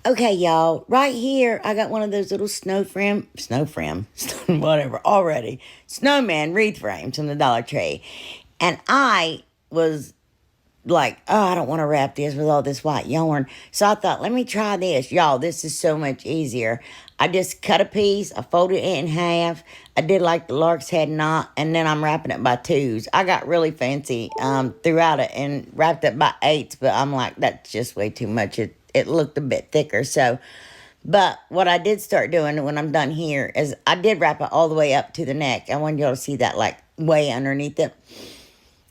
Okay, y'all, right here, I got one of those little snow frame, whatever, already. Snowman wreath frames from the Dollar Tree. And I was like, oh, I don't want to wrap this with all this white yarn. So I thought, let me try this. Y'all, this is so much easier. I just cut a piece, I folded it in half. I did like the lark's head knot, and then I'm wrapping it by twos. I got really fancy throughout it and wrapped it by eights, but I'm like, that's just way too much. It looked a bit thicker, so... But what I did start doing when I'm done here is I did wrap it all the way up to the neck. I wanted y'all to see that, like, way underneath it.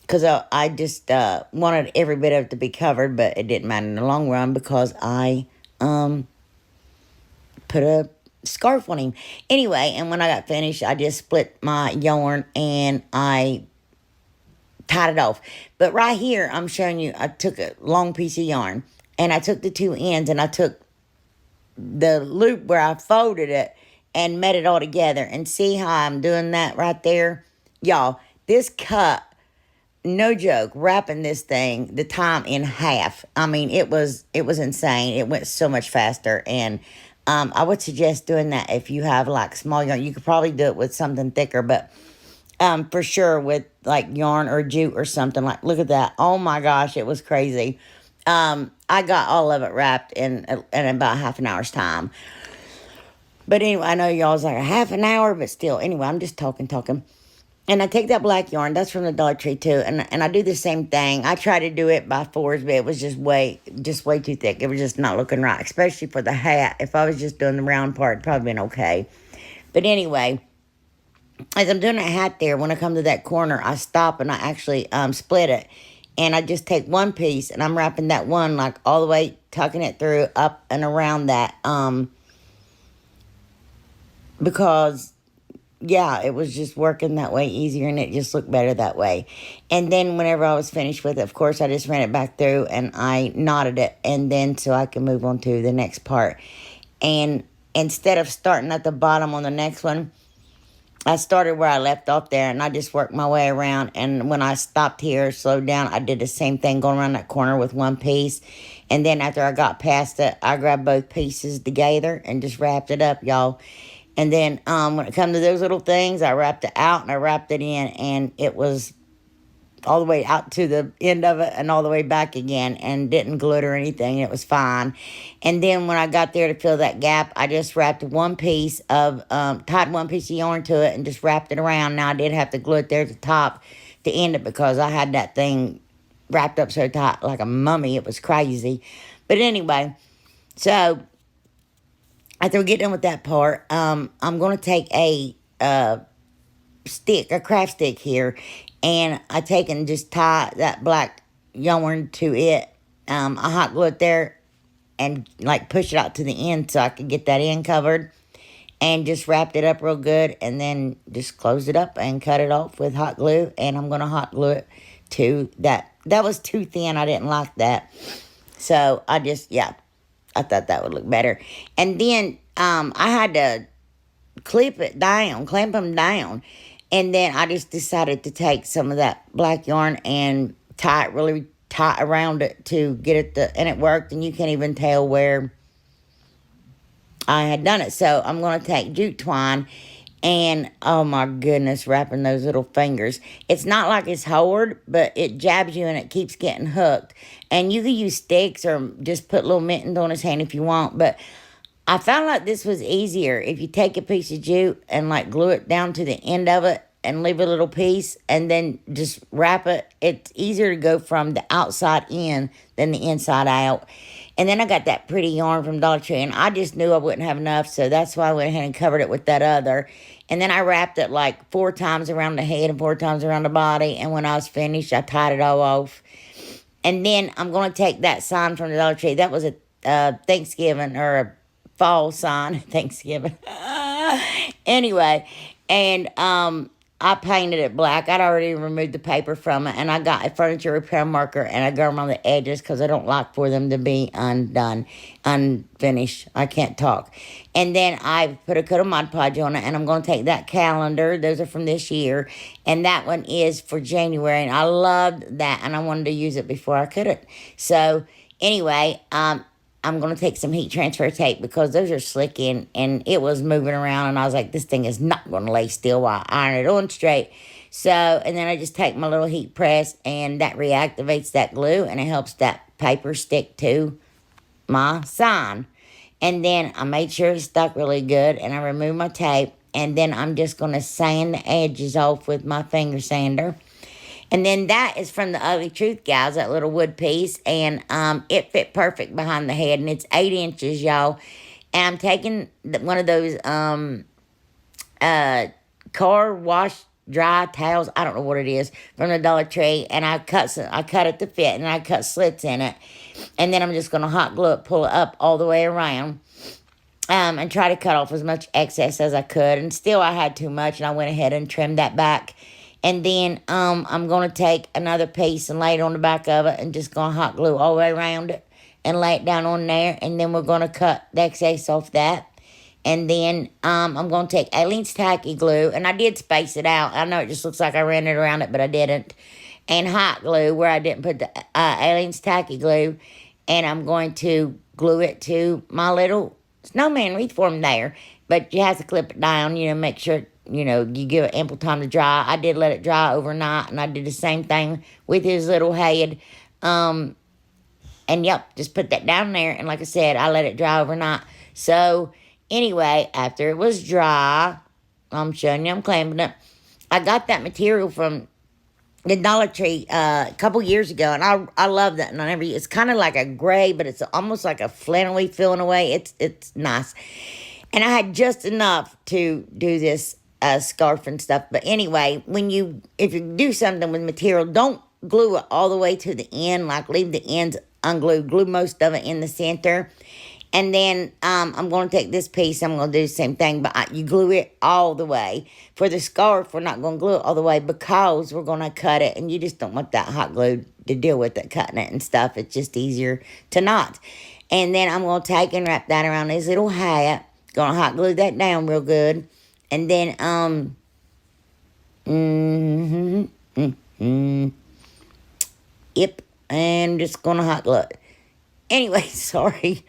Because I just wanted every bit of it to be covered, but it didn't matter in the long run because I put a scarf on him. Anyway, and when I got finished, I just split my yarn and I tied it off. But right here, I'm showing you, I took a long piece of yarn and I took the two ends and I took the loop where I folded it and met it all together. And see how I'm doing that right there? Y'all, this cut, no joke, wrapping this thing, the time in half. I mean, it was insane. It went so much faster. And I would suggest doing that if you have like small yarn. You could probably do it with something thicker, but for sure with like yarn or jute or something. Like, look at that. Oh my gosh, it was crazy. I got all of it wrapped in about half an hour's time. But anyway, I know y'all's like a half an hour, but still, anyway, I'm just talking. And I take that black yarn, that's from the Dollar Tree too, and I do the same thing. I try to do it by fours, but it was just way too thick. It was just not looking right, especially for the hat. If I was just doing the round part, it'd probably been okay. But anyway, as I'm doing a hat there, when I come to that corner, I stop and I actually split it. And I just take one piece and I'm wrapping that one like all the way, tucking it through, up and around that. Because... yeah, it was just working that way easier, and it just looked better that way. And then whenever I was finished with it, of course, I just ran it back through, and I knotted it, and then so I can move on to the next part. And instead of starting at the bottom on the next one, I started where I left off there, and I just worked my way around. And when I stopped here, slowed down, I did the same thing going around that corner with one piece. And then after I got past it, I grabbed both pieces together and just wrapped it up, y'all. And then when it comes to those little things, I wrapped it out and I wrapped it in. And it was all the way out to the end of it and all the way back again. And didn't glue it or anything. It was fine. And then when I got there to fill that gap, I just wrapped one piece of, tied one piece of yarn to it and just wrapped it around. Now I did have to glue it there at the top to end it because I had that thing wrapped up so tight like a mummy. It was crazy. But anyway, so... after we get done with that part, I'm going to take a craft stick here, and I take and just tie that black yarn to it. I hot glue it there and like push it out to the end so I can get that end covered, and just wrapped it up real good, and then just closed it up and cut it off with hot glue. And I'm going to hot glue it to that. That was too thin. I didn't like that. So I just, yeah. I thought that would look better. And then I had to clamp them down. And then I just decided to take some of that black yarn and tie it really tight around it to get it, and it worked. And you can't even tell where I had done it. So I'm going to take jute twine and, oh my goodness, wrapping those little fingers. It's not like it's hard, but it jabs you and it keeps getting hooked. And you can use sticks or just put little mittens on his hand if you want. But I found like this was easier if you take a piece of jute and like glue it down to the end of it and leave a little piece and then just wrap it. It's easier to go from the outside in than the inside out. And then I got that pretty yarn from Dollar Tree, and I just knew I wouldn't have enough, so that's why I went ahead and covered it with that other. And then I wrapped it like 4 times around the head and 4 times around the body, and when I was finished, I tied it all off. And then I'm going to take that sign from the Dollar Tree. That was a Thanksgiving or a fall sign. Thanksgiving. Anyway, and I painted it black. I'd already removed the paper from it, and I got a furniture repair marker, and I got them on the edges because I don't like for them to be unfinished. I can't talk. And then I put a coat of Mod Podge on it, and I'm going to take that calendar. Those are from this year, and that one is for January, and I loved that, and I wanted to use it before I couldn't. So, anyway, I'm going to take some heat transfer tape because those are slicking and it was moving around. And I was like, this thing is not going to lay still while I iron it on straight. So, and then I just take my little heat press and that reactivates that glue and it helps that paper stick to my sign. And then I made sure it stuck really good and I removed my tape. And then I'm just going to sand the edges off with my finger sander. And then that is from the Ugly Truth Gals, that little wood piece. And it fit perfect behind the head. And it's 8 inches, y'all. And I'm taking one of those car wash dry towels. I don't know what it is. From the Dollar Tree. And I cut it to fit. And I cut slits in it. And then I'm just going to hot glue it, pull it up all the way around. And try to cut off as much excess as I could. And still I had too much. And I went ahead and trimmed that back. And then I'm going to take another piece and lay it on the back of it and just going to hot glue all the way around it and lay it down on there. And then we're going to cut the excess off that. And then I'm going to take Aleene's Tacky Glue. And I did space it out. I know it just looks like I ran it around it, but I didn't. And hot glue where I didn't put the Aleene's Tacky Glue. And I'm going to glue it to my little snowman wreath form there. But you have to clip it down, make sure you give it ample time to dry. I did let it dry overnight, and I did the same thing with his little head. And yep, just put that down there. And like I said, I let it dry overnight. So anyway, after it was dry, I'm showing you, I'm clamping it. I got that material from the Dollar Tree a couple years ago, and I love that. And it's kind of like a gray, but it's almost like a flannelly feeling away. It's nice. And I had just enough to do this scarf and stuff. But anyway, if you do something with material, don't glue it all the way to the end. Like, leave the ends unglued. Glue most of it in the center. And then I'm going to take this piece. I'm going to do the same thing. But you glue it all the way. For the scarf, we're not going to glue it all the way because we're going to cut it. And you just don't want that hot glue to deal with it, cutting it and stuff. It's just easier to knot. And then I'm going to take and wrap that around his little hat. Going to hot glue that down real good. And then, yep, and just going to hot glue it. Anyway, sorry.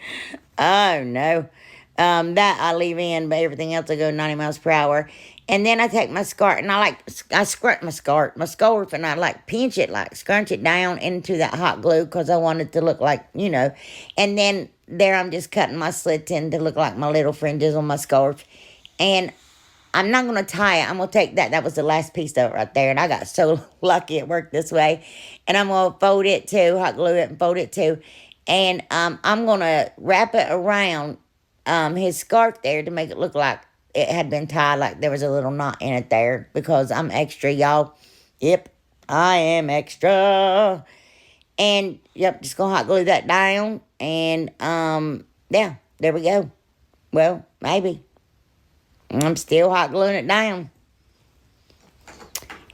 Oh, no. That I leave in, but everything else I go 90 miles per hour. And then I take my scarf, and I scrunch my scarf, and I pinch it, scrunch it down into that hot glue, because I want it to look like, And then there I'm just cutting my slits in to look like my little fringes on my scarf. And I'm not going to tie it. I'm going to take that. That was the last piece of it right there. And I got so lucky it worked this way. And I'm going to fold it too, hot glue it and fold it too. And I'm going to wrap it around his scarf there to make it look like it had been tied, like there was a little knot in it there, because I'm extra, y'all. Yep, I am extra. And, yep, just going to hot glue that down. And, yeah, there we go. Well, maybe. I'm still hot gluing it down.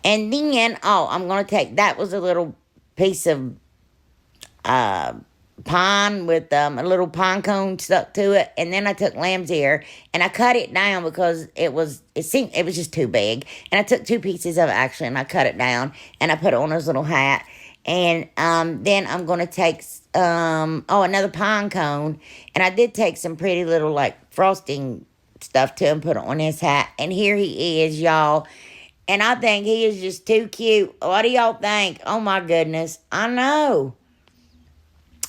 And then, I'm going to take, that was a little piece of pine with a little pine cone stuck to it. And then I took lamb's ear and I cut it down because it was just too big. And I took 2 pieces of it actually, and I cut it down and I put it on his little hat. And then I'm going to take another pine cone. And I did take some pretty little frosting stuff to him, put it on his hat. And here he is, y'all. And I think he is just too cute. What do y'all think? Oh my goodness. I know.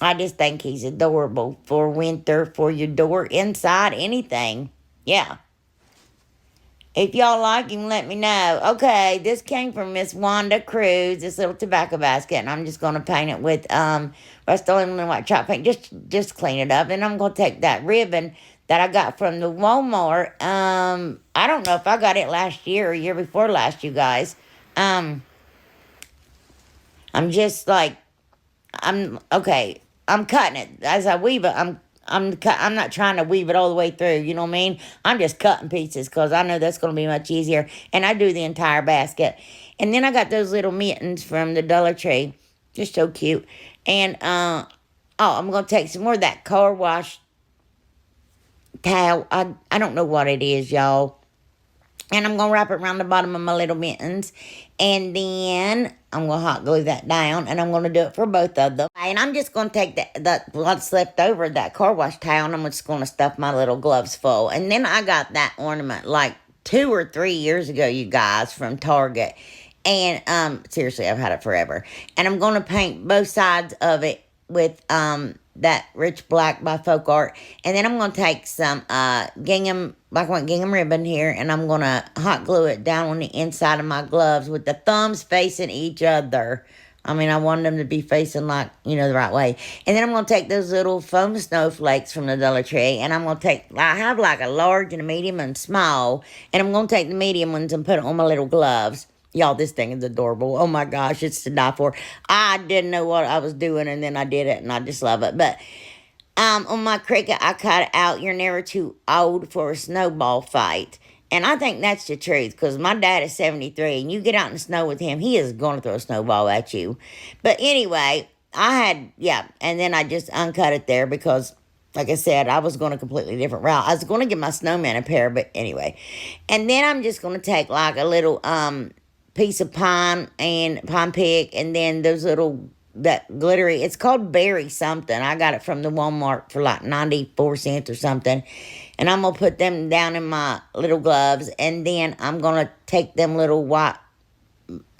I just think he's adorable for winter, for your door, inside, anything. Yeah. If y'all like him, let me know. Okay, this came from Miss Wanda Cruz, this little tobacco basket. And I'm just going to paint it with Rust-Oleum and white chalk paint. Just clean it up. And I'm going to take that ribbon that I got from the Walmart. I don't know if I got it last year or year before last, you guys. I'm just I'm cutting it as I weave it. I'm not trying to weave it all the way through, you know what I mean? I'm just cutting pieces because I know that's going to be much easier. And I do the entire basket. And then I got those little mittens from the Dollar Tree. Just so cute. And, I'm going to take some more of that car wash towel. I don't know what it is, y'all. And I'm going to wrap it around the bottom of my little mittens. And then I'm going to hot glue that down. And I'm going to do it for both of them. And I'm just going to take what's left over, that car wash towel, and I'm just going to stuff my little gloves full. And then I got that ornament like 2 or 3 years ago, you guys, from Target. And seriously, I've had it forever. And I'm going to paint both sides of it with that rich black by Folk Art. And then I'm going to take some gingham, like I want gingham ribbon here, and I'm going to hot glue it down on the inside of my gloves with the thumbs facing each other. I mean, I want them to be facing like, you know, the right way. And then I'm going to take those little foam snowflakes from the Dollar Tree, and I'm going to take, I have like a large and a medium and small, and I'm going to take the medium ones and put it on my little gloves. Y'all, this thing is adorable. Oh my gosh, it's to die for. I didn't know what I was doing, and then I did it, and I just love it. But on my Cricut, I cut out, "You're never too old for a snowball fight." And I think that's the truth, because my dad is 73, and you get out in the snow with him, he is going to throw a snowball at you. But anyway, and then I just uncut it there because, like I said, I was going a completely different route. I was going to give my snowman a pair, but anyway. And then I'm just going to take like a little piece of pine pick, and then those little, that glittery, it's called berry something. I got it from the Walmart for like 94 cents or something. And I'm going to put them down in my little gloves. And then I'm going to take them little white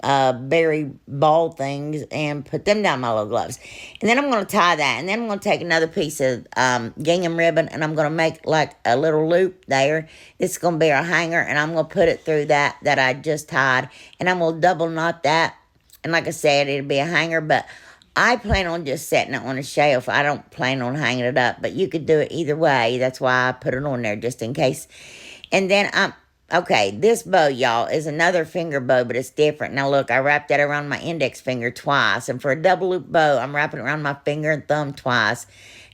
berry ball things and put them down my little gloves. And then I'm going to tie that. And then I'm going to take another piece of gingham ribbon, and I'm going to make like a little loop there. It's going to be a hanger, and I'm going to put it through that I just tied. And I'm going to double knot that. And like I said, it'll be a hanger, but I plan on just setting it on a shelf. I don't plan on hanging it up, but you could do it either way. That's why I put it on there, just in case. And then okay, this bow, y'all, is another finger bow, but it's different. Now, look, I wrapped that around my index finger twice. And for a double loop bow, I'm wrapping it around my finger and thumb twice.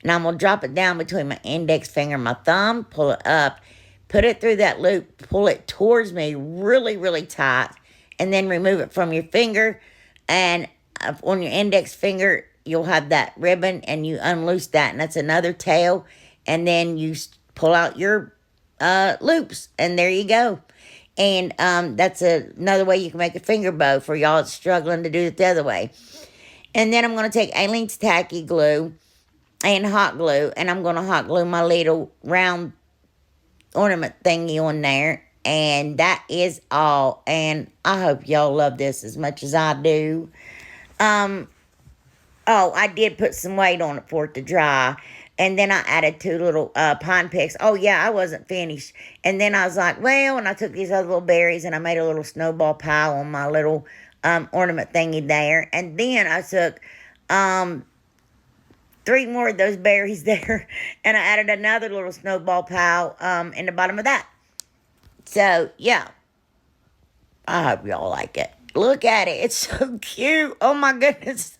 And I'm going to drop it down between my index finger and my thumb, pull it up, put it through that loop, pull it towards me really, really tight, and then remove it from your finger. And on your index finger, you'll have that ribbon, and you unloose that, and that's another tail. And then you pull out your loops, and there you go. And that's another way you can make a finger bow for y'all that's struggling to do it the other way. And then I'm going to take Aleene's tacky glue and hot glue, and I'm going to hot glue my little round ornament thingy on there. And that is all. And I hope y'all love this as much as I do. Oh, I did put some weight on it for it to dry. And then I added 2 little pine picks. Oh, yeah, I wasn't finished. And then I was like, well, and I took these other little berries, and I made a little snowball pile on my little ornament thingy there. And then I took 3 more of those berries there, and I added another little snowball pile in the bottom of that. So, yeah, I hope y'all like it. Look at it. It's so cute. Oh, my goodness.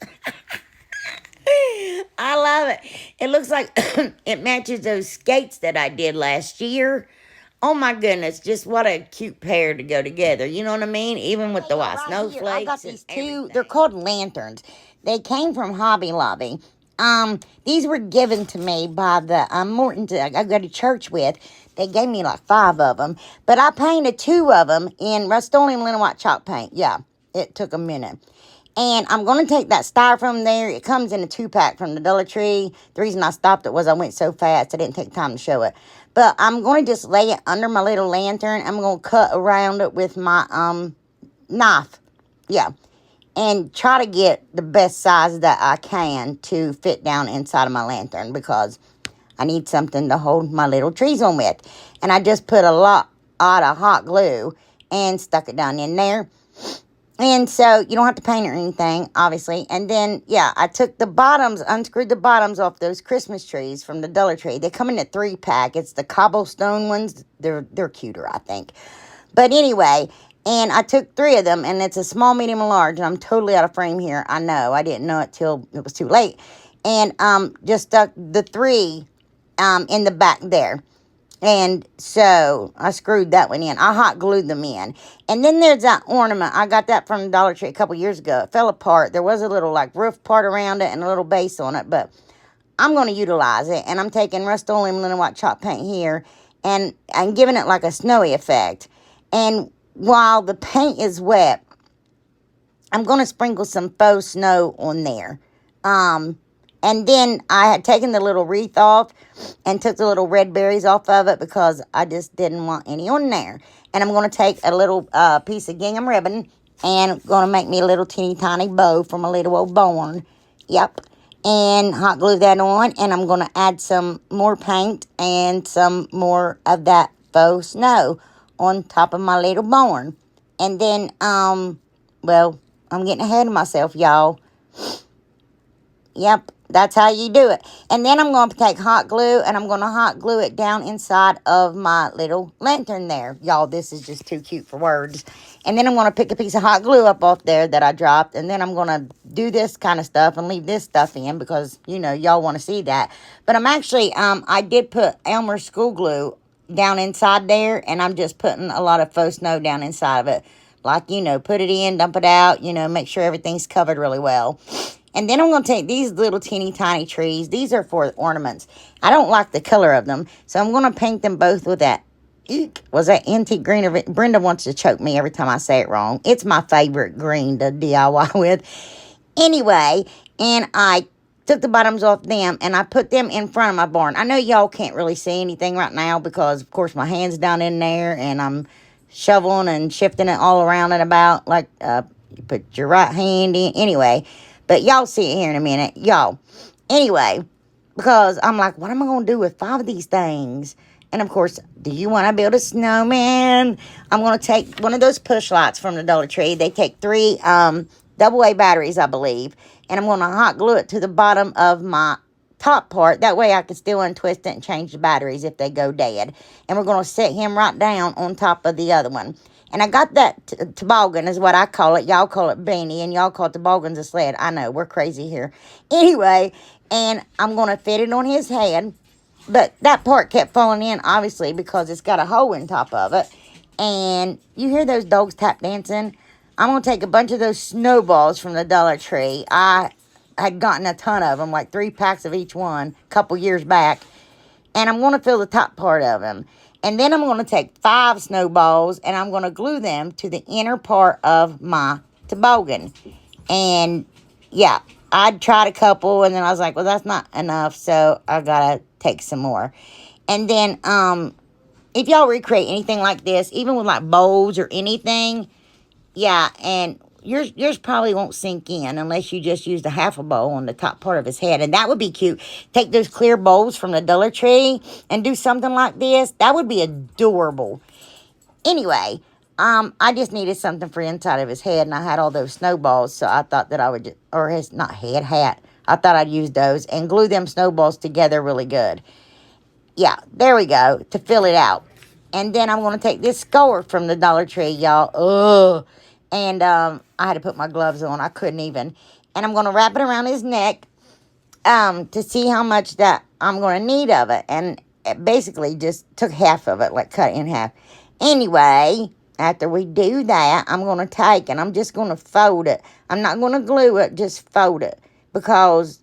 I love it. It looks like it matches those skates that I did last year. Oh, my goodness. Just what a cute pair to go together. You know what I mean? Even with the white snowflakes. I got these 2. They're called lanterns. They came from Hobby Lobby. These were given to me by the Mortons I go to church with. They gave me like 5 of them. But I painted 2 of them in Rust-Oleum linen white chalk paint. Yeah, it took a minute. And I'm going to take that styrofoam there. It comes in a 2-pack from the Dollar Tree. The reason I stopped it was I went so fast I didn't take time to show it. But I'm going to just lay it under my little lantern. I'm going to cut around it with my knife. Yeah. And try to get the best size that I can to fit down inside of my lantern, because I need something to hold my little trees on with. And I just put a lot of hot glue and stuck it down in there. And so you don't have to paint or anything, obviously. And then, yeah, I took the bottoms, unscrewed the bottoms off those Christmas trees from the Dollar Tree. They come in a 3-pack. It's the cobblestone ones. They're cuter, I think. But anyway, and I took 3 of them, and it's a small, medium, and large. And I'm totally out of frame here. I know. I didn't know it till it was too late. And just stuck the 3 in the back there. And so I screwed that one in. I hot glued them in. And then there's that ornament. I got that from the Dollar Tree a couple years ago. It fell apart. There was a little like roof part around it and a little base on it. But I'm going to utilize it. And I'm taking Rust-Oleum linen white chalk paint here. And I'm giving it like a snowy effect. And while the paint is wet, I'm going to sprinkle some faux snow on there. And then I had taken the little wreath off and took the little red berries off of it because I just didn't want any on there. And I'm going to take a little piece of gingham ribbon and going to make me a little teeny tiny bow from a little old barn. Yep. And hot glue that on. And I'm going to add some more paint and some more of that faux snow on top of my little barn. And then, well, I'm getting ahead of myself, y'all. Yep, that's how you do it. And then I'm going to take hot glue and I'm going to hot glue it down inside of my little lantern there. Y'all, this is just too cute for words. And then I'm going to pick a piece of hot glue up off there that I dropped. And then I'm going to do this kind of stuff and leave this stuff in because, you know, y'all want to see that. But I'm actually, I did put Elmer's school glue down inside there. And I'm just putting a lot of faux snow down inside of it. Like, you know, put it in, dump it out, you know, make sure everything's covered really well. And then I'm going to take these little teeny tiny trees. These are for ornaments. I don't like the color of them. So I'm going to paint them both with that. Eek, was that antique green? Or Brenda wants to choke me every time I say it wrong. It's my favorite green to DIY with. Anyway, and I took the bottoms off them and I put them in front of my barn. I know y'all can't really see anything right now because, of course, my hand's down in there and I'm shoveling and shifting it all around and about like you put your right hand in. Anyway. But y'all see it here in a minute. Y'all. Anyway, because I'm like, what am I going to do with 5 of these things? And, of course, do you want to build a snowman? I'm going to take one of those push lights from the Dollar Tree. They take 3 AA batteries, I believe. And I'm going to hot glue it to the bottom of my top part. That way I can still untwist it and change the batteries if they go dead. And we're going to set him right down on top of the other one. And I got that toboggan is what I call it. Y'all call it beanie, and y'all call it toboggan's a sled. I know, we're crazy here. Anyway, and I'm going to fit it on his head. But that part kept falling in, obviously, because it's got a hole in top of it. And you hear those dogs tap dancing? I'm going to take a bunch of those snowballs from the Dollar Tree. I had gotten a ton of them, like 3 packs of each one a couple years back. And I'm going to fill the top part of them. And then I'm going to take 5 snowballs and I'm going to glue them to the inner part of my toboggan. And yeah, I'd tried a couple and then I was like, well, that's not enough. So I got to take some more. And then if y'all recreate anything like this, even with like bowls or anything, yeah, and yours probably won't sink in unless you just used a half a bowl on the top part of his head. And that would be cute. Take those clear bowls from the Dollar Tree and do something like this. That would be adorable. Anyway, I just needed something for inside of his head. And I had all those snowballs. So I thought that I would, or his, not head, hat. I thought I'd use those and glue them snowballs together really good. Yeah, there we go, to fill it out. And then I'm going to take this scarf from the Dollar Tree, y'all. Ugh. And I had to put my gloves on. I couldn't even. And I'm going to wrap it around his neck to see how much that I'm going to need of it. And it basically just took half of it, like cut it in half. Anyway, after we do that, I'm going to take and I'm just going to fold it. I'm not going to glue it, just fold it. Because,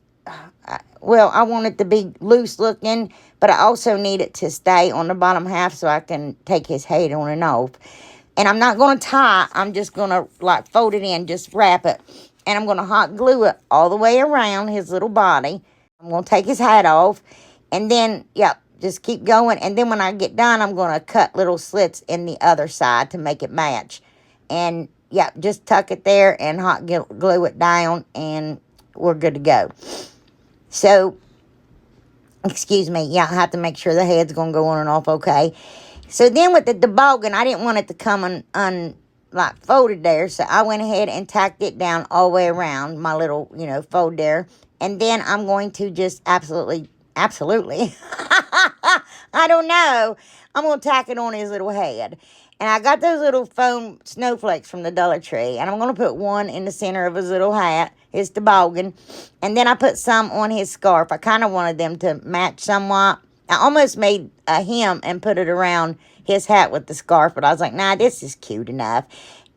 well, I want it to be loose looking, but I also need it to stay on the bottom half so I can take his head on and off. And I'm not going to tie. I'm just going to, like, fold it in, just wrap it. And I'm going to hot glue it all the way around his little body. I'm going to take his hat off. And then, yep, just keep going. And then when I get done, I'm going to cut little slits in the other side to make it match. And, yep, just tuck it there and hot glue it down. And we're good to go. So, excuse me. Yeah, I have to make sure the head's going to go on and off okay. So then with the toboggan, I didn't want it to come like folded there. So I went ahead and tacked it down all the way around my little, you know, fold there. And then I'm going to just absolutely, I don't know. I'm going to tack it on his little head. And I got those little foam snowflakes from the Dollar Tree. And I'm going to put one in the center of his little hat, his toboggan. And then I put some on his scarf. I kind of wanted them to match somewhat. I almost made a hem and put it around his hat with the scarf. But I was like, nah, this is cute enough.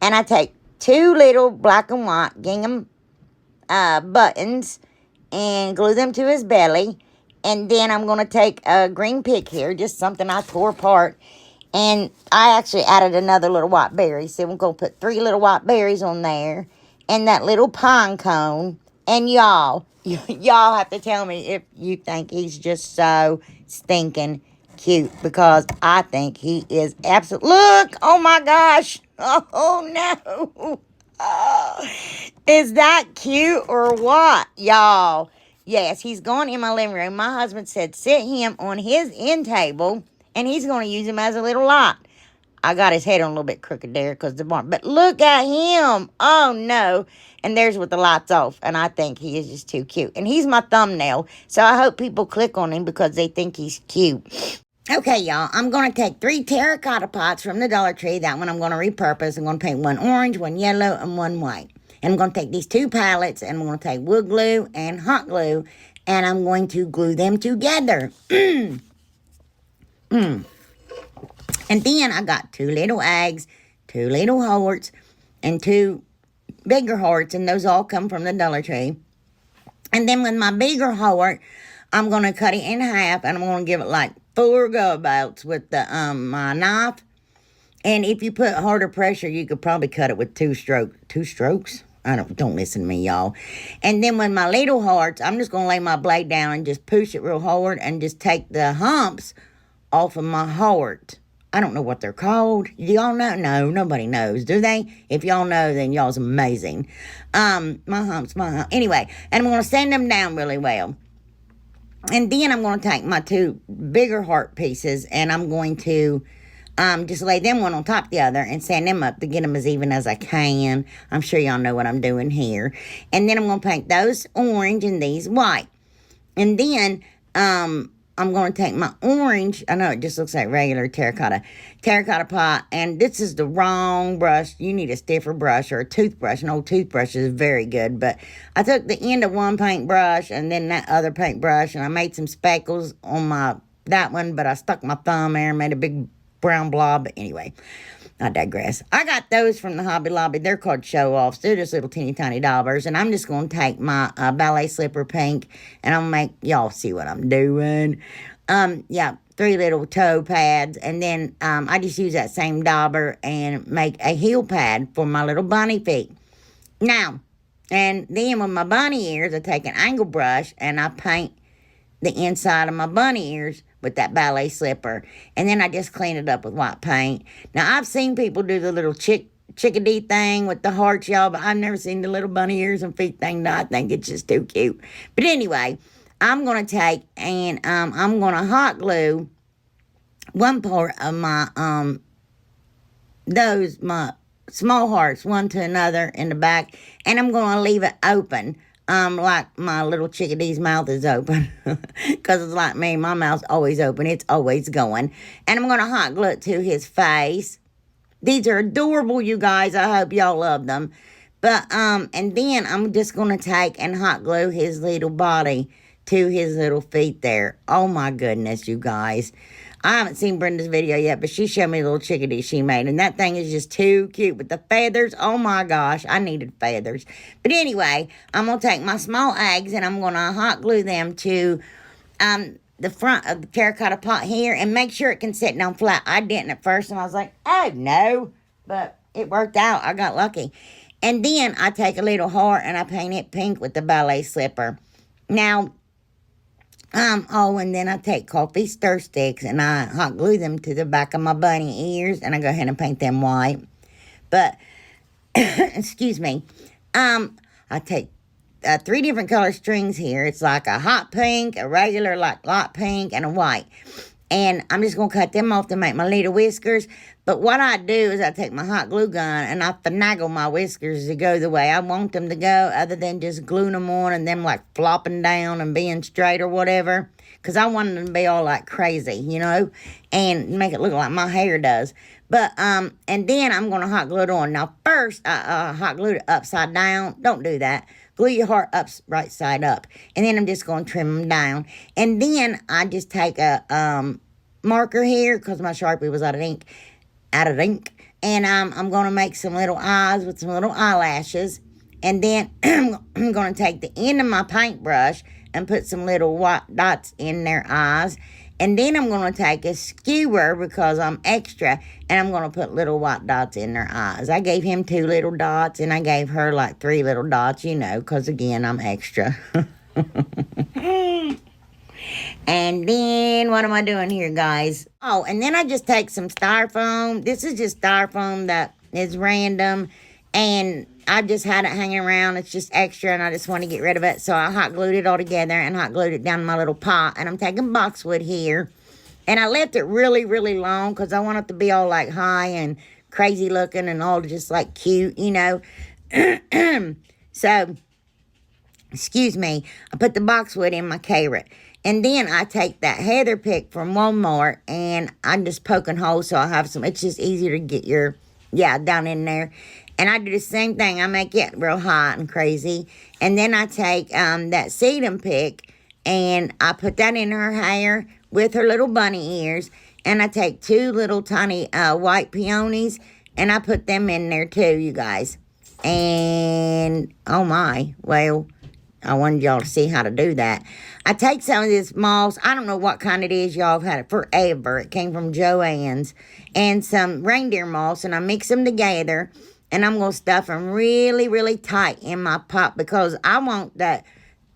And I take 2 little black and white gingham buttons and glue them to his belly. And then I'm going to take a green pick here, just something I tore apart. And I actually added another little white berry. So I'm going to put 3 little white berries on there. And that little pine cone. And y'all have to tell me if you think he's just so stinking cute, because I think he is absolute. Look, oh my gosh. Oh no. Oh, is that cute or what, y'all? Yes, he's going in my living room. My husband said sit him on his end table, and he's going to use him as a little light. I got his head on a little bit crooked there because the barn. But look at him. Oh, no. And there's with the lights off. And I think he is just too cute. And he's my thumbnail. So I hope people click on him because they think he's cute. Okay, y'all. I'm going to take 3 terracotta pots from the Dollar Tree. That one I'm going to repurpose. I'm going to paint one orange, one yellow, and one white. And I'm going to take these 2 palettes. And I'm going to take wood glue and hot glue. And I'm going to glue them together. And then I got 2 little eggs, 2 little hearts, and 2 bigger hearts, and those all come from the Dollar Tree. And then with my bigger heart, I'm going to cut it in half, and I'm going to give it like 4 go-abouts with the my knife. And if you put harder pressure, you could probably cut it with 2 strokes. 2 strokes? Don't listen to me, y'all. And then with my little hearts, I'm just going to lay my blade down and just push it real hard and just take the humps off of my heart. I don't know what they're called. Do y'all know? No, nobody knows, do they? If y'all know, then y'all's amazing. My humps. Anyway, and I'm going to sand them down really well. And then I'm going to take my 2 bigger heart pieces, and I'm going to just lay them one on top of the other and sand them up to get them as even as I can. I'm sure y'all know what I'm doing here. And then I'm going to paint those orange and these white. And then, I'm going to take my orange, I know it just looks like regular terracotta pot, and this is the wrong brush. You need a stiffer brush or a toothbrush. An old toothbrush is very good, but I took the end of one paintbrush and then that other paintbrush, and I made some speckles on that one, but I stuck my thumb there and made a big brown blob. But anyway, I digress. I got those from the Hobby Lobby. They're called show-offs. They're just little teeny tiny daubers. And I'm just going to take my ballet slipper pink, and I'm going to make y'all see what I'm doing. Yeah, 3 little toe pads. And then I just use that same dauber and make a heel pad for my little bunny feet. Now, and then with my bunny ears, I take an angle brush and I paint the inside of my bunny ears with that ballet slipper. And then I just clean it up with white paint. Now, I've seen people do the little chickadee thing with the hearts, y'all, but I've never seen the little bunny ears and feet thing. No, I think it's just too cute. But anyway, I'm going to take and I'm going to hot glue one part of my my small hearts one to another in the back, and I'm going to leave it open. Like my little chickadee's mouth is open. Because it's like me, my mouth's always open. It's always going. And I'm going to hot glue it to his face. These are adorable, you guys. I hope y'all love them. But, and then I'm just going to take and hot glue his little body to his little feet there. Oh my goodness, you guys. I haven't seen Brenda's video yet, but she showed me a little chickadee she made. And that thing is just too cute with the feathers. Oh my gosh, I needed feathers. But anyway, I'm going to take my small eggs and I'm going to hot glue them to the front of the terracotta pot here. And make sure it can sit down flat. I didn't at first, and I was like, oh no. But it worked out. I got lucky. And then I take a little heart and I paint it pink with the ballet slipper. Now, and then I take coffee stir sticks and I hot glue them to the back of my bunny ears, and I go ahead and paint them white. But, excuse me, I take 3 different color strings here. It's like a hot pink, a regular like light pink, and a white. And I'm just going to cut them off to make my little whiskers. But what I do is I take my hot glue gun and I finagle my whiskers to go the way I want them to go, other than just gluing them on and them like flopping down and being straight or whatever. Because I want them to be all like crazy, you know, and make it look like my hair does. But, and then I'm going to hot glue it on. Now, first, I hot glued it upside down. Don't do that. Glue your heart up right side up. And then I'm just going to trim them down. And then I just take a marker here, because my Sharpie was out of ink. And I'm going to make some little eyes with some little eyelashes. And then I'm going to take the end of my paintbrush and put some little white dots in their eyes. And then I'm going to take a skewer because I'm extra, and I'm going to put little white dots in their eyes. I gave him 2 little dots, and I gave her like 3 little dots, you know, because again, I'm extra. And then, what am I doing here, guys? Oh, and then I just take some styrofoam. This is just styrofoam that is random, and I just had it hanging around. It's just extra, and I just want to get rid of it. So I hot glued it all together and hot glued it down in my little pot. And I'm taking boxwood here. And I left it really, really long because I want it to be all like high and crazy looking and all just like cute, you know. So, excuse me, I put the boxwood in my carrot. And then I take that heather pick from Walmart and I'm just poking holes so I have some. It's just easier to get your, down in there. And I do the same thing. I make it real hot and crazy. And then I take that sedum pick and I put that in her hair with her little bunny ears. And I take 2 little tiny white peonies and I put them in there too, you guys. And, oh my, well, I wanted y'all to see how to do that. I take some of this moss. I don't know what kind it is. Y'all have had it forever. It came from Joann's. And some reindeer moss. And I mix them together. And I'm going to stuff them really, really tight in my pot. Because I want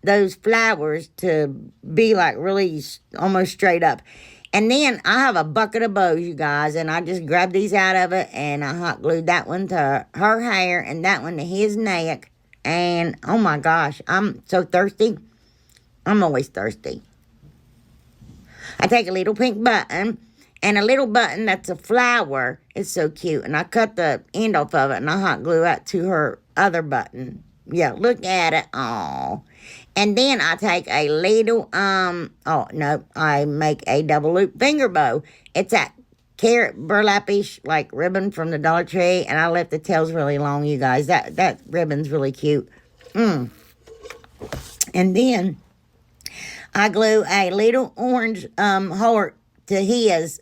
those flowers to be like really almost straight up. And then I have a bucket of bows, you guys. And I just grab these out of it. And I hot glued that one to her hair. And that one to his neck. And, oh my gosh, I'm so thirsty. I'm always thirsty. I take a little pink button and a little button that's a flower. It's so cute. And I cut the end off of it and I hot glue that to her other button. Yeah, look at it. Oh. And then I take a little, I make a double loop finger bow. It's that carrot burlap-ish like ribbon from the Dollar Tree, and I left the tails really long, you guys. That ribbon's really cute. And then I glue a little orange heart to his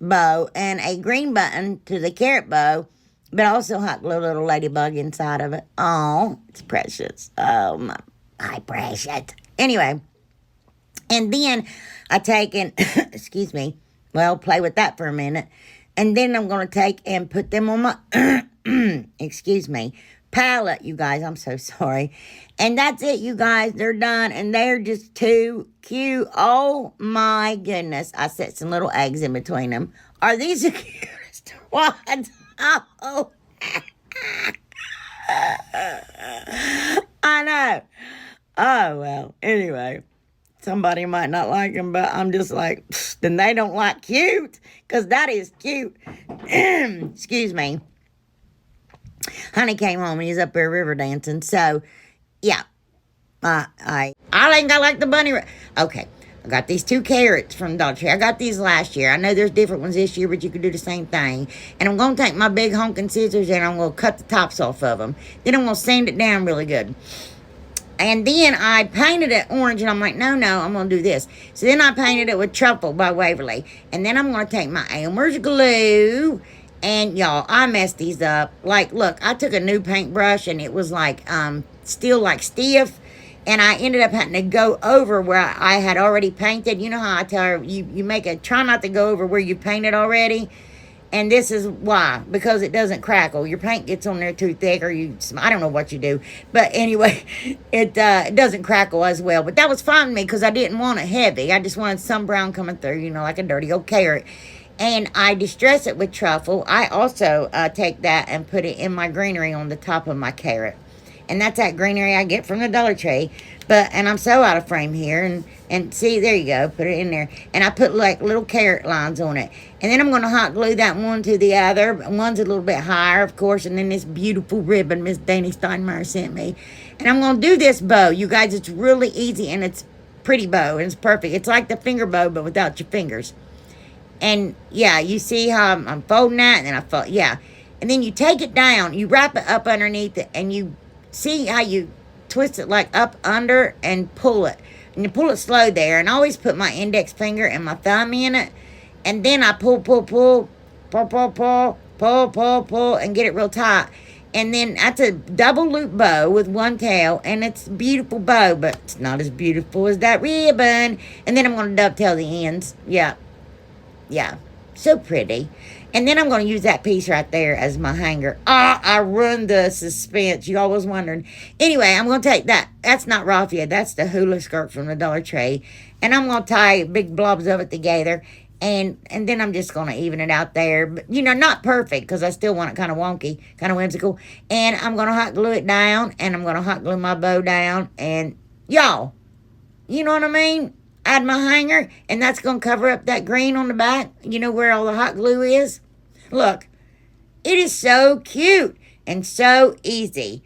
bow and a green button to the carrot bow, but also hot glue a little ladybug inside of it. Oh, it's precious. Oh my precious. Anyway, and then I take and excuse me. Well, play with that for a minute. And then I'm going to take and put them on my, excuse me, palette, you guys. I'm so sorry. And that's it, you guys. They're done. And they're just too cute. Oh, my goodness. I set some little eggs in between them. Are these the cutest ones? Oh. I know. Oh, well. Anyway. Somebody might not like them, but I'm just like, then they don't like cute, because that is cute. Excuse me. Honey came home and he's up there river dancing, so, yeah. I think I like the bunny. Okay, I got these 2 carrots from Dollar Tree. I got these last year. I know there's different ones this year, but you can do the same thing. And I'm going to take my big honking scissors and I'm going to cut the tops off of them. Then I'm going to sand it down really good. And then I painted it orange, and I'm like, no, I'm going to do this. So then I painted it with Truffle by Waverly. And then I'm going to take my Elmer's glue. And, y'all, I messed these up. Like, look, I took a new paintbrush, and it was, like, still, like, stiff. And I ended up having to go over where I had already painted. You know how I tell her, try not to go over where you painted already. And this is why, because it doesn't crackle. Your paint gets on there too thick, or I don't know what you do. But anyway, it doesn't crackle as well. But that was fine with me because I didn't want it heavy. I just wanted some brown coming through, like a dirty old carrot. And I distress it with Truffle. I also take that and put it in my greenery on the top of my carrot. And that's that greenery I get from the Dollar Tree. And I'm so out of frame here. And see, there you go. Put it in there. And I put like little carrot lines on it. And then I'm going to hot glue that one to the other. One's a little bit higher, of course. And then this beautiful ribbon Miss Danny Steinmeier sent me. And I'm going to do this bow. You guys, it's really easy. And it's pretty bow. And it's perfect. It's like the finger bow, but without your fingers. And, yeah, you see how I'm folding that. And then I fold, yeah. And then you take it down. You wrap it up underneath it. And you see how you twist it like up under and pull it. And you pull it slow there. And I always put my index finger and my thumb in it. And then I pull, and get it real tight. And then that's a double loop bow with one tail, and it's a beautiful bow, but it's not as beautiful as that ribbon. And then I'm going to dovetail the ends. Yeah, yeah, so pretty. And then I'm going to use that piece right there as my hanger. Ah, I ruined the suspense. You all was wondering. Anyway, I'm going to take that. That's not raffia. That's the hula skirt from the Dollar Tree. And I'm going to tie big blobs of it together. And then I'm just going to even it out there. But, you know, not perfect because I still want it kind of wonky, kind of whimsical. And I'm going to hot glue it down. And I'm going to hot glue my bow down. And y'all, you know what I mean? Add my hanger, and that's going to cover up that green on the back. You know where all the hot glue is? Look, it is so cute and so easy.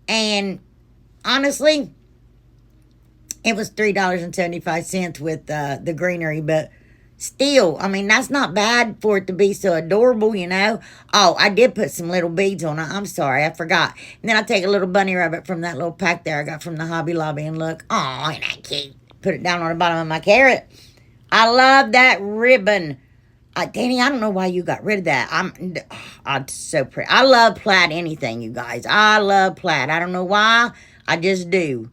And honestly, it was $3.75 with the greenery, but still, I mean, that's not bad for it to be so adorable, you know. Oh, I did put some little beads on it. I'm sorry, I forgot. And then I take a little bunny rabbit from that little pack there I got from the Hobby Lobby, and look, oh, ain't that cute? Put it down on the bottom of my carrot. I love that ribbon. Danny, I don't know why you got rid of that. I'm so pretty. I love plaid anything, you guys. I love plaid. I don't know why. I just do.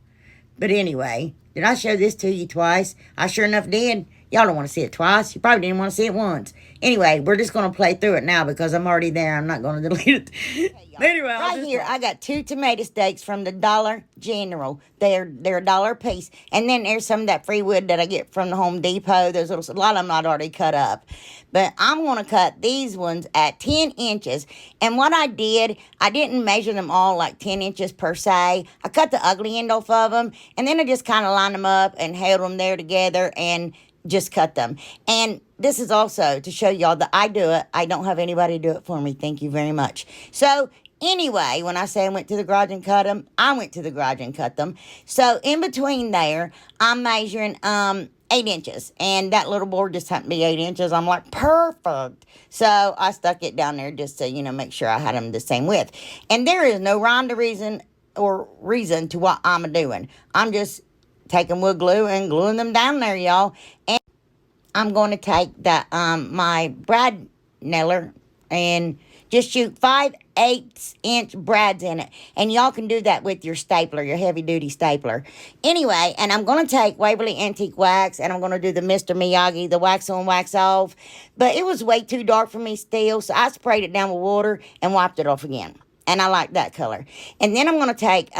But anyway, did I show this to you twice? I sure enough did. Y'all don't want to see it twice. You probably didn't want to see it once. Anyway, we're just going to play through it now because I'm already there. I'm not going to delete it. Anyway, right here, I got 2 tomato steaks from the Dollar General. They're $1 a piece. And then there's some of that free wood that I get from the Home Depot. There's a lot of them I'd already cut up. But I'm going to cut these ones at 10 inches. And what I did, I didn't measure them all like 10 inches per se. I cut the ugly end off of them. And then I just kind of lined them up and held them there together and just cut them. And this is also to show y'all that I do it. I don't have anybody do it for me. Thank you very much. So anyway, when I say I went to the garage and cut them, I went to the garage and cut them. So in between there, I'm measuring 8 inches. And that little board just happened to be 8 inches. I'm like, perfect. So I stuck it down there just to, you know, make sure I had them the same width. And there is no rhyme or reason to what I'm doing. I'm just taking wood glue and gluing them down there, y'all. And I'm going to take that my brad nailer and just shoot 5/8 inch brads in it. And y'all can do that with your stapler, your heavy duty stapler. Anyway, and I'm going to take Waverly Antique Wax and I'm going to do the Mr. Miyagi, the wax on, wax off. But it was way too dark for me still, so I sprayed it down with water and wiped it off again. And I like that color. And then I'm going to take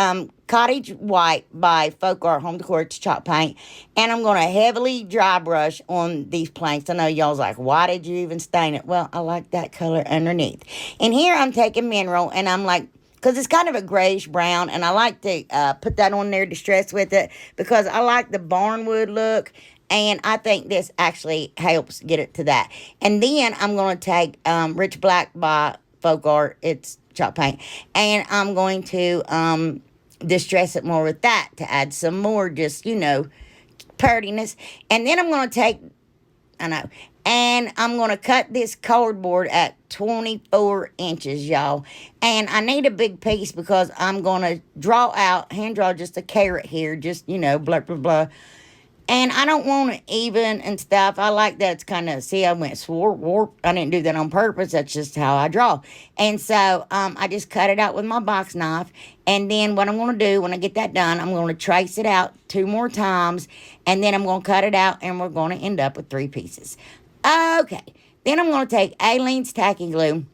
Cottage White by Folk Art Home Decor. It's chalk paint. And I'm going to heavily dry brush on these planks. I know y'all's like, why did you even stain it? Well, I like that color underneath. And here I'm taking mineral. And I'm like, because it's kind of a grayish brown. And I like to put that on there, distress with it. Because I like the barnwood look. And I think this actually helps get it to that. And then I'm going to take Rich Black by Folk Art. It's chalk paint. And I'm going to distress it more with that to add some more just, you know, prettiness. And then I'm going to take, and I'm going to cut this cardboard at 24 inches, y'all. And I need a big piece because I'm going to hand draw just a carrot here, just, you know, blah, blah, blah. And I don't want it even and stuff. I like that it's kind of, see, I went warp. I didn't do that on purpose. That's just how I draw. And so I just cut it out with my box knife. And then what I'm going to do when I get that done, I'm going to trace it out 2 more times. And then I'm going to cut it out and we're going to end up with 3 pieces. Okay. Then I'm going to take Aleene's Tacky Glue.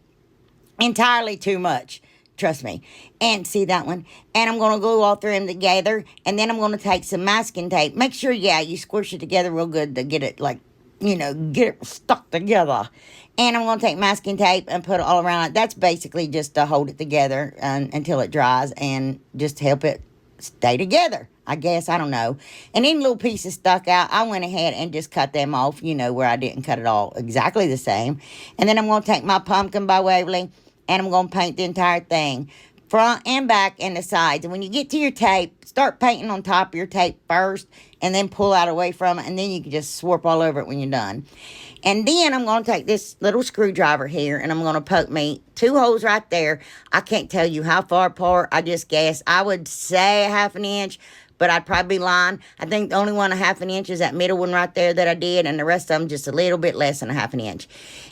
Entirely too much. Trust me. And see that one? And I'm going to glue all 3 of them together. And then I'm going to take some masking tape. Make sure, yeah, you squish it together real good to get it, like, you know, get it stuck together. And I'm going to take masking tape and put it all around it. That's basically just to hold it together until it dries and just help it stay together. I guess, I don't know. And any little pieces stuck out, I went ahead and just cut them off, you know, where I didn't cut it all exactly the same. And then I'm going to take my pumpkin by Waverly. And I'm going to paint the entire thing, front and back and the sides. And when you get to your tape, start painting on top of your tape first, and then pull out away from it, and then you can just swarp all over it when you're done. And then I'm going to take this little screwdriver here, and I'm going to poke me 2 holes right there. I can't tell you how far apart. I just guess. I would say a 1/2 inch, but I'd probably be lying. I think the only one 1/2 inch is that middle one right there that I did, and the rest of them just a little bit less than a 1/2 inch.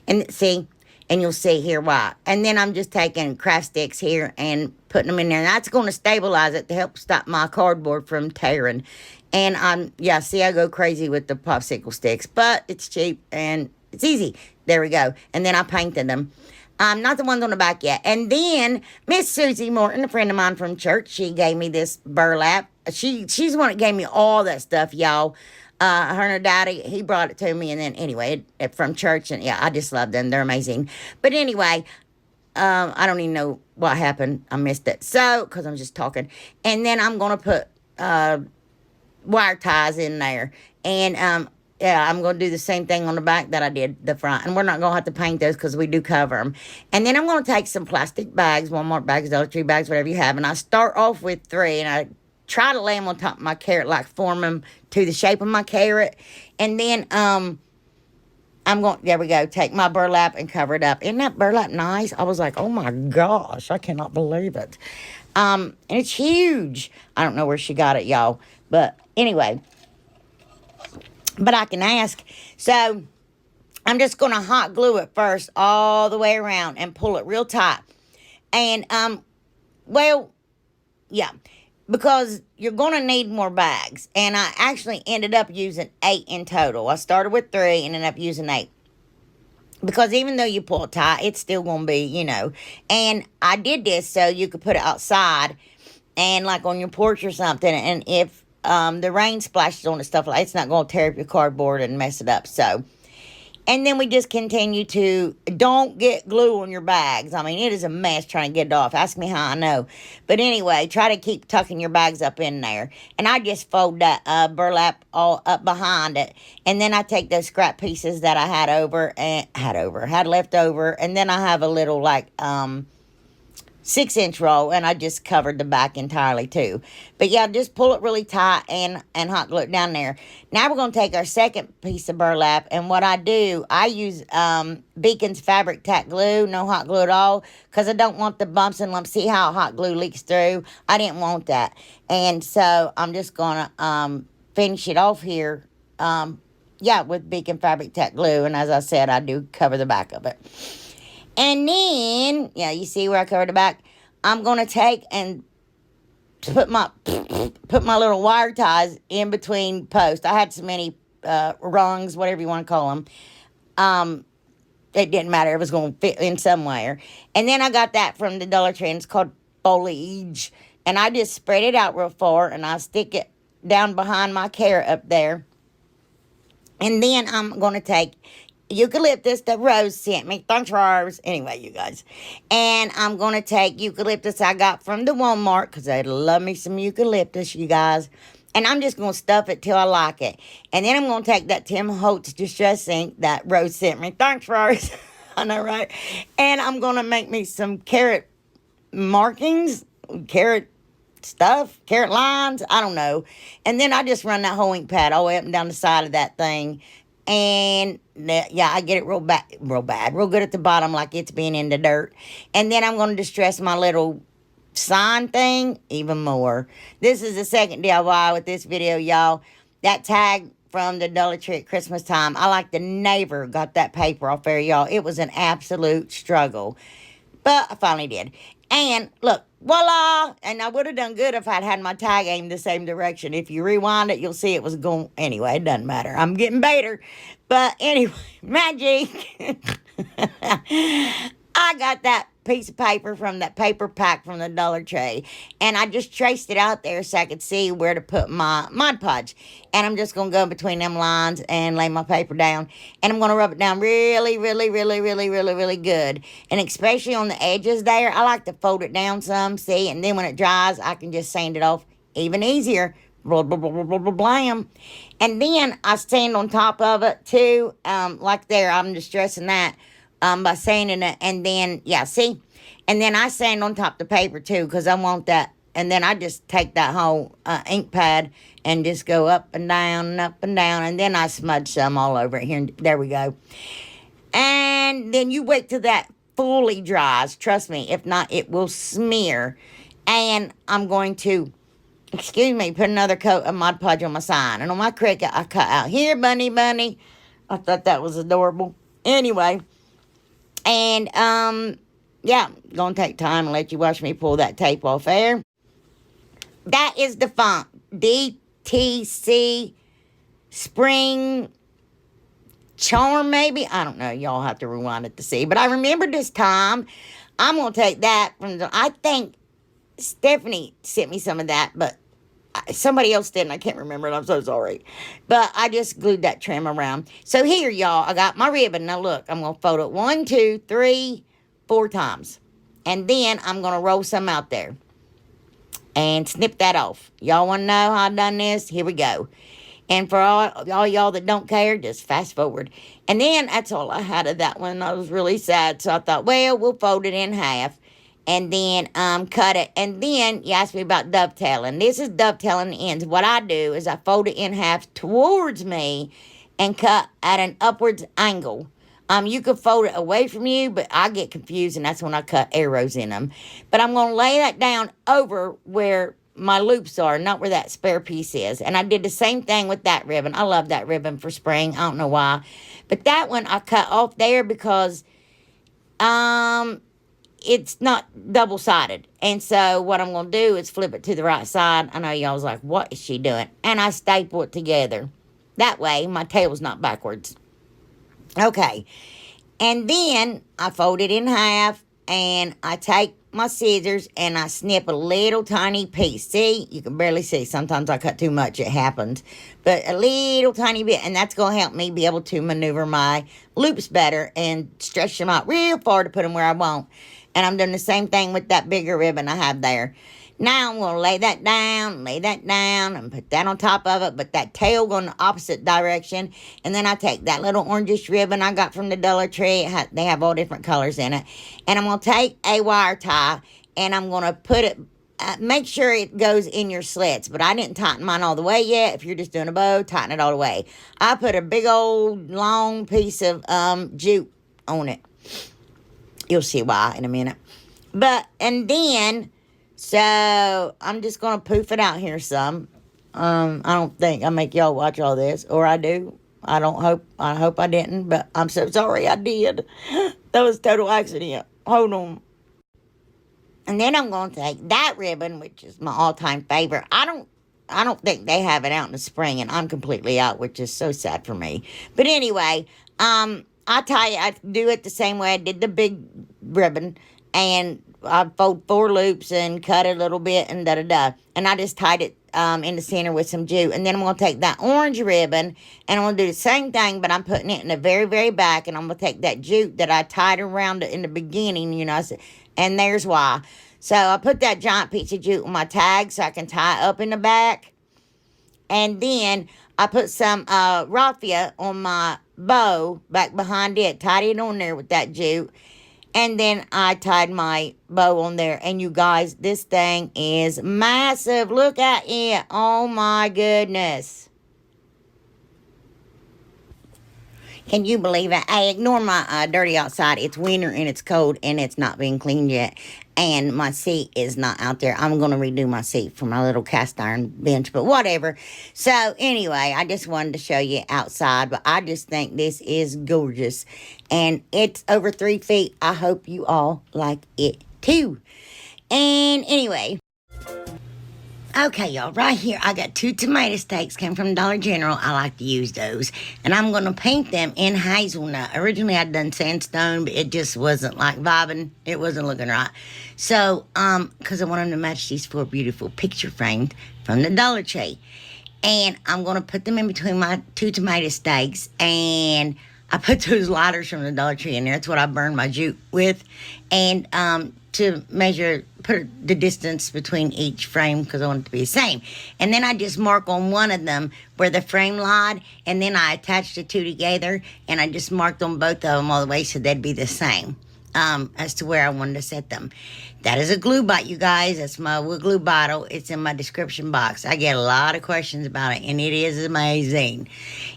And see, And you'll see here why. And then I'm just taking craft sticks here and putting them in there. And that's going to stabilize it to help stop my cardboard from tearing. And yeah, see, I go crazy with the popsicle sticks. But it's cheap and it's easy. There we go. And then I painted them. Not the ones on the back yet. And then Miss Susie Morton, a friend of mine from church, she gave me this burlap. She's the one that gave me all that stuff, y'all. Her and her daddy, he brought it to me. And then anyway, from church. And yeah, I just love them. They're amazing. But anyway, I don't even know what happened. I missed it. So, because I'm just talking. And then I'm going to put wire ties in there. And yeah, I'm going to do the same thing on the back that I did the front. And we're not going to have to paint those because we do cover them. And then I'm going to take some plastic bags, Walmart bags, Dollar Tree bags, whatever you have. And I start off with 3. And I try to lay them on top of my carrot, like form them to the shape of my carrot. And then I'm going, there we go, take my burlap and cover it up. Isn't that burlap nice? I was like, oh my gosh, I cannot believe it. And it's huge. I don't know where she got it, y'all. But anyway, but I can ask. So I'm just going to hot glue it first all the way around and pull it real tight. And, well, yeah, because you're going to need more bags. And I actually ended up using 8 in total. I started with 3 and ended up using 8. Because even though you pull it tight, it's still going to be, you know. And I did this so you could put it outside and like on your porch or something. And if the rain splashes on it, stuff like that, it's not going to tear up your cardboard and mess it up. So, and then we just continue to, don't get glue on your bags. I mean, it is a mess trying to get it off. Ask me how I know. But anyway, try to keep tucking your bags up in there. And I just fold that burlap all up behind it. And then I take those scrap pieces that I had left over. And then I have a little like 6-inch roll, and I just covered the back entirely too. But yeah, just pull it really tight and hot glue it down there. Now we're going to take our second piece of burlap, and what I do, I use Beacon's fabric tack glue, no hot glue at all, because I don't want the bumps and lumps. See how hot glue leaks through? I didn't want that. And so I'm just going to finish it off here, yeah, with Beacon fabric tack glue. And as I said, I do cover the back of it. And then, yeah, you see where I covered the back? I'm going to take and put my little wire ties in between posts. I had so many rungs, whatever you want to call them. It didn't matter. It was going to fit in somewhere. And then I got that from the Dollar Tree, and it's called foliage. And I just spread it out real far, and I stick it down behind my carrot up there. And then I'm going to take eucalyptus that Rose sent me. Thanks, Rose. Anyway, you guys. And I'm going to take eucalyptus I got from the Walmart, because I love me some eucalyptus, you guys. And I'm just going to stuff it till I like it. And then I'm going to take that Tim Holtz Distress ink that Rose sent me. Thanks, Rose. I know, right? And I'm going to make me some carrot markings, carrot stuff, carrot lines, I don't know. And then I just run that whole ink pad all the way up and down the side of that thing. And yeah, I get it real good at the bottom, like it's being in the dirt. And then I'm going to distress my little sign thing even more. This is the second DIY with this video, y'all. That tag from the Dollar Tree at Christmas time, I like the neighbor got that paper off there, y'all. It was an absolute struggle, but I finally did. And look, voila! And I would have done good if I'd had my tag aimed the same direction. If you rewind it, you'll see it was going... Anyway, it doesn't matter. I'm getting better. But anyway, magic. I got that piece of paper from that paper pack from the Dollar Tree. And I just traced it out there so I could see where to put my Mod Podge. And I'm just going to go between them lines and lay my paper down. And I'm going to rub it down really, really, really, really, really, really good. And especially on the edges there, I like to fold it down some, see? And then when it dries, I can just sand it off even easier. Blah, blah, blah, blah, blah, blah, blam. And then I sand on top of it too. Like there, I'm distressing that. By sanding it, and then, yeah, see? And then I sand on top the paper, too, because I want that. And then I just take that whole ink pad and just go up and down and up and down. And then I smudge some all over it here. And there we go. And then you wait till that fully dries. Trust me, if not, it will smear. And I'm going to, excuse me, put another coat of Mod Podge on my sign. And on my cricket, I cut out here, bunny. I thought that was adorable. Anyway. And, yeah, gonna take time and let you watch me pull that tape off there. That is the font. DTC Spring Charm, maybe? I don't know. Y'all have to rewind it to see. But I remember this time. I'm going to take that from the... I think Stephanie sent me some of that, but somebody else did, and I can't remember it. I'm so sorry. But I just glued that trim around. So here, y'all, I got my ribbon. Now, look, I'm going to fold it 1, 2, 3, 4 times. And then I'm going to roll some out there and snip that off. Y'all want to know how I done this? Here we go. And for all y'all that don't care, just fast forward. And then that's all I had of that one. I was really sad. So I thought, well, we'll fold it in half. And then cut it. And then you asked me about dovetailing. This is dovetailing the ends. What I do is I fold it in half towards me and cut at an upwards angle. You could fold it away from you, but I get confused, and that's when I cut arrows in them. But I'm going to lay that down over where my loops are, not where that spare piece is. And I did the same thing with that ribbon. I love that ribbon for spring. I don't know why. But that one I cut off there because it's not double-sided. And so what I'm going to do is flip it to the right side. I know y'all was like, what is she doing? And I staple it together. That way, my tail's not backwards. Okay. And then I fold it in half, and I take my scissors and I snip a little tiny piece. See, you can barely see. Sometimes I cut too much. It happens. But a little tiny bit, and that's going to help me be able to maneuver my loops better and stretch them out real far to put them where I want. And I'm doing the same thing with that bigger ribbon I have there. Now I'm going to lay that down, and put that on top of it. But that tail going the opposite direction. And then I take that little orangish ribbon I got from the Dollar Tree. They have all different colors in it. And I'm going to take a wire tie, and I'm going to put it, make sure it goes in your slits. But I didn't tighten mine all the way yet. If you're just doing a bow, tighten it all the way. I put a big old long piece of jute on it. You'll see why in a minute. And then... So, I'm just going to poof it out here some. I don't think I make y'all watch all this. Or I do. I hope I didn't. But I'm so sorry I did. That was a total accident. Hold on. And then I'm going to take that ribbon, which is my all-time favorite. I don't think they have it out in the spring. And I'm completely out, which is so sad for me. But anyway, I do it the same way I did the big ribbon. And I fold 4 loops and cut it a little bit and da-da-da. And I just tied it in the center with some jute. And then I'm going to take that orange ribbon and I'm going to do the same thing, but I'm putting it in the very, very back. And I'm going to take that jute that I tied around it in the beginning, you know, and there's why. So I put that giant piece of jute on my tag so I can tie up in the back. And then I put some raffia on my bow back behind it, tied it on there with that jute. And then I tied my bow on there. And you guys, this thing is massive. Look at it. Oh my goodness. Can you believe it? Hey, ignore my dirty outside. It's winter and it's cold and it's not being cleaned yet. And my seat is not out there. I'm going to redo my seat for my little cast iron bench, but whatever. So anyway, I just wanted to show you outside, but I just think this is gorgeous. And it's over 3 feet. I hope you all like it too. And anyway. Okay, y'all, right here, I got 2 tomato steaks, came from Dollar General. I like to use those. And I'm going to paint them in hazelnut. Originally, I'd done sandstone, but it just wasn't, like, vibing. It wasn't looking right. So, because I want them to match these 4 beautiful picture frames from the Dollar Tree. And I'm going to put them in between my 2 tomato steaks. And I put those lighters from the Dollar Tree in there. That's what I burned my jute with. And, to measure, put the distance between each frame because I want it to be the same. And then I just mark on one of them where the frame lied, and then I attached the 2 together, and I just marked on both of them all the way so they'd be the same as to where I wanted to set them. That is a glue bot, you guys. That's my wood glue bottle. It's in my description box. I get a lot of questions about it, and it is amazing.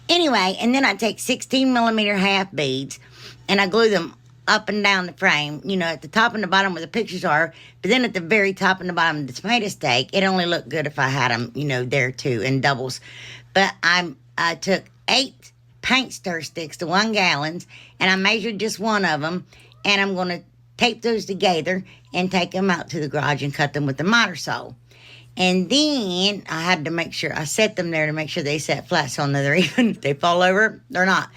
Anyway, and then I take 16 millimeter half beads, and I glue them up and down the frame, you know, at the top and the bottom where the pictures are, but then at the very top and the bottom of the tomato steak, it only looked good if I had them, you know, there too, in doubles. But I took 8 paint stir sticks to 1 gallon, and I measured just one of them, And I'm going to tape those together and take them out to the garage and cut them with the miter saw. And then I had to make sure I set them there to make sure they set flat so they're even. If they fall over, they're not.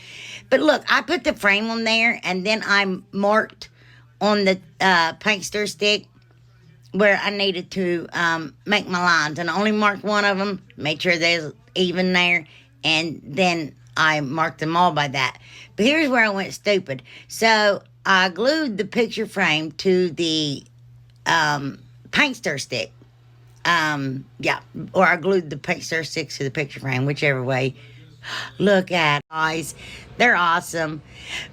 But look, I put the frame on there, and then I marked on the paint stir stick where I needed to make my lines. And I only marked one of them, made sure they're even there, and then I marked them all by that. But here's where I went stupid. So I glued the picture frame to the paint stir stick. Yeah, or I glued the paint stir sticks to the picture frame, whichever way. Look at guys, they're awesome.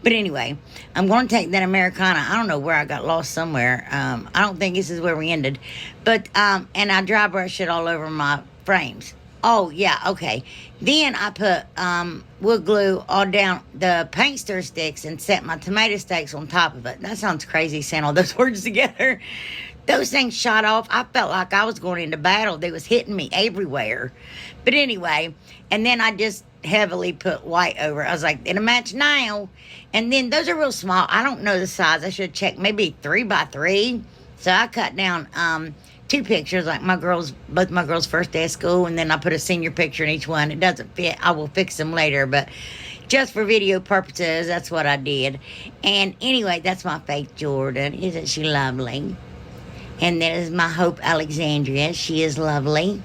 But anyway, I'm going to take that Americana. I don't know where I got lost somewhere. I don't think this is where we ended. But and I dry brush it all over my frames. Oh yeah, okay. Then I put wood glue all down the paint stir sticks and set my tomato stakes on top of it. That sounds crazy saying all those words together. Those things shot off. I felt like I was going into battle. They was hitting me everywhere. But anyway, and then I just heavily put white over it. I was like, it'll match now. And then those are real small. I don't know the size. I should check. Maybe 3x3. So I cut down 2 pictures, like both my girls' first day of school, and then I put a senior picture in each one. It doesn't fit. I will fix them later, but just for video purposes, that's what I did. And anyway, that's my Faith Jordan. Isn't she lovely? And that is my Hope Alexandria. She is lovely.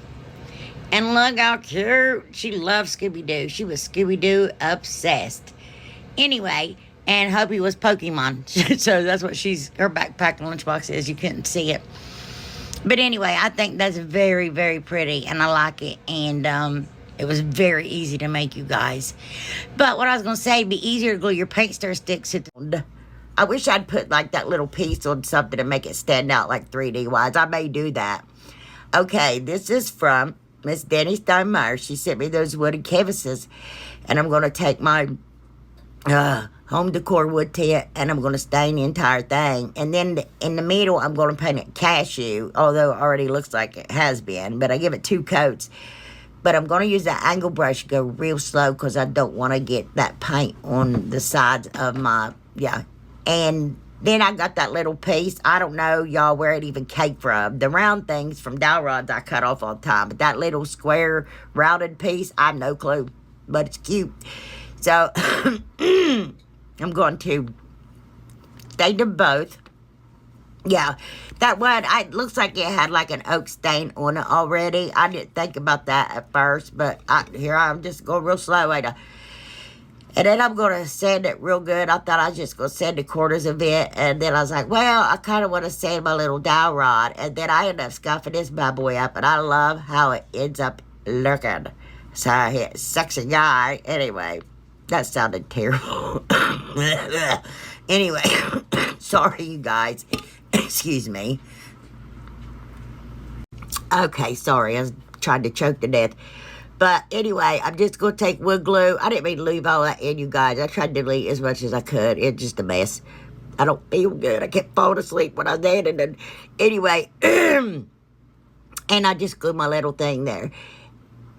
And look how cute. She loves Scooby-Doo. She was Scooby-Doo obsessed. Anyway, and Hopi was Pokemon. So that's what her backpack and lunchbox is. You couldn't see it. But anyway, I think that's very, very pretty. And I like it. And it was very easy to make, you guys. But what I was going to say, it'd be easier to glue your paint stir sticks to the... I wish I'd put like that little piece on something to make it stand out like 3D wise. I may do that. Okay, this is from Miss Denny Steinmeier. She sent me those wooden canvases. And I'm going to take my home decor wood tint and I'm going to stain the entire thing. And then in the middle, I'm going to paint it cashew. Although it already looks like it has been. But I give it 2 coats. But I'm going to use that angle brush, go real slow because I don't want to get that paint on the sides of my, And then I got that little piece. I don't know, y'all, where it even came from. The round things from dowel rods I cut off all the time. But that little square rounded piece, I have no clue. But it's cute. So, I'm going to stain them both. Yeah, that one, it looks like it had like an oak stain on it already. I didn't think about that at first. But here I'm just going real slow. And then I'm going to sand it real good. I thought I was just going to sand the corners of it. And then I was like, well, I kind of want to sand my little dowel rod. And then I ended up scuffing this bad boy up. And I love how it ends up looking. So I hit sexy guy. Anyway, that sounded terrible. Anyway, sorry, you guys. Excuse me. Okay, sorry. I was trying to choke to death. But anyway, I'm just going to take wood glue. I didn't mean to leave all that in, you guys. I tried to delete as much as I could. It's just a mess. I don't feel good. I kept falling asleep when I did. And then, anyway, and I just glued my little thing there.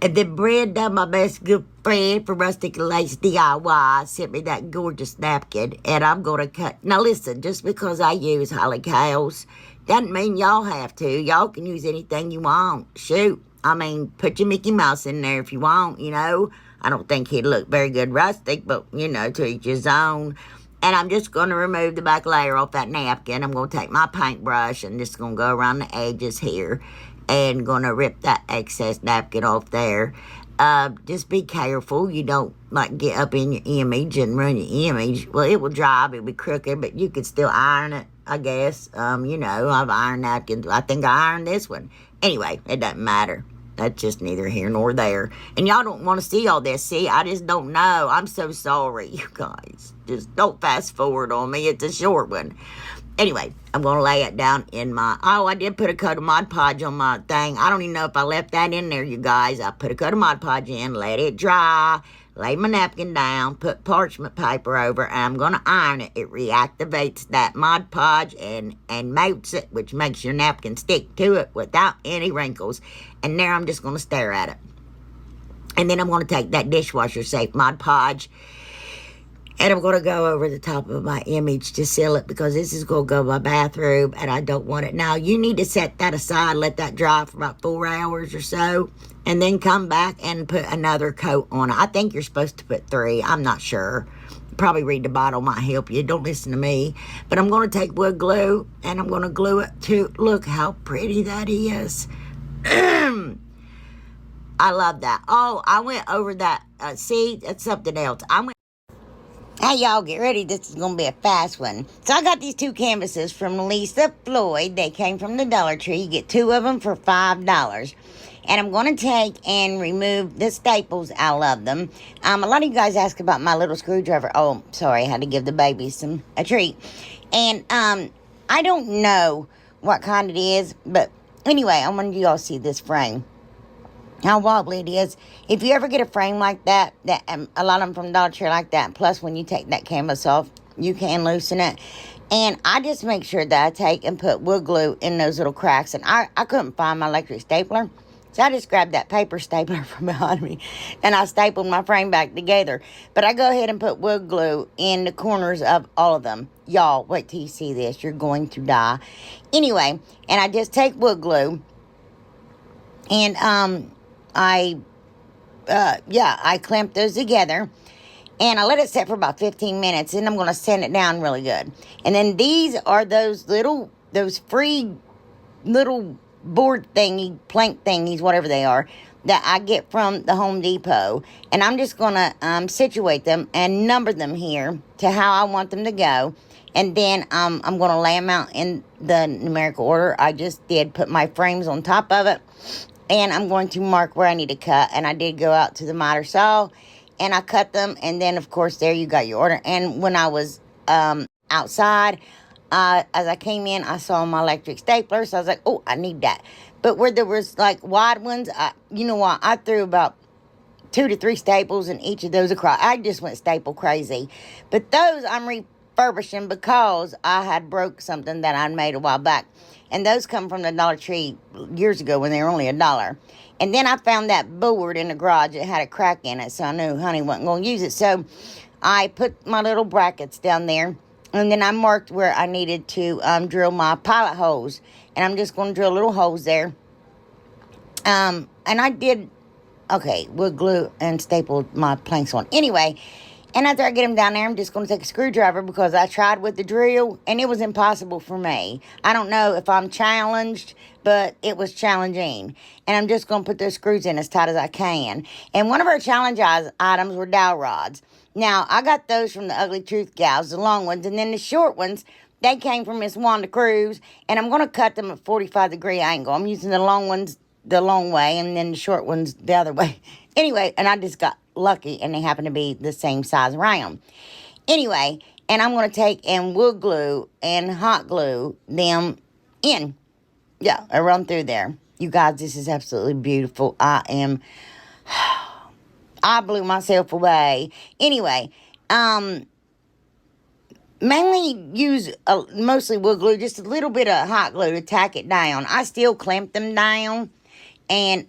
And then Brenda, my best good friend from Rustic and Lace DIY, sent me that gorgeous napkin. And I'm going to cut. Now, listen, just because I use Holly Cows doesn't mean y'all have to. Y'all can use anything you want. Shoot. I mean, put your Mickey Mouse in there if you want, you know. I don't think he'd look very good rustic, but, you know, to each his own. And I'm just going to remove the back layer off that napkin. I'm going to take my paintbrush and just going to go around the edges here. And going to rip that excess napkin off there. Just be careful. You don't, like, get up in your image and ruin your image. Well, it will dry. It'll be crooked, but you can still iron it, I guess. You know, I've ironed napkins. I think I ironed this one. Anyway, it doesn't matter. That's just neither here nor there. And y'all don't want to see all this. See, I just don't know. I'm so sorry, you guys. Just don't fast forward on me. It's a short one. Anyway, I'm going to lay it down in my... Oh, I did put a coat of Mod Podge on my thing. I don't even know if I left that in there, you guys. I put a coat of Mod Podge in, let it dry, lay my napkin down, put parchment paper over, and I'm going to iron it. It reactivates that Mod Podge and melts it, which makes your napkin stick to it without any wrinkles. And there I'm just going to stare at it. And then I'm going to take that dishwasher safe Mod Podge And I'm going to go over the top of my image to seal it because this is going to go in my bathroom and I don't want it. Now, you need to set that aside, let that dry for about 4 hours or so, and then come back and put another coat on it. I think you're supposed to put 3. I'm not sure. Probably read the bottle might help you. Don't listen to me. But I'm going to take wood glue and I'm going to glue it to, look how pretty that is. I love that. Oh, I went over that. See, that's something else. Hey, y'all, get ready. This is going to be a fast one. So I got these 2 canvases from Lisa Floyd. They came from the Dollar Tree. You get 2 of them for $5. And I'm going to take and remove the staples. I love them. A lot of you guys ask about my little screwdriver. Oh, sorry, I had to give the babies a treat. And I don't know what kind it is, but anyway, I want you all to see this frame. How wobbly it is. If you ever get a frame like that a lot of them from Dollar Tree like that, plus when you take that canvas off, you can loosen it. And I just make sure that I take and put wood glue in those little cracks. And I couldn't find my electric stapler, so I just grabbed that paper stapler from behind me and I stapled my frame back together. But I go ahead and put wood glue in the corners of all of them. Y'all, wait till you see this. You're going to die. Anyway, and I just take wood glue and I clamp those together and I let it set for about 15 minutes. And I'm going to sand it down really good. And then these are those free little board thingy, plank thingies, whatever they are, that I get from the Home Depot. And I'm just going to situate them and number them here to how I want them to go. And then I'm going to lay them out in the numerical order I just did. Put my frames on top of it. And I'm going to mark where I need to cut. And I did go out to the miter saw. And I cut them. And then, of course, there you got your order. And when I was outside, as I came in, I saw my electric stapler. So I was like, oh, I need that. But where there was, like, wide ones, you know what? I threw about 2 to 3 staples in each of those across. I just went staple crazy. But those I'm refurbishing because I had broke something that I made a while back. And those come from the Dollar Tree years ago when they were only $1. And then I found that board in the garage that had a crack in it. So I knew Honey wasn't going to use it. So I put my little brackets down there. And then I marked where I needed to drill my pilot holes. And I'm just going to drill little holes there. And I did, okay, wood glue and stapled my planks on. Anyway, and after I get them down there, I'm just going to take a screwdriver because I tried with the drill and it was impossible for me. I don't know if I'm challenged, but it was challenging. And I'm just going to put those screws in as tight as I can. And one of our challenge items were dowel rods. Now, I got those from the Ugly Truth gals, the long ones. And then the short ones, they came from Miss Wanda Cruz. And I'm going to cut them at 45-degree angle. I'm using the long ones the long way and then the short ones the other way. Anyway, and I just got lucky and they happen to be the same size round. Anyway, and I'm going to take and wood glue and hot glue them in. Yeah, I run through there. You guys, this is absolutely beautiful. I blew myself away. Anyway, mainly use mostly wood glue, just a little bit of hot glue to tack it down. I still clamp them down and,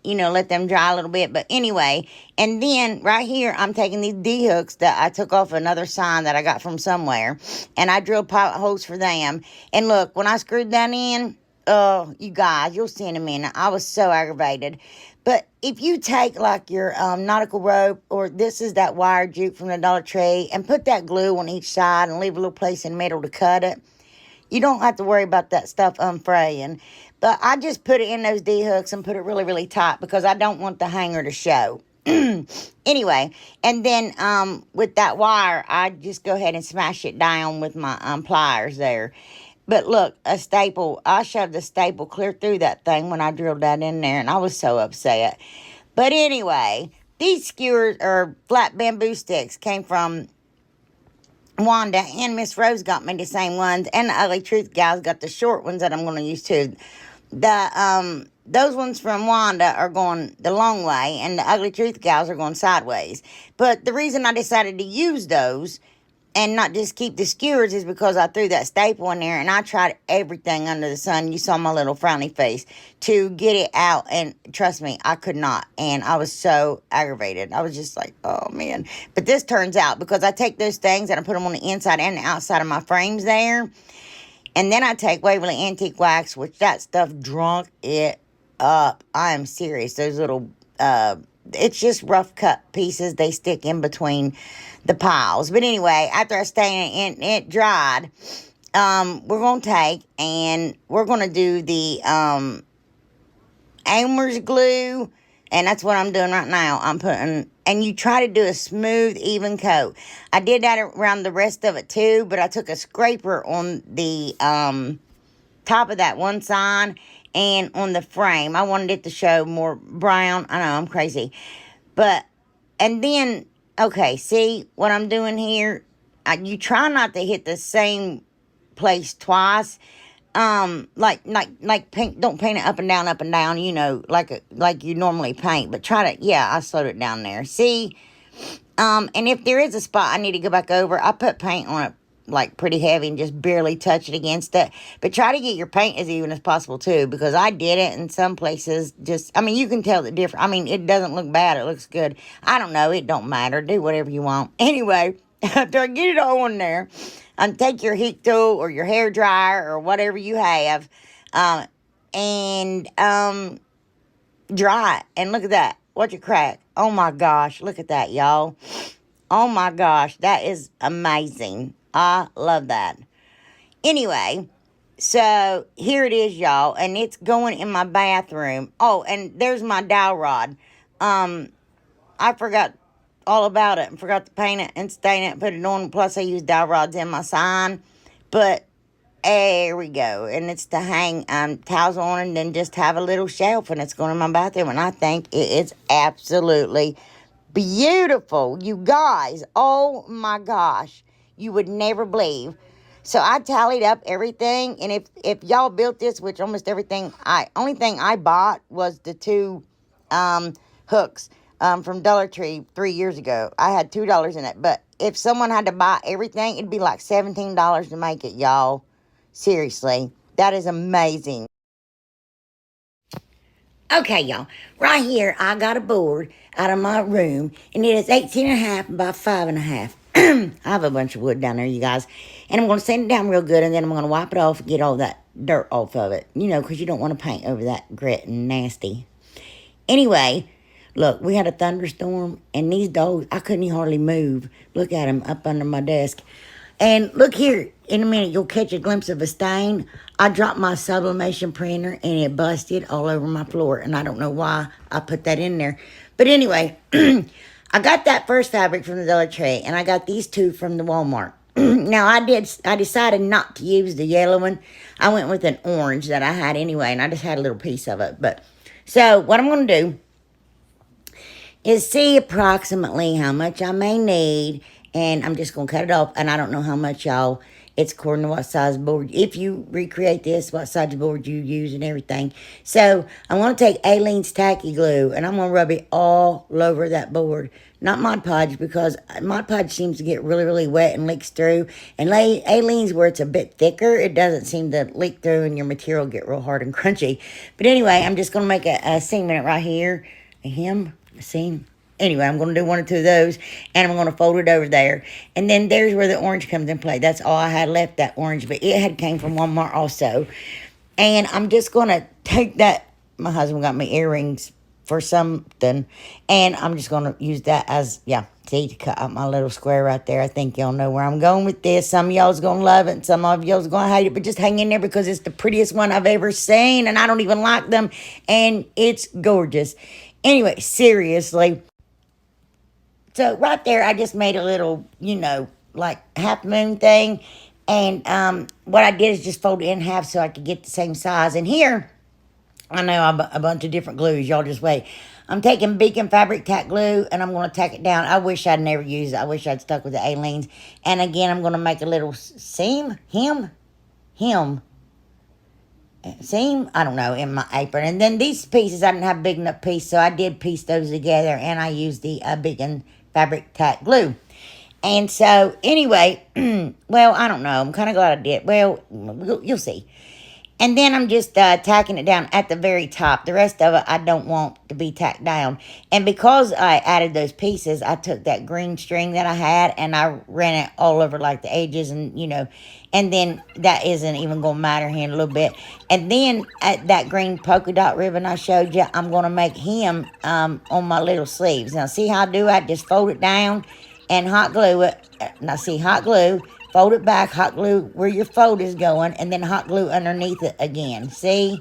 let them dry a little bit. But anyway, and then right here, I'm taking these D-hooks that I took off another sign that I got from somewhere. And I drilled pilot holes for them. And look, when I screwed that in, oh, you guys, you'll see in a minute. I was so aggravated. But if you take like your nautical rope, or this is that wire jute from the Dollar Tree, and put that glue on each side and leave a little place in the middle to cut it, you don't have to worry about that stuff unfraying. But I just put it in those D-hooks and put it really, really tight because I don't want the hanger to show. Anyway, and then with that wire, I just go ahead and smash it down with my pliers there. But look, a staple, I shoved the staple clear through that thing when I drilled that in there, and I was so upset. But anyway, these skewers, or flat bamboo sticks, came from Wanda, and Miss Rose got me the same ones, and the Ugly Truth guys got the short ones that I'm going to use too. Those ones from Wanda are going the long way, and the Ugly Truth gals are going sideways. But the reason I decided to use those and not just keep the skewers is because I threw that staple in there and I tried everything under the sun. You saw my little frowny face to get it out. And trust me, I could not. And I was so aggravated. I was just like, oh man. But this turns out because I take those things and I put them on the inside and the outside of my frames there. And then I take Waverly Antique Wax, which that stuff drunk it up. I am serious. Those little, it's just rough cut pieces. They stick in between the piles. But anyway, after I stain it and it dried, we're going to take and we're going to do the Elmer's glue. And that's what I'm doing right now. I'm putting, and you try to do a smooth, even coat. I did that around the rest of it too, but I took a scraper on the top of that one side and on the frame. I wanted it to show more brown. I know, I'm crazy. But, and then, okay, see what I'm doing here? You try not to hit the same place twice. Like paint, don't paint it up and down, you know, like you normally paint, but try to, yeah, I slowed it down there. See, and if there is a spot I need to go back over, I put paint on it, like, pretty heavy and just barely touch it against it, but try to get your paint as even as possible, too, because I did it in some places, just, I mean, you can tell the difference. I mean, it doesn't look bad, it looks good. I don't know, it don't matter, do whatever you want. Anyway, after I get it all on there, take your heat tool or your hair dryer or whatever you have, and dry it. And look at that. Watch it crack. Oh my gosh. Look at that, y'all. Oh my gosh. That is amazing. I love that. Anyway, so here it is, y'all. And it's going in my bathroom. Oh, and there's my dowel rod. I forgot all about it and forgot to paint it and stain it and put it on. Plus, I used dowel rods in my sign. But there we go. And it's to hang towels on and then just have a little shelf. And it's going in my bathroom. And I think it is absolutely beautiful. You guys, oh my gosh. You would never believe. So I tallied up everything. And if y'all built this, which almost everything, only thing I bought was the two hooks. From Dollar Tree 3 years ago. I had $2 in it. But if someone had to buy everything, it'd be like $17 to make it, y'all. Seriously. That is amazing. Okay, y'all. Right here, I got a board out of my room. And it is 18.5 by 5.5. I have a bunch of wood down there, you guys. And I'm going to sand it down real good. And then I'm going to wipe it off and get all that dirt off of it. You know, because you don't want to paint over that grit and nasty. Anyway, look, we had a thunderstorm, and these dogs, I couldn't hardly move. Look at them up under my desk. And look here, in a minute, you'll catch a glimpse of a stain. I dropped my sublimation printer, and it busted all over my floor, and I don't know why I put that in there. But anyway, I got that first fabric from the Dollar Tree, and I got these two from the Walmart. Now, I decided not to use the yellow one. I went with an orange that I had anyway, and I just had a little piece of it. But so, what I'm going to do is see approximately how much I may need, and I'm just going to cut it off, and I don't know how much, y'all. It's according to what size board, if you recreate this, what size board you use and everything. So, I'm going to take Aleene's Tacky Glue, and I'm going to rub it all over that board. Not Mod Podge, because Mod Podge seems to get really, really wet and leaks through. And Aleene's, where it's a bit thicker, it doesn't seem to leak through, and your material get real hard and crunchy. But anyway, I'm just going to make a seam in it right here. A hem. See, anyway, I'm going to do one or two of those, and I'm going to fold it over there. And then there's where the orange comes in play. That's all I had left, that orange, but it had came from Walmart also. And I'm just going to take that. My husband got me earrings for something, and I'm just going to use that as, yeah, see, to cut out my little square right there. I think y'all know where I'm going with this. Some of y'all's going to love it, and some of y'all's going to hate it, but just hang in there because it's the prettiest one I've ever seen, and I don't even like them, and it's gorgeous. Anyway, seriously. So, right there, I just made a little, you know, like half moon thing. And what I did is just fold it in half so I could get the same size. And here, I know a bunch of different glues. Y'all just wait. I'm taking Beacon Fabric Tack Glue, and I'm going to tack it down. I wish I'd never used it. I wish I'd stuck with the Aleene's. And again, I'm going to make a little seam, hem, seam, I don't know, in my apron. And then these pieces, I didn't have a big enough piece, so I did piece those together, and I used the Beacon Fabric Tack Glue. And so, anyway, well, I don't know. I'm kind of glad I did. Well, you'll see. And then I'm just tacking it down at the very top. The rest of it, I don't want to be tacked down. And because I added those pieces, I took that green string that I had and I ran it all over like the edges and, and then that isn't even going to matter here in a little bit. And then that green polka dot ribbon I showed you, I'm going to make him on my little sleeves. Now, see how I do? I just fold it down and hot glue it. Now, see, hot glue. Fold it back, hot glue where your fold is going, and then hot glue underneath it again. See?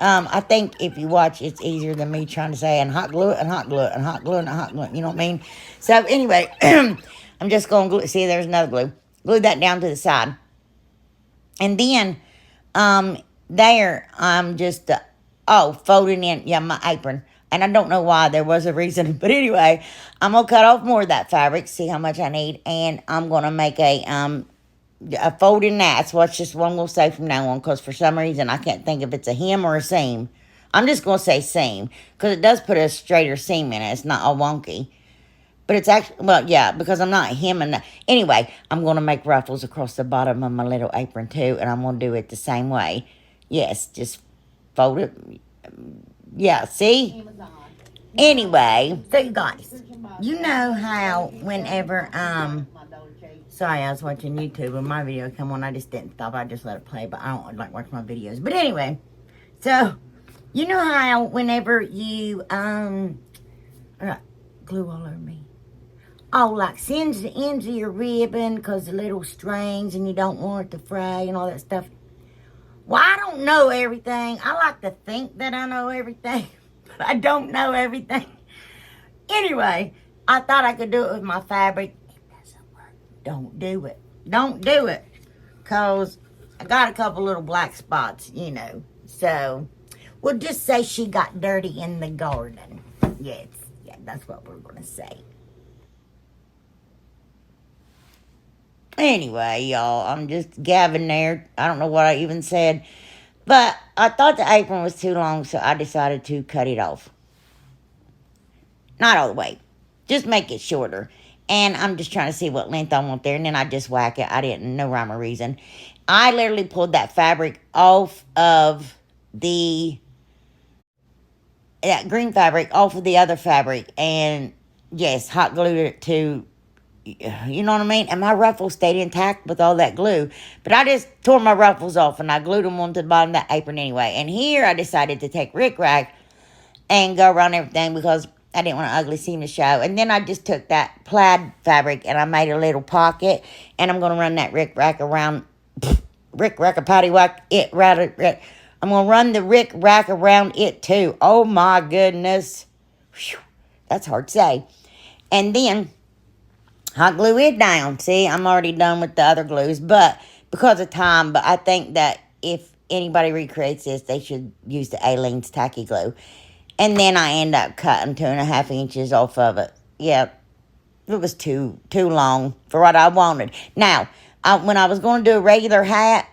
I think if you watch, it's easier than me trying to say, and hot glue it, and hot glue it, and hot glue it, and hot glue it. You know what I mean? So, anyway, I'm just going to glue. See, there's another glue. Glue that down to the side. And then, there, I'm just, folding in, my apron. And I don't know why, there was a reason. But anyway, I'm going to cut off more of that fabric, see how much I need. And I'm going to make a folding that. That's what's just one we'll say from now on. Because for some reason, I can't think if it's a hem or a seam. I'm just going to say seam. Because it does put a straighter seam in it. It's not all wonky. But it's actually, well, yeah, because I'm not hemming that. Anyway, I'm going to make ruffles across the bottom of my little apron too. And I'm going to do it the same way. Yes, just fold it. Yeah, see? Anyway, so you guys, you know how whenever, sorry, I was watching YouTube and my video come on, I just didn't stop, I just let it play, but I don't like watch my videos. But anyway, so, you know how whenever you, glue all over me. Oh, like singe the ends of your ribbon because the little strings and you don't want it to fray and all that stuff. Well, I don't know everything. I like to think that I know everything, but I don't know everything. Anyway, I thought I could do it with my fabric. It doesn't work. Don't do it. Don't do it. Because I got a couple little black spots, So, we'll just say she got dirty in the garden. Yes, yeah, that's what we're going to say. Anyway, y'all, I'm just gabbing there. I don't know what I even said. But I thought the apron was too long, so I decided to cut it off. Not all the way. Just make it shorter. And I'm just trying to see what length I want there. And then I just whack it. I didn't, no rhyme or reason. I literally pulled that fabric off of that green fabric off of the other fabric. And yes, hot glued it to, you know what I mean? And my ruffles stayed intact with all that glue. But I just tore my ruffles off and I glued them onto the bottom of that apron anyway. And here I decided to take Rick Rack and go around everything because I didn't want an ugly seam to show. And then I just took that plaid fabric and I made a little pocket. And I'm going to run that Rick Rack around. Rick Rack, a patty whack, it rather. I'm going to run the Rick Rack around it too. Oh my goodness. Whew, that's hard to say. And then hot glue it down. See, I'm already done with the other glues, but because of time, but I think that if anybody recreates this, they should use the Aleene's tacky glue. And then I end up cutting 2.5 inches off of it. Yeah, it was too long for what I wanted. Now, when I was going to do a regular hat,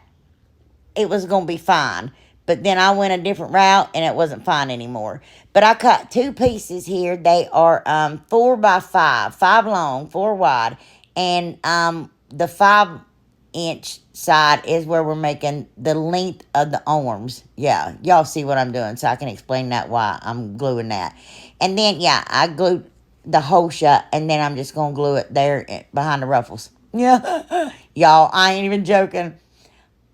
it was going to be fine. But then I went a different route, and it wasn't fine anymore. But I cut 2 pieces here. They are 4 by 5. 5 long, 4 wide. And the 5-inch side is where we're making the length of the arms. Yeah, y'all see what I'm doing, so I can explain that why I'm gluing that. And then, yeah, I glued the hole shut, and then I'm just going to glue it there behind the ruffles. Yeah, y'all, I ain't even joking.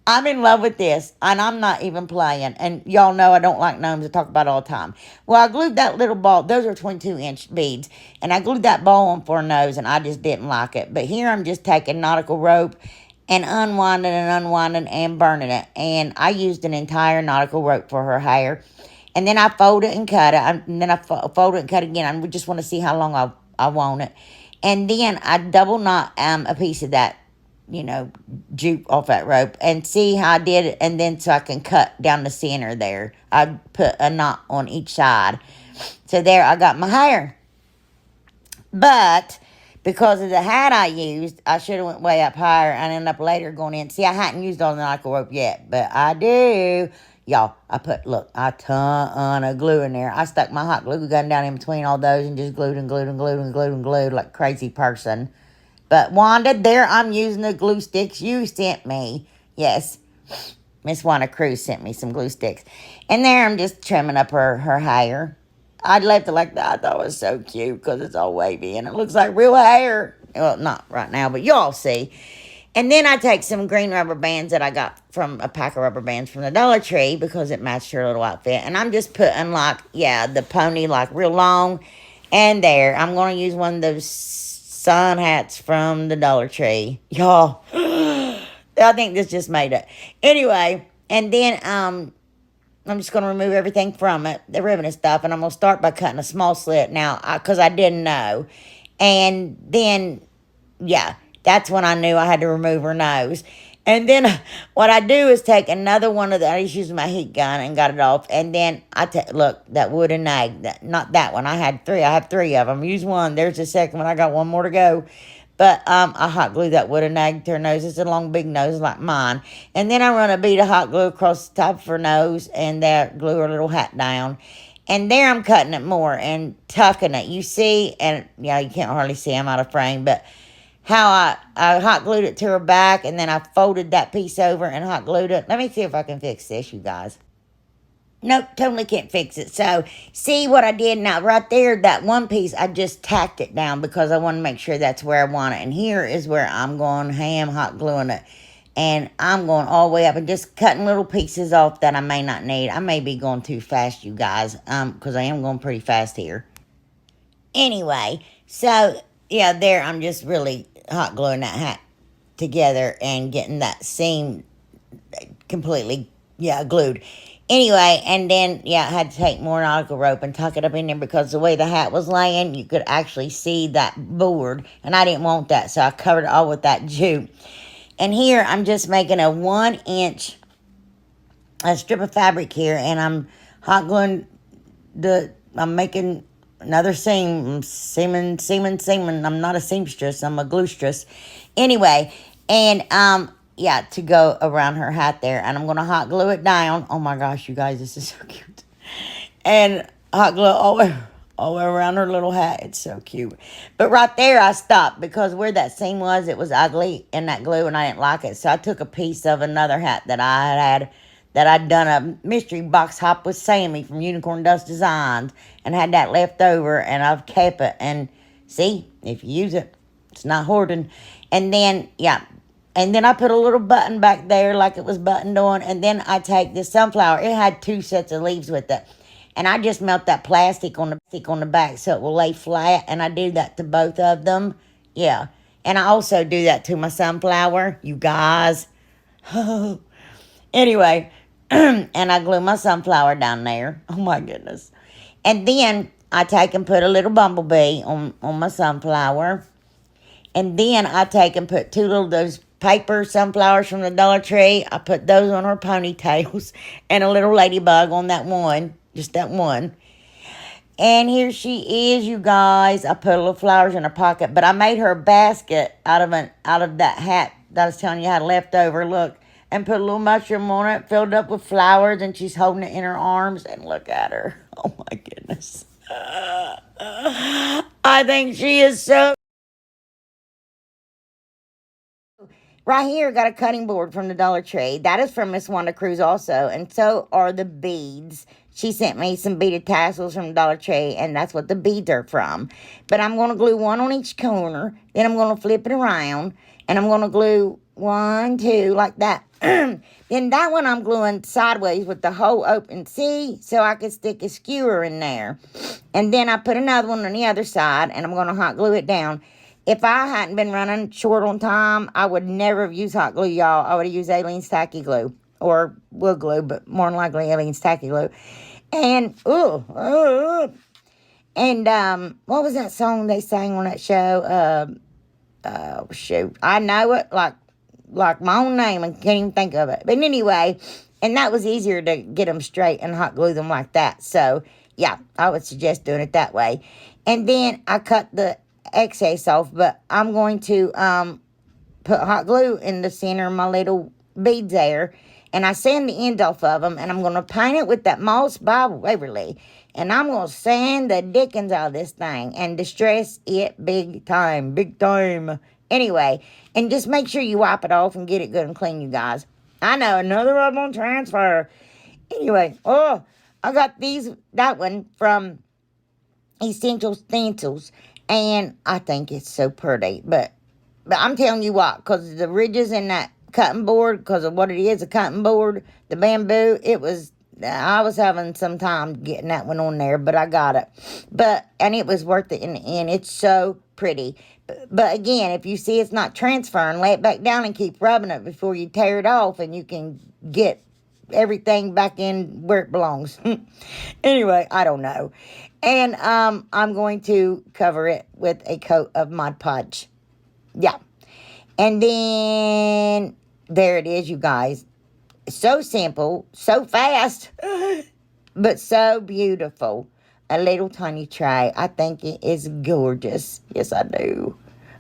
I'm in love with this, and I'm not even playing. And y'all know I don't like gnomes. I talk about it all the time. Well, I glued that little ball. Those are 22-inch beads. And I glued that ball on for a nose, and I just didn't like it. But here I'm just taking nautical rope and unwinding and burning it. And I used an entire nautical rope for her hair. And then I fold it and cut it. And then I fold it and cut it again. I just want to see how long I want it. And then I double knot a piece of that, juke off that rope and see how I did it. And then so I can cut down the center there. I put a knot on each side. So there I got my hair. But because of the hat I used, I should have went way up higher and ended up later going in. See, I hadn't used all the nautical rope yet, but I do. Y'all, I put, look, a ton of glue in there. I stuck my hot glue gun down in between all those and just glued like a crazy person. But Wanda, there I'm using the glue sticks you sent me. Yes, Miss Wanda Cruz sent me some glue sticks. And there I'm just trimming up her hair. I left it like that. I thought it was so cute because it's all wavy and it looks like real hair. Well, not right now, but y'all see. And then I take some green rubber bands that I got from a pack of rubber bands from the Dollar Tree because it matched her little outfit. And I'm just putting like, yeah, the pony like real long. And there, I'm going to use one of those sun hats from the Dollar Tree. Y'all, I think this just made it. Anyway, and then I'm just going to remove everything from it, the ribbon and stuff. And I'm going to start by cutting a small slit now because I didn't know. And then, yeah, that's when I knew I had to remove her nose. And then what I do is take another one of the, I just used my heat gun and got it off. And then I take, look, that wooden egg, not that one. I have three of them. Use one. There's the second one. I got one more to go. But I hot glue that wooden egg to her nose. It's a long, big nose like mine. And then I run a bead of hot glue across the top of her nose and there glue her little hat down. And there I'm cutting it more and tucking it. You see, and yeah, you can't hardly see, I'm out of frame, but how I hot glued it to her back and then I folded that piece over and hot glued it. Let me see if I can fix this, you guys. Nope, totally can't fix it. So, see what I did now? Right there, that one piece, I just tacked it down because I want to make sure that's where I want it. And here is where I'm going ham hot gluing it. And I'm going all the way up and just cutting little pieces off that I may not need. I may be going too fast, you guys, because I am going pretty fast here. Anyway, so, yeah, there I'm just really hot gluing that hat together and getting that seam completely, yeah, glued. Anyway, and then, yeah, I had to take more nautical rope and tuck it up in there because the way the hat was laying, you could actually see that board, and I didn't want that, so I covered it all with that jute. And here, I'm just making a 1-inch strip of fabric here, and I'm hot gluing I'm making another seam, seaming. I'm not a seamstress, I'm a gluestress. Anyway, and, yeah, to go around her hat there. And I'm going to hot glue it down. Oh, my gosh, you guys, this is so cute. And hot glue all the way around her little hat. It's so cute. But right there, I stopped because where that seam was, it was ugly in that glue, and I didn't like it. So I took a piece of another hat that I had that I'd done a mystery box hop with Sammy from Unicorn Dust Designs and had that left over, and I've kept it. And see, if you use it, it's not hoarding. And then, yeah. And then I put a little button back there like it was buttoned on. And then I take this sunflower. It had 2 sets of leaves with it. And I just melt that plastic on the back so it will lay flat. And I do that to both of them. Yeah. And I also do that to my sunflower, you guys. Anyway. And I glue my sunflower down there. Oh, my goodness. And then I take and put a little bumblebee on my sunflower. And then I take and put 2 little those paper sunflowers from the Dollar Tree. I put those on her ponytails and a little ladybug on that one, just that one. And here she is, you guys. I put little flowers in her pocket, but I made her a basket out of that hat that I was telling you had left over. Look, and put a little mushroom on it, filled up with flowers, and she's holding it in her arms. And look at her. Oh my goodness. I think she is so. Right here, got a cutting board from the Dollar Tree. That is from Miss Wanda Cruz also. And so are the beads. She sent me some beaded tassels from the Dollar Tree, and that's what the beads are from. But I'm going to glue one on each corner. Then I'm going to flip it around. And I'm going to glue 1, 2, like that. Then that one I'm gluing sideways with the hole open. See? So I can stick a skewer in there. And then I put another one on the other side, and I'm going to hot glue it down. If I hadn't been running short on time, I would never have used hot glue, y'all. I would have used Aleene's Tacky Glue. Or wood glue, but more than likely Aleene's Tacky Glue. And, what was that song they sang on that show? Shoot. I know it like my own name and can't even think of it. But anyway, and that was easier to get them straight and hot glue them like that. So, yeah, I would suggest doing it that way. And then I cut the excess off, but I'm going to put hot glue in the center of my little beads there, and I sand the end off of them, and I'm going to paint it with that Moss by Waverly, and I'm going to sand the dickens out of this thing and distress it big time, Anyway, and just make sure you wipe it off and get it good and clean, you guys. I know, another one on transfer. Anyway, oh, I got that one from Essential Stencils, and I think it's so pretty. But I'm telling you what, because the ridges in that cutting board, because of what it is, a cutting board, the bamboo, I was having some time getting that one on there, but I got it. And it was worth it in the end. It's so pretty. But again, if you see it's not transferring, lay it back down and keep rubbing it before you tear it off, and you can get everything back in where it belongs. Anyway, I don't know. And I'm going to cover it with a coat of Mod Podge. Yeah. And then there it is, you guys. So simple, so fast, but so beautiful. A little tiny tray. I think it is gorgeous. Yes, I do.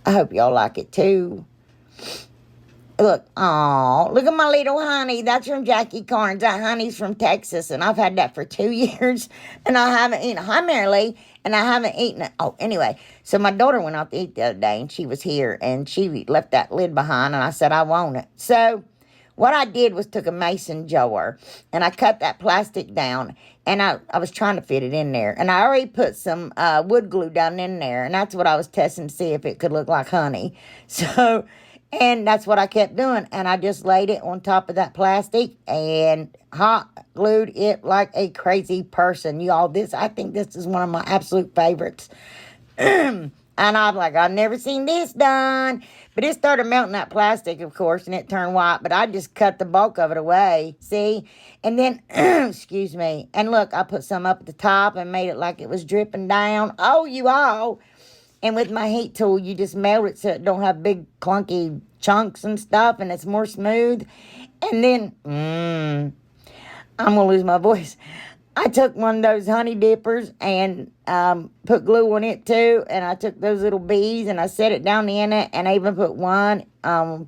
I hope y'all like it too. Look, look at my little honey. That's from Jackie Carnes. That honey's from Texas, and I've had that for 2 years, and I haven't eaten it. Hi, Marilee, and I haven't eaten it. Oh, anyway, so my daughter went out to eat the other day, and she was here, and she left that lid behind, and I said, I want it. So what I did was took a mason jar, and I cut that plastic down, and I was trying to fit it in there. And I already put some wood glue down in there, and that's what I was testing to see if it could look like honey. So, and that's what I kept doing. And I just laid it on top of that plastic and hot glued it like a crazy person. Y'all, I think this is one of my absolute favorites. And I'm like, I've never seen this done. But it started melting that plastic, of course, and it turned white. But I just cut the bulk of it away, see? And then, excuse me. And look, I put some up at the top and made it like it was dripping down. Oh, you all. And with my heat tool, you just melt it so it don't have big clunky chunks and stuff, and it's more smooth. And then, I'm going to lose my voice. I took one of those honey dippers and put glue on it too. And I took those little beads and I set it down in it. And I even put one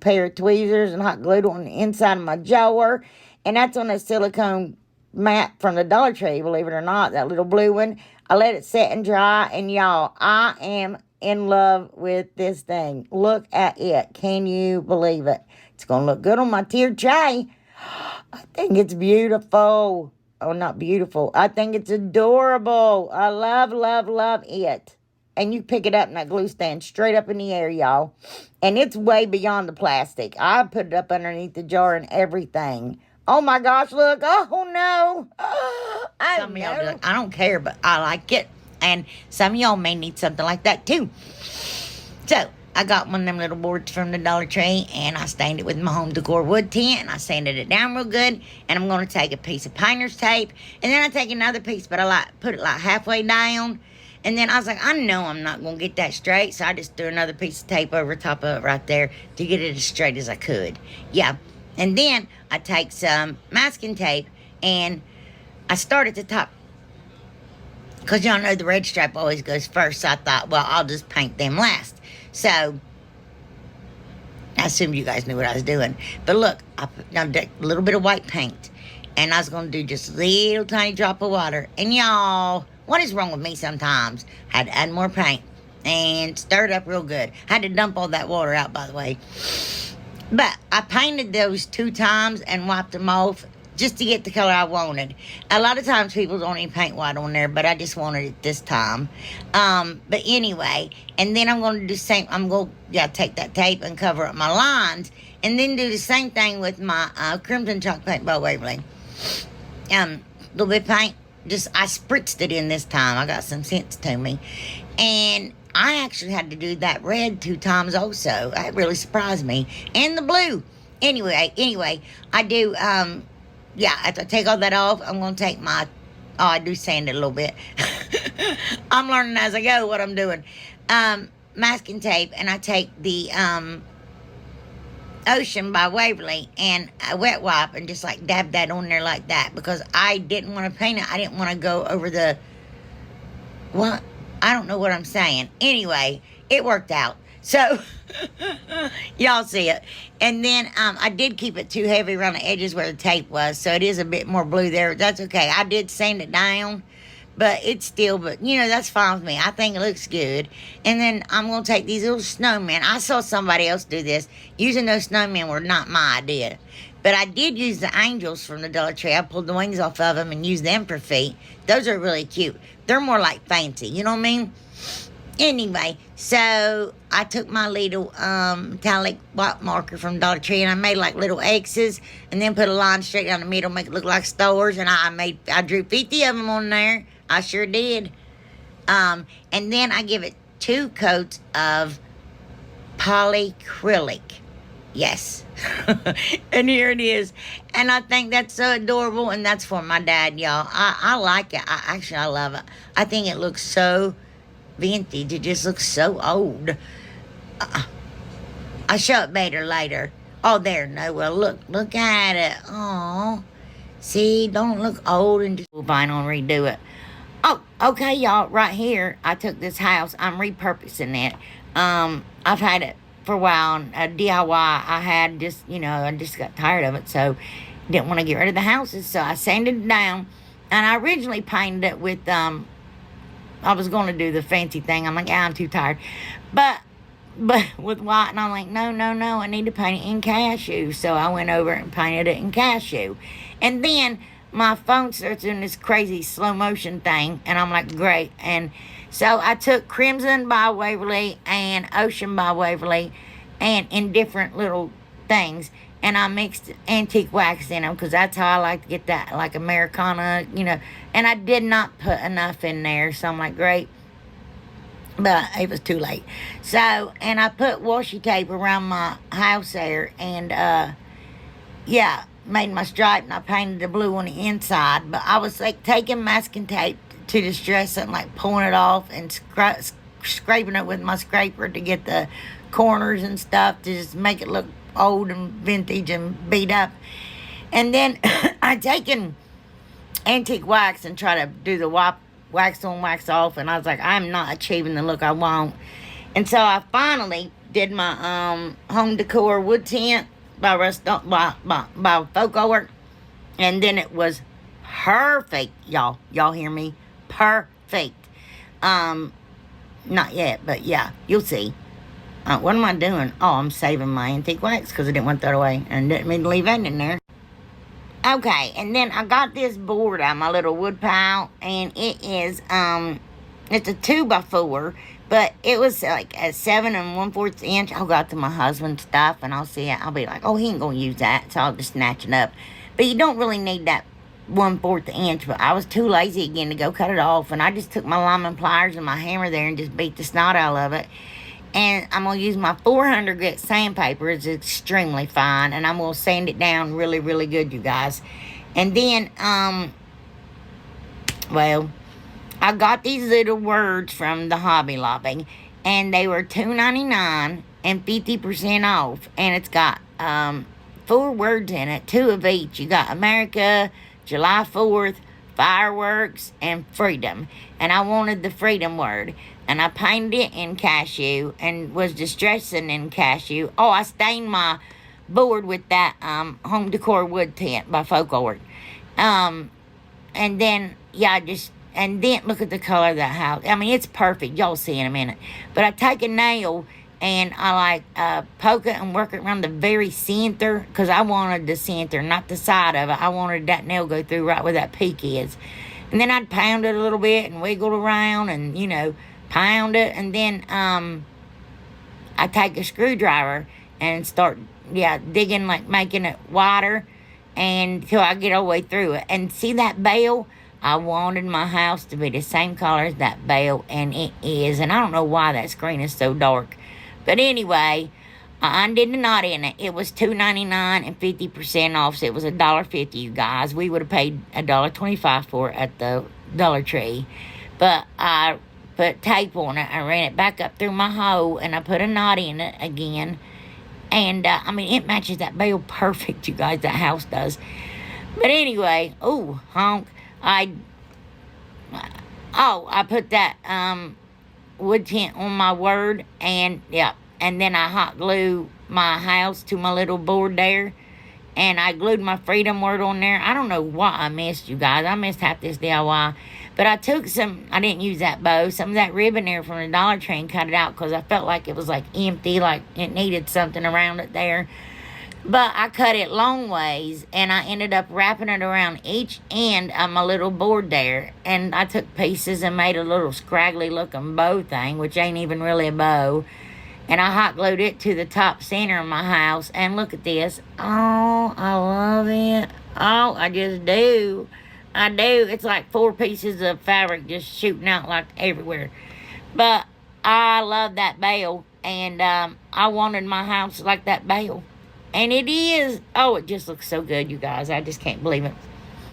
pair of tweezers and hot glued on the inside of my jar. And that's on a silicone mat from the Dollar Tree, believe it or not, that little blue one. I let it set and dry. And y'all, I am in love with this thing. Look at it. Can you believe it? It's going to look good on my tiered tray. I think it's beautiful. Oh, not beautiful. I think it's adorable. I love, love, love it. And you pick it up in that glue stand straight up in the air, y'all. And it's way beyond the plastic. I put it up underneath the jar and everything. Oh, my gosh, look. Oh, no. Some of y'all do. I don't care, but I like it. And some of y'all may need something like that, too. So, I got one of them little boards from the Dollar Tree, and I stained it with my home decor wood tint, and I sanded it down real good, and I'm going to take a piece of painter's tape, and then I take another piece, but I put it like halfway down, and then I was like, I know I'm not going to get that straight, so I just threw another piece of tape over top of it right there to get it as straight as I could. Yeah, and then I take some masking tape, and I start at the top, because y'all know the red stripe always goes first, so I thought, well, I'll just paint them last. So, I assumed you guys knew what I was doing. But look, I put down a little bit of white paint. And I was going to do just a little tiny drop of water. And y'all, what is wrong with me sometimes? I had to add more paint. And stir it up real good. I had to dump all that water out, by the way. But I painted those 2 times and wiped them off just to get the color I wanted. A lot of times people don't even paint white on there, but I just wanted it this time. But anyway, and then I'm going to do the same. I'm going to take that tape and cover up my lines, and then do the same thing with my Crimson Chalk Paint by Waverly. Little bit of paint. I spritzed it in this time. I got some sense to me. And I actually had to do that red 2 times also. That really surprised me. And the blue. Anyway, I do... after I take all that off, I'm going to take I do sand it a little bit. I'm learning as I go what I'm doing. Masking tape, and I take the Ocean by Waverly, and I wet wipe and just like dab that on there like that, because I didn't want to paint it. I didn't want to go over the, what? I don't know what I'm saying. Anyway, it worked out. So, y'all see it. And then I did keep it too heavy around the edges where the tape was, so it is a bit more blue there. That's okay. I did sand it down, But it's still, but you know, that's fine with me. I think it looks good. And then I'm going to take these little snowmen. I saw somebody else do this. Using those snowmen were not my idea. But I did use the angels from the Dollar Tree. I pulled the wings off of them and used them for feet. Those are really cute. They're more like fancy, you know what I mean? Anyway, so I took my little metallic block marker from Dollar Tree and I made like little X's and then put a line straight down the middle, make it look like stars. And I drew 50 of them on there. I sure did. And then I give it 2 coats of polyacrylic. Yes. And here it is. And I think that's so adorable. And that's for my dad, y'all. I like it. I love it. I think it looks so vintage. It just looks so old. I'll show it better later. Oh, there. No, well, look at it. Oh, see, don't look old and just vinyl and redo it. Oh, okay, y'all. Right here, I took this house. I'm repurposing it. I've had it for a while. A DIY I had just, you know, I just got tired of it, so didn't want to get rid of the houses. So I sanded it down, and I originally painted it with I was going to do the fancy thing. I'm like, I'm too tired. But with white, and I'm like, no, I need to paint it in cashew. So I went over and painted it in cashew. And then my phone starts doing this crazy slow motion thing, and I'm like, great. And so I took Crimson by Waverly and Ocean by Waverly, and in different little things, and I mixed antique wax in them, because that's how I like to get that, like Americana, you know. And I did not put enough in there, so I'm like, great. But it was too late. So, and I put washi tape around my house there, and, yeah, made my stripe, and I painted the blue on the inside. But I was, like, taking masking tape to distress it, and, like, pulling it off and scraping it with my scraper to get the corners and stuff to just make it look old and vintage and beat up. And then I taken antique wax and try to do the wax on, wax off, and I was like, I'm not achieving the look I want. And so I finally did my home decor wood tint by Rustic, by Folk, and then it was perfect, y'all. Y'all hear me? Perfect. Not yet, but yeah, you'll see. What am I doing? Oh, I'm saving my antique wax because I didn't want that away, and didn't mean to leave that in there. Okay, and then I got this board out of my little wood pile, and it is, it's a 2x4, but it was like a 7 1/4 inch. I'll go to my husband's stuff, and I'll see it. I'll be like, oh, he ain't gonna use that, so I'll just snatch it up. But you don't really need that 1/4 inch, but I was too lazy again to go cut it off, and I just took my lineman pliers and my hammer there and just beat the snot out of it. And I'm going to use my 400 grit sandpaper. It's extremely fine. And I'm going to sand it down really, really good, you guys. And then, well, I got these little words from the Hobby Lobby. And they were $2.99 and 50% off. And it's got 4 words in it, 2 of each. You got America, July 4th, fireworks, and freedom. And I wanted the freedom word. And I painted it in cashew and was distressing in cashew. Oh, I stained my board with that home decor wood tint by Folk. And then, yeah, and then look at the color of that house. I mean, it's perfect. Y'all see in a minute. But I take a nail and I poke it and work it around the very center, because I wanted the center, not the side of it. I wanted that nail go through right where that peak is. And then I'd pound it a little bit and wiggle around and, you know, pound it. And then I take a screwdriver and start, digging, like making it wider until I get all the way through it. And see that bell? I wanted my house to be the same color as that bell, and it is. And I don't know why that screen is so dark. But anyway, I undid the knot in it. It was $2.99 and 50% off, so it was $1.50, you guys. We would have paid $1.25 for it at the Dollar Tree. But I put tape on it. I ran it back up through my hole, and I put a knot in it again. And, I mean, it matches that bell perfect, you guys. That house does. But anyway, honk. I put that wood tint on my word, and and then I hot glue my house to my little board there, and I glued my freedom word on there. I don't know what I missed, you guys. I missed half this DIY, But I took some, I didn't use that bow, some of that ribbon there from the Dollar Tree and cut it out because I felt like it was like empty, like it needed something around it there. But I cut it long ways, and I ended up wrapping it around each end of my little board there. And I took pieces and made a little scraggly looking bow thing, which ain't even really a bow. And I hot glued it to the top center of my house. And look at this. Oh, I love it. Oh, I just do. I do. It's like 4 pieces of fabric just shooting out like everywhere. But I love that bell. And I wanted my house like that bell. And it is. Oh, it just looks so good, you guys. I just can't believe it.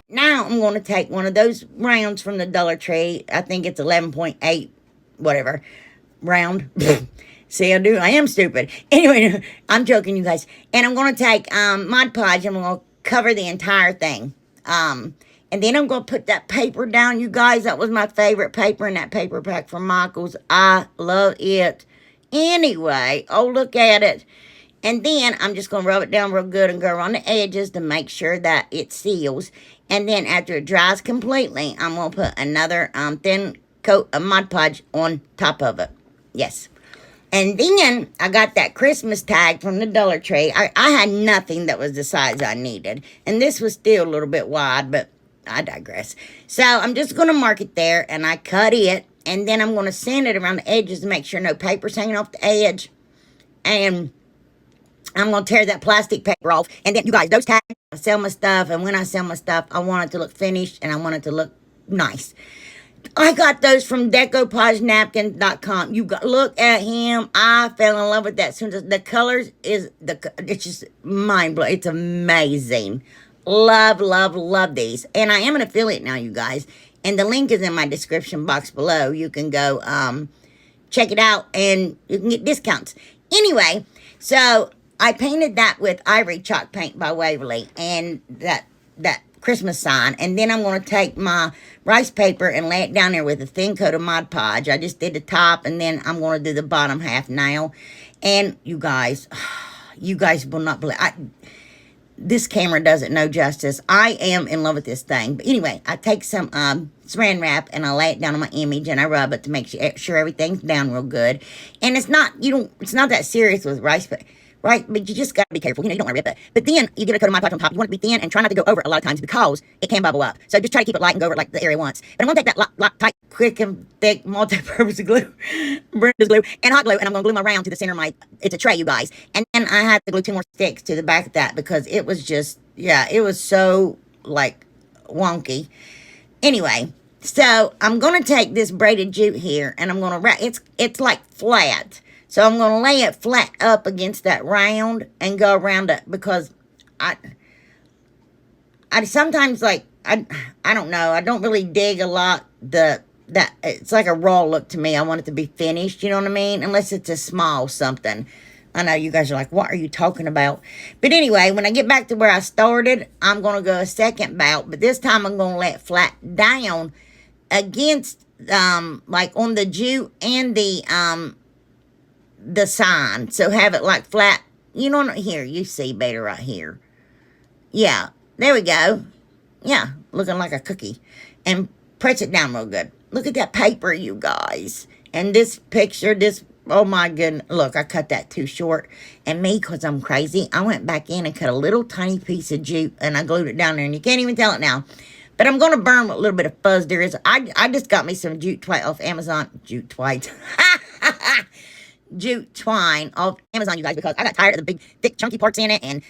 Now I'm going to take one of those rounds from the Dollar Tree. I think it's 11.8, whatever, round. See, I am stupid. Anyway, I'm joking, you guys. And I'm going to take Mod Podge and I'm going to cover the entire thing. And then I'm going to put that paper down, you guys. That was my favorite paper in that paper pack from Michael's. I love it. Anyway, oh, look at it. And then I'm just going to rub it down real good and go around the edges to make sure that it seals. And then after it dries completely, I'm going to put another thin coat of Mod Podge on top of it. Yes. And then I got that Christmas tag from the Dollar Tree. I had nothing that was the size I needed. And this was still a little bit wide, but I digress. So I'm just going to mark it there, and I cut it. And then I'm going to sand it around the edges to make sure no paper's hanging off the edge. And I'm going to tear that plastic paper off. And then, you guys, those tags, I sell my stuff. And when I sell my stuff, I want it to look finished. And I want it to look nice. I got those from DecoupageNapkins.com. You got, look at him. I fell in love with that. Soon as the colors it's just mind-blowing. It's amazing. Love, love, love these. And I am an affiliate now, you guys. And the link is in my description box below. You can go check it out. And you can get discounts. Anyway, so I painted that with Ivory Chalk Paint by Waverly and that Christmas sign. And then I'm going to take my rice paper and lay it down there with a thin coat of Mod Podge. I just did the top, and then I'm going to do the bottom half now. And you guys will not believe this camera does it no justice. I am in love with this thing. But anyway, I take some saran wrap and I lay it down on my image and I rub it to make sure everything's down real good. And it's not that serious with rice, but right? But you just got to be careful. You don't want to rip it. But then you get a coat of Mod Podge on top. You want it to be thin and try not to go over it a lot of times because it can bubble up. So just try to keep it light and go over it like the area once. But I'm going to take that tight, quick, and thick multi-purpose glue, Brenda's glue, and hot glue, and I'm going to glue my round to the center of it's a tray, you guys. And then I had to glue 2 more sticks to the back of that because it was just, it was so, like, wonky. Anyway, so I'm going to take this braided jute here, and I'm going to wrap, it's like flat. So I'm going to lay it flat up against that round and go around it because I sometimes, like, I don't know. I don't really dig a lot that it's like a raw look to me. I want it to be finished, you know what I mean? Unless it's a small something. I know you guys are like, what are you talking about? But anyway, when I get back to where I started, I'm going to go a second bout. But this time I'm going to lay it flat down against, like on the jute and the sign. So have it like flat. You know, here, you see better right here. Yeah, there we go. Yeah, looking like a cookie. And press it down real good. Look at that paper, you guys. And this picture, oh my goodness. Look, I cut that too short. And me, because I'm crazy, I went back in and cut a little tiny piece of jute and I glued it down there. And you can't even tell it now. But I'm going to burn what little bit of fuzz there is. I just got me some jute twine off Amazon. Jute twine. Jute twine off Amazon, you guys, because I got tired of the big, thick, chunky parts in it, and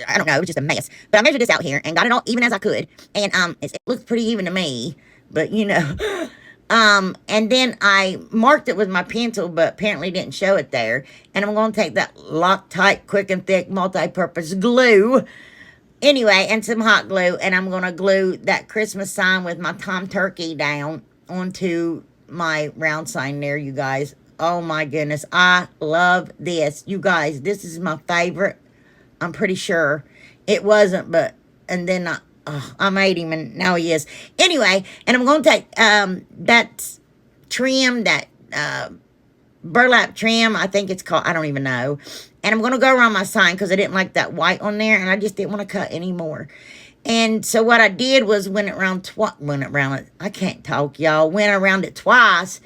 I don't know, it was just a mess. But I measured this out here and got it all even as I could, and it looks pretty even to me, but you know. And then I marked it with my pencil, but apparently didn't show it there. And I'm going to take that Loctite Quick and Thick multi-purpose glue, anyway, and some hot glue, and I'm going to glue that Christmas sign with my Tom Turkey down onto my round sign there, you guys. Oh my goodness, I love this. You guys, this is my favorite. I'm pretty sure it wasn't, but, and then I made him and now he is. Anyway, and I'm going to take that trim, that burlap trim, I think it's called, I don't even know. And I'm going to go around my sign because I didn't like that white on there and I just didn't want to cut anymore. And so what I did was went around it. I can't talk, y'all. Went around it twice,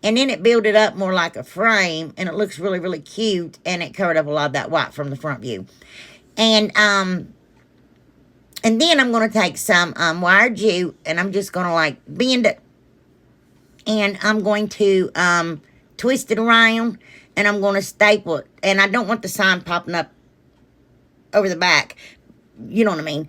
and then it built it up more like a frame, and it looks really, really cute, and it covered up a lot of that white from the front view. And then I'm going to take some wire jute, and I'm just going to, like, bend it. And I'm going to twist it around, and I'm going to staple it. And I don't want the sign popping up over the back. You know what I mean?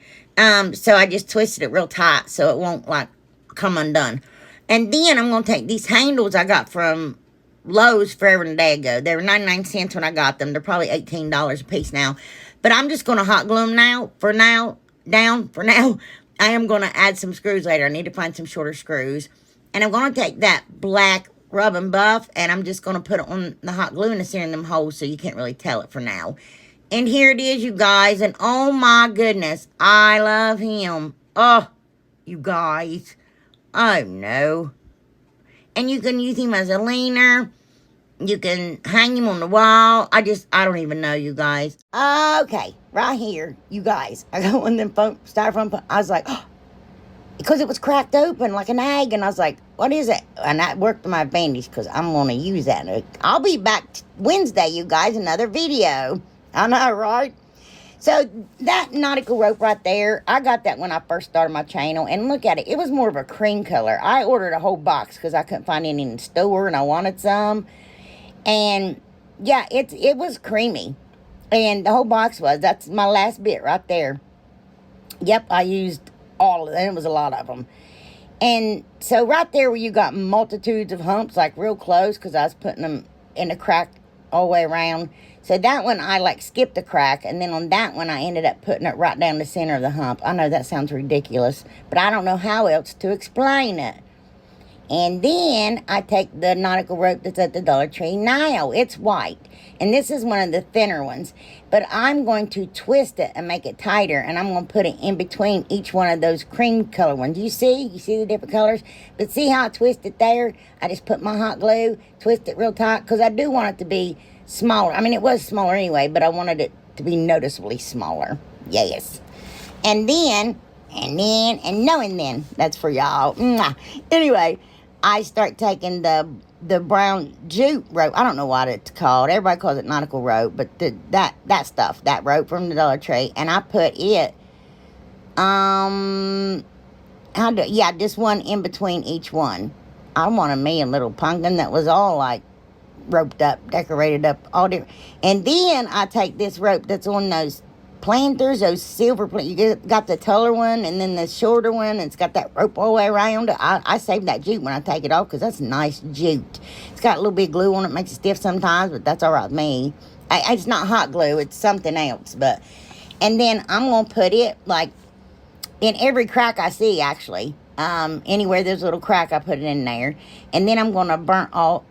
So I just twisted it real tight so it won't, like, come undone. And then I'm going to take these handles I got from Lowe's forever and a day ago. They were 99 cents when I got them. They're probably $18 a piece now. But I'm just going to hot glue them now. For now. I am going to add some screws later. I need to find some shorter screws. And I'm going to take that black rub and buff, and I'm just going to put it on the hot glue in the center of them holes so you can't really tell it for now. And here it is, you guys. And oh my goodness, I love him. Oh, you guys. Oh no. And you can use him as a leaner. You can hang him on the wall. I don't even know, you guys. Okay, right here, you guys. I got one of them styrofoam. I was like, oh, because it was cracked open like an egg. And I was like, what is it? And that worked to my advantage because I'm going to use that. I'll be back Wednesday, you guys, another video. I know, right? So that nautical rope right there, I got that when I first started my channel. And look at it. It was more of a cream color. I ordered a whole box because I couldn't find any in the store and I wanted some. And yeah, it was creamy. And the whole box was. That's my last bit right there. Yep, I used all of them. It was a lot of them. And so right there where you got multitudes of humps, like real close, because I was putting them in a crack all the way around. So that one, I like skipped a crack. And then on that one, I ended up putting it right down the center of the hump. I know that sounds ridiculous, but I don't know how else to explain it. And then I take the nautical rope that's at the Dollar Tree now. It's white. And this is one of the thinner ones. But I'm going to twist it and make it tighter. And I'm going to put it in between each one of those cream color ones. You see? You see the different colors? But see how I twist it there? I just put my hot glue, twist it real tight. Because I do want it to be smaller. I mean, it was smaller anyway. But I wanted it to be noticeably smaller. Yes. And then. That's for y'all. Mwah. Anyway. I start taking the brown jute rope. I don't know what it's called. Everybody calls it nautical rope, but that stuff, that rope from the Dollar Tree, and I put it, just one in between each one. I wanted me a little pumpkin that was all like roped up, decorated up, all different. And then I take this rope that's on those planters, those silver planters. You got the taller one and then the shorter one, and it's got that rope all the way around it. I save that jute when I take it off because that's nice jute. It's got a little bit of glue on it, makes it stiff sometimes, but that's all right with me. It's not hot glue, it's something else. And then I'm going to put it like in every crack I see, actually. Anywhere there's a little crack, I put it in there. And then I'm going to burn off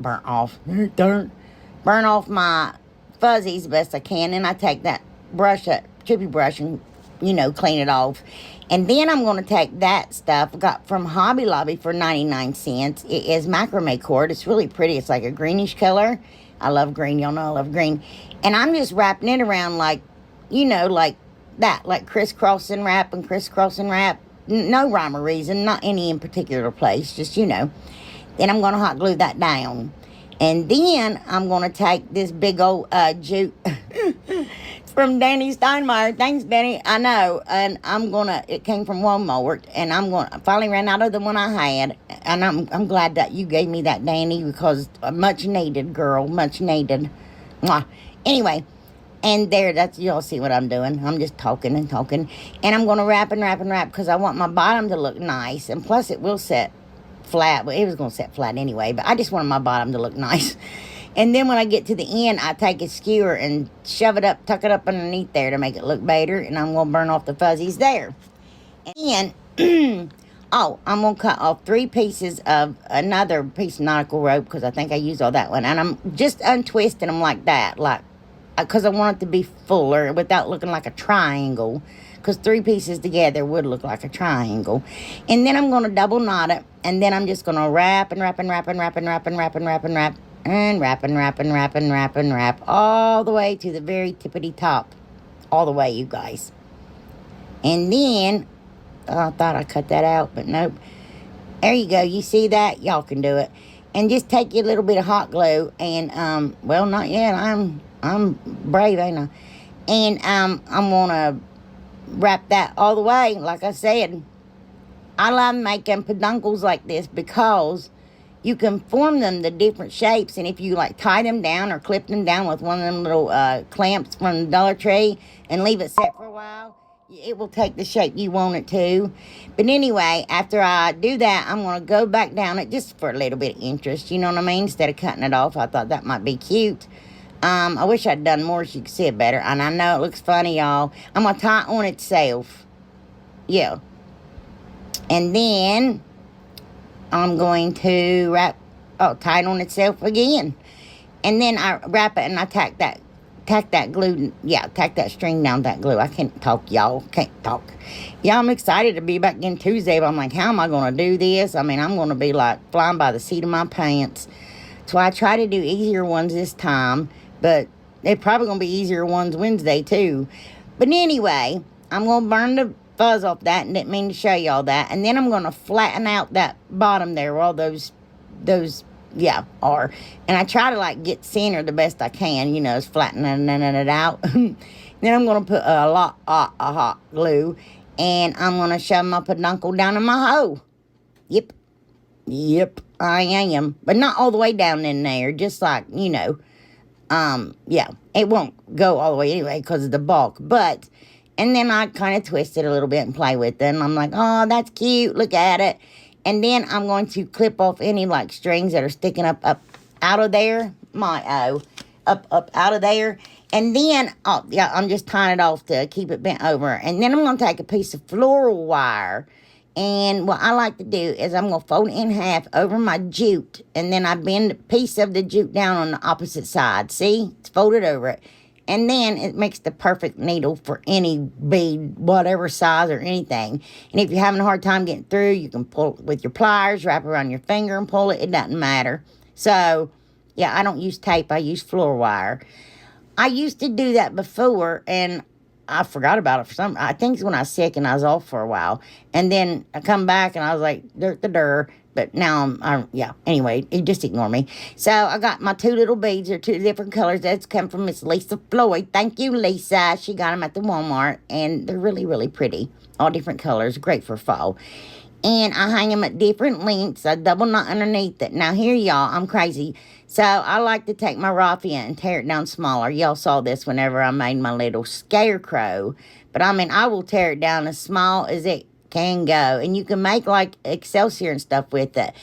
my fuzzies best I can. And I take that brush, that chippy brush, and clean it off. And then I'm going to take that stuff I got from Hobby Lobby for 99 cents. It is macrame cord. It's really pretty. It's like a greenish color. I love green. Y'all know I love green. And I'm just wrapping it around like that, like crisscrossing wrap and crisscrossing wrap. No rhyme or reason, not any in particular place, just Then I'm going to hot glue that down. And then I'm going to take this big old jute from Danny Steinmeier. Thanks, Danny. I know. And it came from Walmart. And I finally ran out of the one I had. And I'm glad that you gave me that, Danny, because much needed, girl. Much needed. Mwah. Anyway, and y'all see what I'm doing. I'm just talking and talking. And I'm going to wrap because I want my bottom to look nice. And plus it will set flat. Well, it was going to set flat anyway, but I just wanted my bottom to look nice. And then when I get to the end, I take a skewer and tuck it up underneath there to make it look better. And I'm going to burn off the fuzzies there. And I'm going to cut off 3 pieces of another piece of nautical rope because I think I used all that one. And I'm just untwisting them like that, because I want it to be fuller without looking like a triangle. Because 3 pieces together would look like a triangle. And then I'm going to double knot it. And then I'm just going to wrap and wrap and wrap and wrap and wrap and wrap and wrap and wrap. And wrap and wrap and wrap and wrap and wrap. All the way to the very tippity top. All the way, you guys. And then I thought I cut that out, but nope. There you go. You see that? Y'all can do it. And just take your little bit of hot glue and, well, not yet. I'm brave, ain't I? And, I'm gonna wrap that all the way. Like I said, I love making peduncles like this because you can form them to different shapes, and if you like tie them down or clip them down with one of them little clamps from the Dollar Tree and leave it set for a while, it will take the shape you want it to. But anyway, after I do that, I'm going to go back down it just for a little bit of interest, you know what I mean? Instead of cutting it off, I thought that might be cute. I wish I'd done more so you could see it better, and I know it looks funny, y'all. I'm going to tie it on itself. Yeah. And then I'm going to tie it on itself again. And then I wrap it and I tack that glue, tack that string down that glue. I can't talk, y'all. Can't talk. Yeah, I'm excited to be back in Tuesday, but I'm like, how am I going to do this? I mean, I'm going to be like flying by the seat of my pants. So I try to do easier ones this time, but they're probably going to be easier ones Wednesday too. But anyway, I'm going to burn the fuzz off that, and didn't mean to show y'all that. And then I'm going to flatten out that bottom there where all those are. And I try to like get center the best I can, you know, it's flattening it out. Then I'm going to put a lot of hot glue, and I'm going to shove my peduncle down in my hole. Yep, I am. But not all the way down in there, just like, you know, it won't go all the way anyway because of the bulk, but. And then I kind of twist it a little bit and play with it. And I'm like, oh, that's cute. Look at it. And then I'm going to clip off any, like, strings that are sticking up out of there. Up out of there. And then, I'm just tying it off to keep it bent over. And then I'm going to take a piece of floral wire. And what I like to do is I'm going to fold it in half over my jute. And then I bend a piece of the jute down on the opposite side. See? It's folded over it. And then it makes the perfect needle for any bead, whatever size or anything. And if you're having a hard time getting through, you can pull it with your pliers, wrap it around your finger and pull it. It doesn't matter. So, yeah, I don't use tape. I use floor wire. I used to do that before, and I forgot about it for some. I think it's when I was sick and I was off for a while. And then I come back and I was like, dirt. But now anyway, just ignore me. So I got my two little beads. They're two different colors. That's come from Miss Lisa Floyd. Thank you, Lisa. She got them at the Walmart, and they're really, really pretty. All different colors. Great for fall. And I hang them at different lengths. I double knot underneath it. Now here, y'all, I'm crazy. So I like to take my raffia and tear it down smaller. Y'all saw this whenever I made my little Scarecrow. But I mean, I will tear it down as small as it can go, and you can make like Excelsior and stuff with it.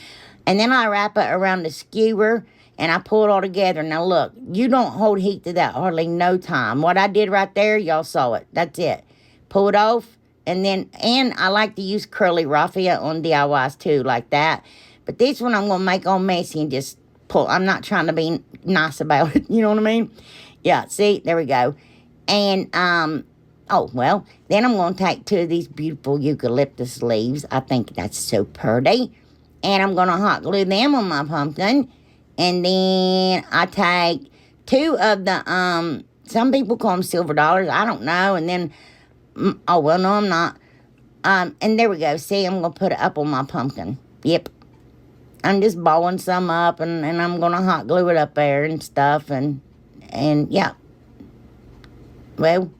And then I wrap it around the skewer and I pull it all together. Now look, you don't hold heat to that hardly no time. What I did right there, y'all saw it. That's it. Pull it off, and I like to use curly raffia on DIYs too, like that. But this one I'm gonna make all messy and just pull. I'm not trying to be nice about it, you know what I mean? Yeah, see, there we go. And then I'm going to take two of these beautiful eucalyptus leaves. I think that's so pretty. And I'm going to hot glue them on my pumpkin. And then I take two of the, some people call them silver dollars. I don't know. And then, no, I'm not. And there we go. See, I'm going to put it up on my pumpkin. Yep. I'm just balling some up, and I'm going to hot glue it up there and stuff. And yeah. Well,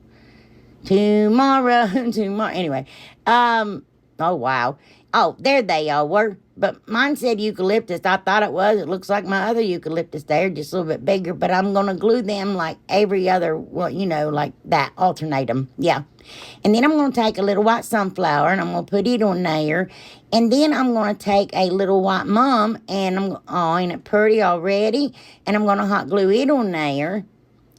tomorrow. Anyway, oh, wow. Oh, there they all were. But mine said eucalyptus. I thought it was. It looks like my other eucalyptus there, just a little bit bigger. But I'm going to glue them like every other, like that, alternate them. Yeah. And then I'm going to take a little white sunflower, and I'm going to put it on there. And then I'm going to take a little white mum, and ain't it pretty already? And I'm going to hot glue it on there.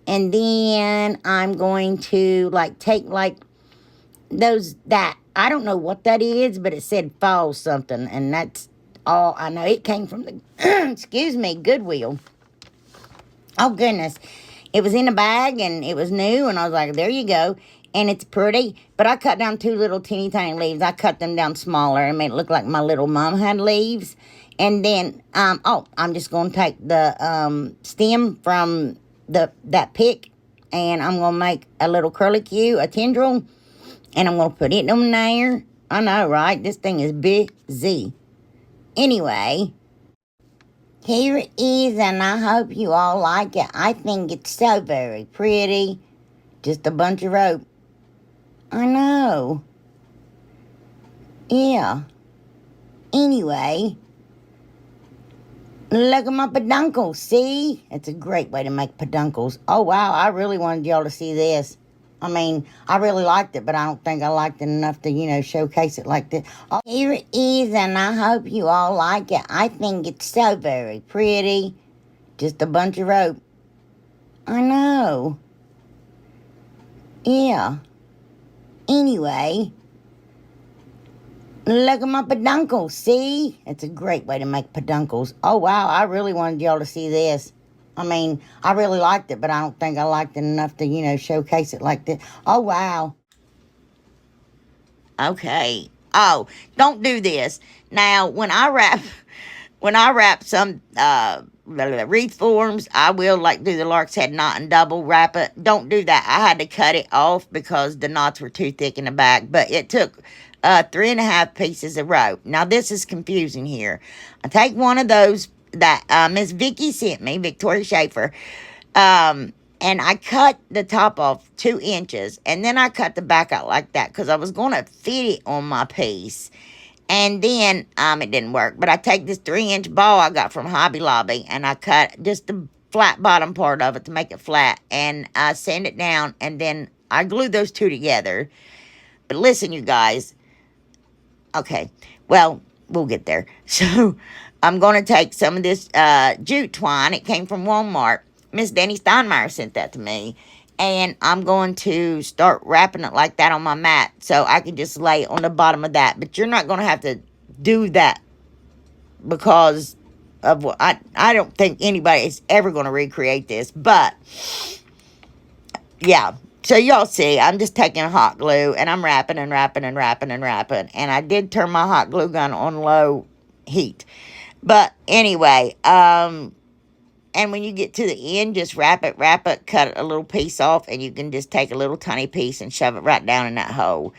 And then I'm going to, take, I don't know what that is, but it said fall something. And that's all I know. It came from the, Goodwill. Oh, goodness. It was in a bag, and it was new, and I was like, there you go. And it's pretty. But I cut down two little teeny tiny leaves. I cut them down smaller and made it look like my little mom had leaves. And then, I'm just going to take the stem from that pick, and I'm going to make a little curlicue, a tendril, and I'm going to put it on there. I know, right? This thing is busy. Anyway, here it is, and I hope you all like it. I think it's so very pretty. Just a bunch of rope. I know. Yeah. Anyway, look at my peduncles. See? It's a great way to make peduncles. Oh, wow. I really wanted y'all to see this. I mean, I really liked it, but I don't think I liked it enough to, showcase it like this. Oh, here it is, and I hope you all like it. I think it's so very pretty. Just a bunch of rope. I know. Yeah. Anyway, look at my peduncles. See? It's a great way to make peduncles. Oh, wow. I really wanted y'all to see this. I mean, I really liked it, but I don't think I liked it enough to, showcase it like this. Oh, wow. Okay. Oh, don't do this. Now, when I wrap some wreath forms, I will do the lark's head knot and double wrap it. Don't do that. I had to cut it off because the knots were too thick in the back. But it took 3.5 pieces of rope. Now, this is confusing here. I take one of those that Miss Vicky sent me, Victoria Schaefer, and I cut the top off 2 inches, and then I cut the back out like that because I was going to fit it on my piece. And then, it didn't work, but I take this 3-inch ball I got from Hobby Lobby, and I cut just the flat bottom part of it to make it flat, and I sand it down, and then I glue those 2 together. But listen, you guys. Okay, well, we'll get there. So, I'm going to take some of this jute twine. It came from Walmart. Miss Danny Steinmeier sent that to me. And I'm going to start wrapping it like that on my mat so I can just lay it on the bottom of that. But you're not going to have to do that because of what I don't think anybody is ever going to recreate this. But, yeah. So y'all see, I'm just taking hot glue and I'm wrapping and wrapping and wrapping and wrapping. And I did turn my hot glue gun on low heat. But anyway, and when you get to the end, just wrap it, cut a little piece off, and you can just take a little tiny piece and shove it right down in that hole.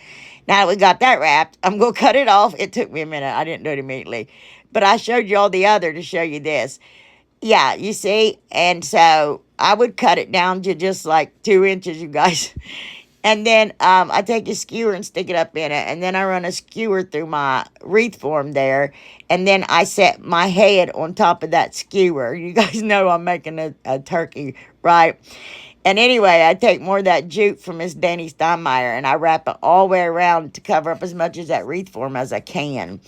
Now that we got that wrapped, I'm going to cut it off. It took me a minute. I didn't do it immediately. But I showed you all the other to show you this. Yeah, you see? And so I would cut it down to just 2 inches, you guys. And then I take a skewer and stick it up in it. And then I run a skewer through my wreath form there. And then I set my head on top of that skewer. You guys know I'm making a turkey, right? And anyway, I take more of that jute from Miss Danny Steinmeier. And I wrap it all the way around to cover up as much of that wreath form as I can.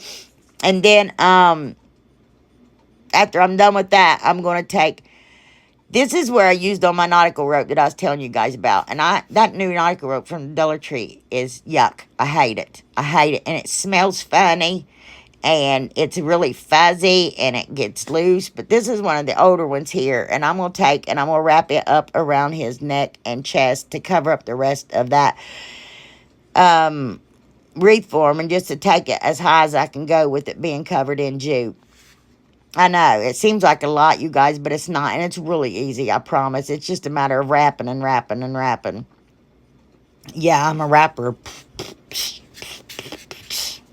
And then after I'm done with that, I'm going to take... This is where I used all my nautical rope that I was telling you guys about. And that new nautical rope from the Dollar Tree is yuck. I hate it. I hate it. And it smells funny. And it's really fuzzy. And it gets loose. But this is one of the older ones here. And I'm going to take and I'm going to wrap it up around his neck and chest to cover up the rest of that wreath form. And just to take it as high as I can go with it being covered in jute. I know, it seems like a lot, you guys, but it's not, and it's really easy, I promise. It's just a matter of wrapping and wrapping and wrapping. Yeah, I'm a rapper.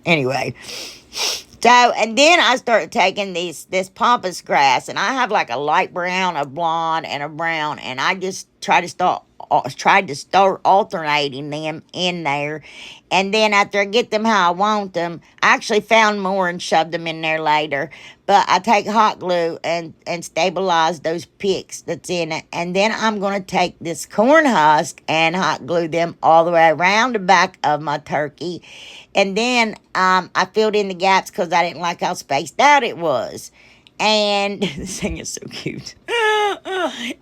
Anyway. So, and then I started taking this pampas grass, and I have a light brown, a blonde, and a brown, and I just tried to start alternating them in there. And then after I get them how I want them, I actually found more and shoved them in there later. But I take hot glue and stabilize those picks that's in it. And then I'm going to take this corn husk and hot glue them all the way around the back of my turkey. And then I filled in the gaps because I didn't like how spaced out it was. And this thing is so cute.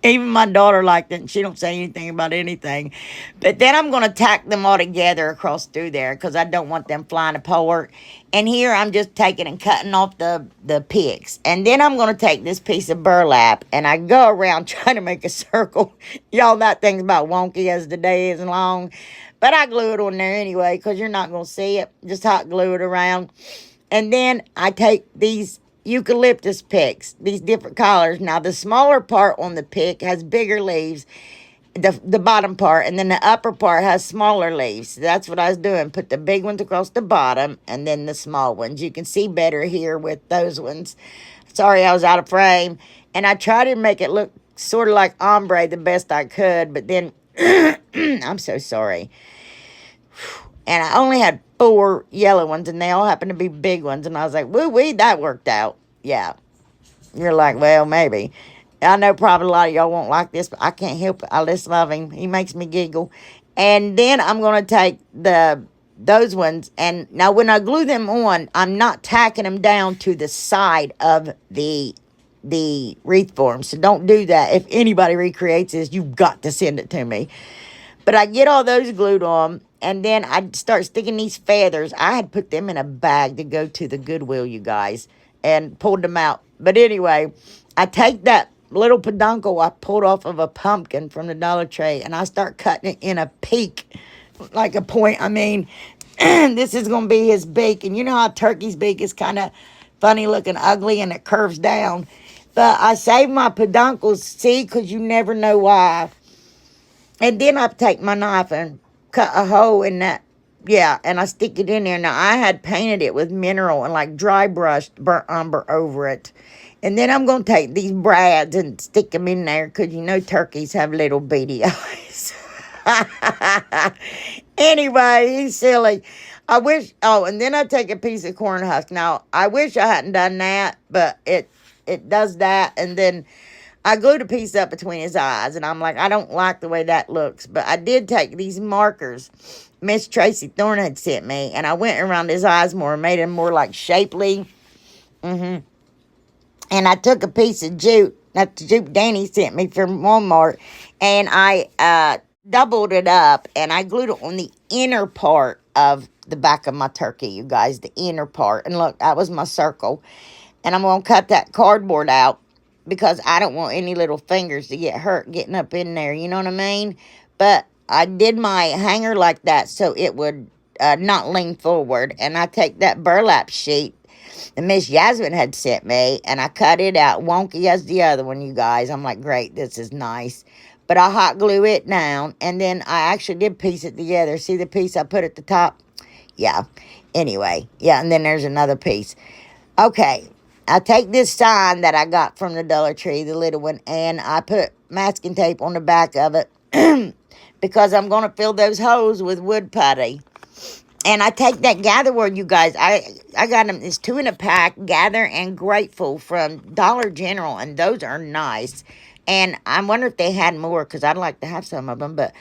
Even my daughter liked it, and she don't say anything about anything. But then I'm going to tack them all together across through there because I don't want them flying apart. And here I'm just taking and cutting off the picks. And then I'm going to take this piece of burlap, and I go around trying to make a circle. Y'all, that thing's about wonky as the day is long. But I glue it on there anyway because you're not going to see it. Just hot glue it around. And then I take these eucalyptus picks, these different colors. Now, the smaller part on the pick has bigger leaves, the bottom part, and then the upper part has smaller leaves. That's what I was doing. Put the big ones across the bottom, and then the small ones. You can see better here with those ones. Sorry, I was out of frame. And I tried to make it look sort of like ombre the best I could, but then, I'm so sorry. And I only had 4 yellow ones, and they all happened to be big ones. And I was like, woo-wee, that worked out. Yeah. You're like, well, maybe. I know probably a lot of y'all won't like this, but I can't help it. I just love him. He makes me giggle. And then I'm going to take those ones, and now when I glue them on, I'm not tacking them down to the side of the wreath form. So don't do that. If anybody recreates this, you've got to send it to me. But I get all those glued on, and then I start sticking these feathers. I had put them in a bag to go to the Goodwill, you guys, and pulled them out. But anyway, I take that little peduncle I pulled off of a pumpkin from the Dollar Tree, and I start cutting it in a peak, like a point. I mean, this is going to be his beak. And you know how a turkey's beak is kind of funny looking, ugly, and it curves down. But I save my peduncles, see, because you never know why. And then I take my knife and cut a hole in that. Yeah, and I stick it in there. Now, I had painted it with mineral and like dry brushed burnt umber over it. And then I'm going to take these brads and stick them in there because you know turkeys have little beady eyes. Anyway, he's silly. I wish, oh, and then I take a piece of corn husk. Now, I wish I hadn't done that, but it does that. And then I glued a piece up between his eyes, and I'm like, I don't like the way that looks. But I did take these markers Miss Tracy Thorne had sent me, and I went around his eyes more and made him more like shapely. And I took a piece of jute, that jute Danny sent me from Walmart, and I doubled it up, and I glued it on the inner part of the back of my turkey, you guys, the inner part. And look, that was my circle. And I'm going to cut that cardboard out because I don't want any little fingers to get hurt getting up in there, you know what I mean? But I did my hanger like that so it would not lean forward. And I take that burlap sheet that Miss Yasmin had sent me, and I cut it out wonky as the other one, you guys. I'm like, great, this is nice. But I hot glue it down, and then I actually did piece it together. See the piece I put at the top? Yeah. Anyway, yeah, and then there's another piece. Okay, I take this sign that I got from the Dollar Tree, the little one, and I put masking tape on the back of it because I'm going to fill those holes with wood putty. And I take that gather word, you guys. I got them. It's 2 in a pack, Gather and Grateful from Dollar General. And those are nice. And I wonder if they had more because I'd like to have some of them. But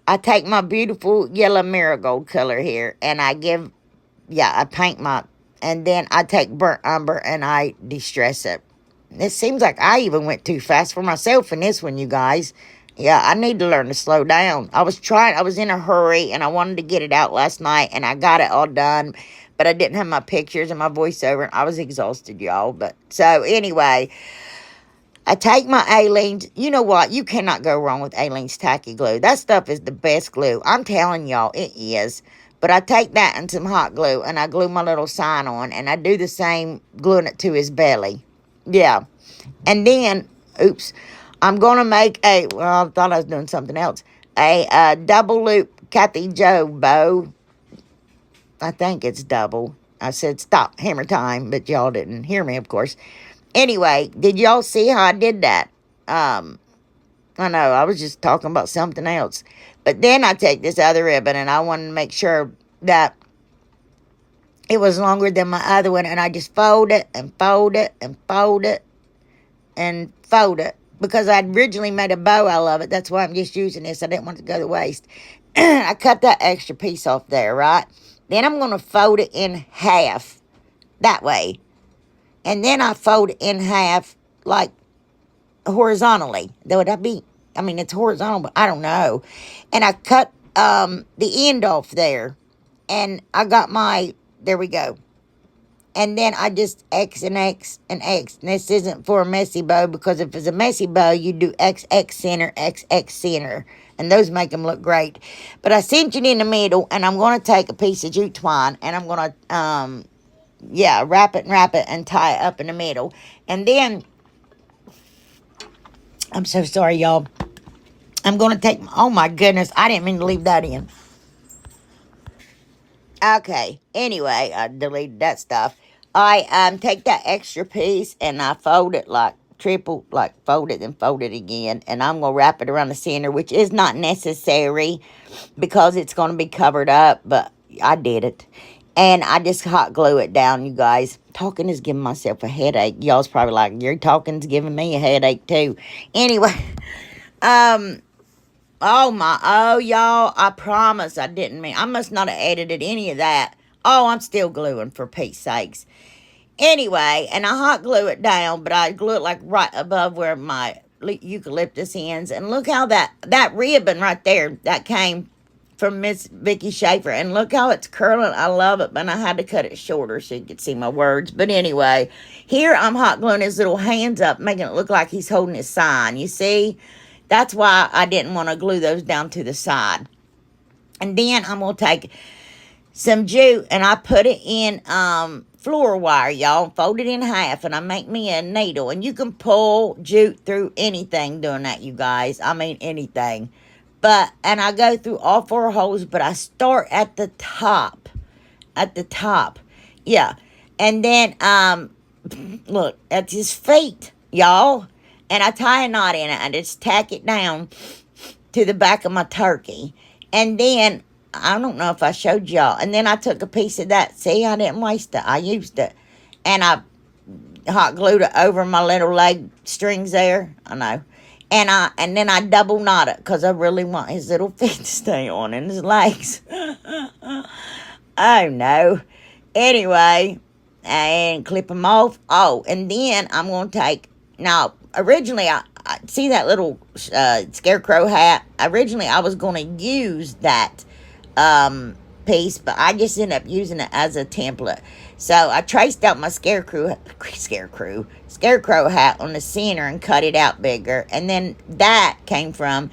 I take my beautiful yellow marigold color here. And I paint my... And then I take burnt umber and I distress it. It seems like I even went too fast for myself in this one, you guys. Yeah, I need to learn to slow down. I was in a hurry, and I wanted to get it out last night, and I got it all done, but I didn't have my pictures and my voiceover, and I was exhausted, y'all. But so anyway, I take my Aleene's. You know what? You cannot go wrong with Aleene's tacky glue. That stuff is the best glue. I'm telling y'all, it is. But I take that and some hot glue, and I glue my little sign on, and I do the same, gluing it to his belly. Yeah. And then, oops, I'm going to make I thought I was doing something else. A double loop Kathyjodiys bow. I think it's double. I said stop, hammer time, but y'all didn't hear me, of course. Anyway, did y'all see how I did that? I know, I was just talking about something else. But then I take this other ribbon, and I wanted to make sure that it was longer than my other one, and I just fold it and fold it and fold it and fold it. Because I'd originally made a bow out of it. That's why I'm just using this. I didn't want it to go to waste. I cut that extra piece off there, right? Then I'm going to fold it in half. That way. And then I fold it in half, like, horizontally. Would that be? I mean, it's horizontal, but I don't know. And I cut the end off there. And I got my... There we go. And then I just X and X and X. And this isn't for a messy bow, because if it's a messy bow, you do XX center, XX center. And those make them look great. But I cinch it in the middle, and I'm going to take a piece of jute twine, and I'm going to, wrap it and tie it up in the middle. And then, I'm so sorry, y'all. I'm going to take, oh my goodness, I didn't mean to leave that in. Okay, anyway, I deleted that stuff. I take that extra piece and I fold it like triple, like fold it and fold it again. And I'm going to wrap it around the center, which is not necessary because it's going to be covered up, but I did it. And I just hot glue it down, you guys. Talking is giving myself a headache. Y'all's probably like, your talking's giving me a headache too. Anyway, oh y'all, I promise I didn't mean, I must not have edited any of that. Oh, I'm still gluing for Pete's sakes. Anyway, and I hot glue it down, but I glue it like right above where my eucalyptus ends. And look how that ribbon right there, that came from Miss Vicky Schaefer. And look how it's curling. I love it, but I had to cut it shorter so you could see my words. But anyway, here I'm hot gluing his little hands up, making it look like he's holding his sign. You see? That's why I didn't want to glue those down to the side. And then I'm going to take some jute and I put it in floor wire, y'all. Fold it in half and I make me a needle. And you can pull jute through anything doing that, you guys. I mean anything. And I go through all 4 holes, but I start at the top. At the top. Yeah. And then, look, that's his feet, y'all. And I tie a knot in it. I just tack it down to the back of my turkey. And then, I don't know if I showed y'all. And then I took a piece of that. See, I didn't waste it. I used it. And I hot glued it over my little leg strings there. I know. And then I double knot it because I really want his little feet to stay on and his legs. Oh, no. Anyway, and clip them off. Oh, and then I'm going to take, now, originally, I see that little Scarecrow hat. Originally, I was going to use that piece, but I just ended up using it as a template. So I traced out my Scarecrow hat on the center and cut it out bigger. And then that came from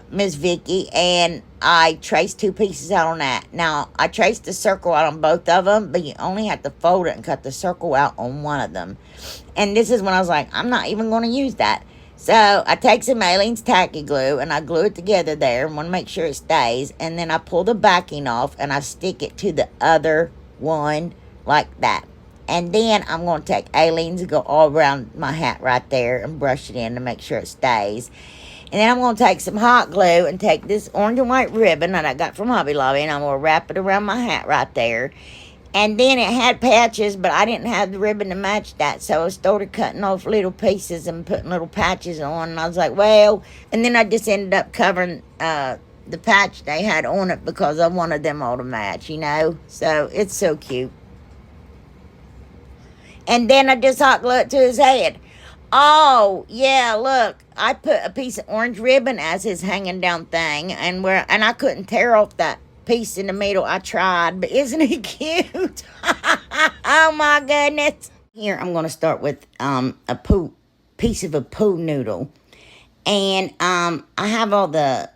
Miss Vicky, and I traced 2 pieces out on that. Now, I traced the circle out on both of them, but you only have to fold it and cut the circle out on one of them. And this is when I was like, I'm not even going to use that. So I take some Aleene's tacky glue and I glue it together there and want to make sure it stays. And then I pull the backing off and I stick it to the other one like that. And then I'm going to take Aleene's and go all around my hat right there and brush it in to make sure it stays. And then I'm going to take some hot glue and take this orange and white ribbon that I got from Hobby Lobby and I'm going to wrap it around my hat right there. And then it had patches, but I didn't have the ribbon to match that. So I started cutting off little pieces and putting little patches on. And I was like, well, and then I just ended up covering the patch they had on it because I wanted them all to match, you know. So it's so cute. And then I just hot glue it to his head. Oh, yeah, look. I put a piece of orange ribbon as his hanging down thing. And I couldn't tear off that piece in the middle. I tried, but isn't he cute? Oh my goodness. Here I'm going to start with a piece of a poo noodle. And I have all the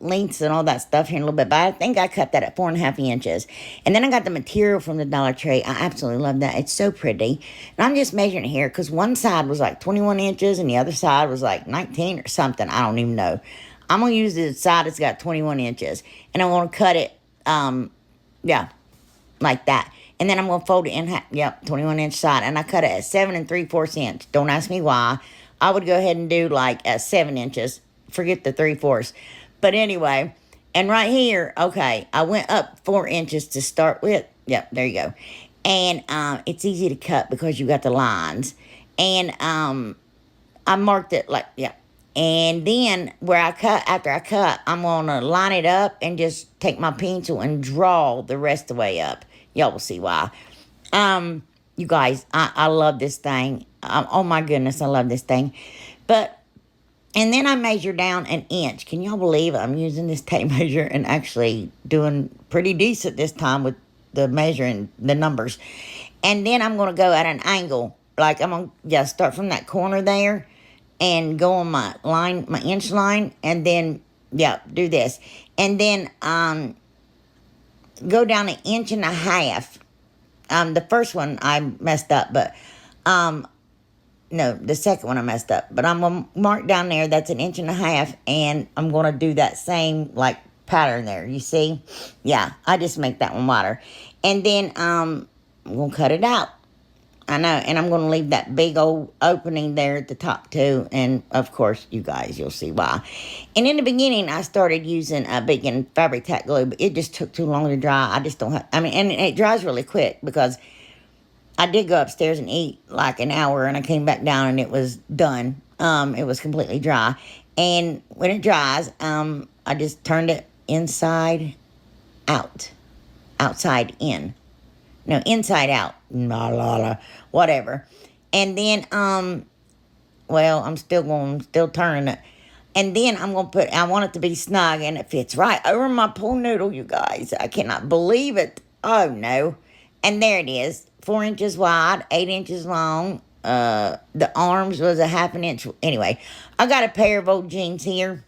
lengths and all that stuff here in a little bit, but I think I cut that at 4.5 inches. And then I got the material from the Dollar Tree. I absolutely love that. It's so pretty. And I'm just measuring it here because one side was like 21 inches and the other side was like 19 or something. I don't even know. I'm going to use the side that's got 21 inches. And I'm going to cut it, yeah, like that. And then I'm going to fold it in half, yep, 21-inch side. And I cut it at 7 3/4 inch. Don't ask me why. I would go ahead and do like 7 inches. Forget the 3/4. But anyway, and right here, okay, I went up 4 inches to start with. Yep, there you go. And it's easy to cut because you got the lines. And I marked it like, yeah. And then where I cut, after I cut, I'm going to line it up and just take my pencil and draw the rest of the way up. Y'all will see why. You guys, I love this thing. Oh my goodness, I love this thing. And then I measure down 1 inch. Can y'all believe I'm using this tape measure and actually doing pretty decent this time with the measuring the numbers. And then I'm going to go at an angle. Like I'm going to start from that corner there and go on my line, my inch line, and then, yeah, do this. And then go down 1.5 inches. The first one I messed up, but no, the second one I messed up. But I'm going to mark down there, that's 1.5 inches, and I'm going to do that same, like, pattern there. You see? Yeah, I just make that one wider. And then, I'm going to cut it out. I know, and I'm going to leave that big old opening there at the top too, and of course, you guys, you'll see why. And in the beginning, I started using a big fabric tack glue, but it just took too long to dry. I just don't have, I mean, and it dries really quick because I did go upstairs and eat like an hour, and I came back down and it was done. It was completely dry, and when it dries, I just turned it inside out, outside in. No, inside out. Whatever. And then, well, I'm still turning it. And then I'm going to put, I want it to be snug, and it fits right over my poor noodle, you guys. I cannot believe it. Oh, no. And there it is. 4 inches wide, 8 inches long. The arms was a 1/2 inch. Anyway, I got a pair of old jeans here.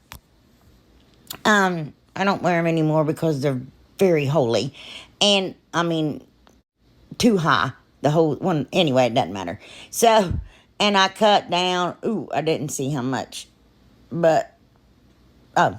I don't wear them anymore because they're very holy. And, I mean, too high, the whole one. Anyway, it doesn't matter. So, and I cut down, ooh, I didn't see how much, but, oh,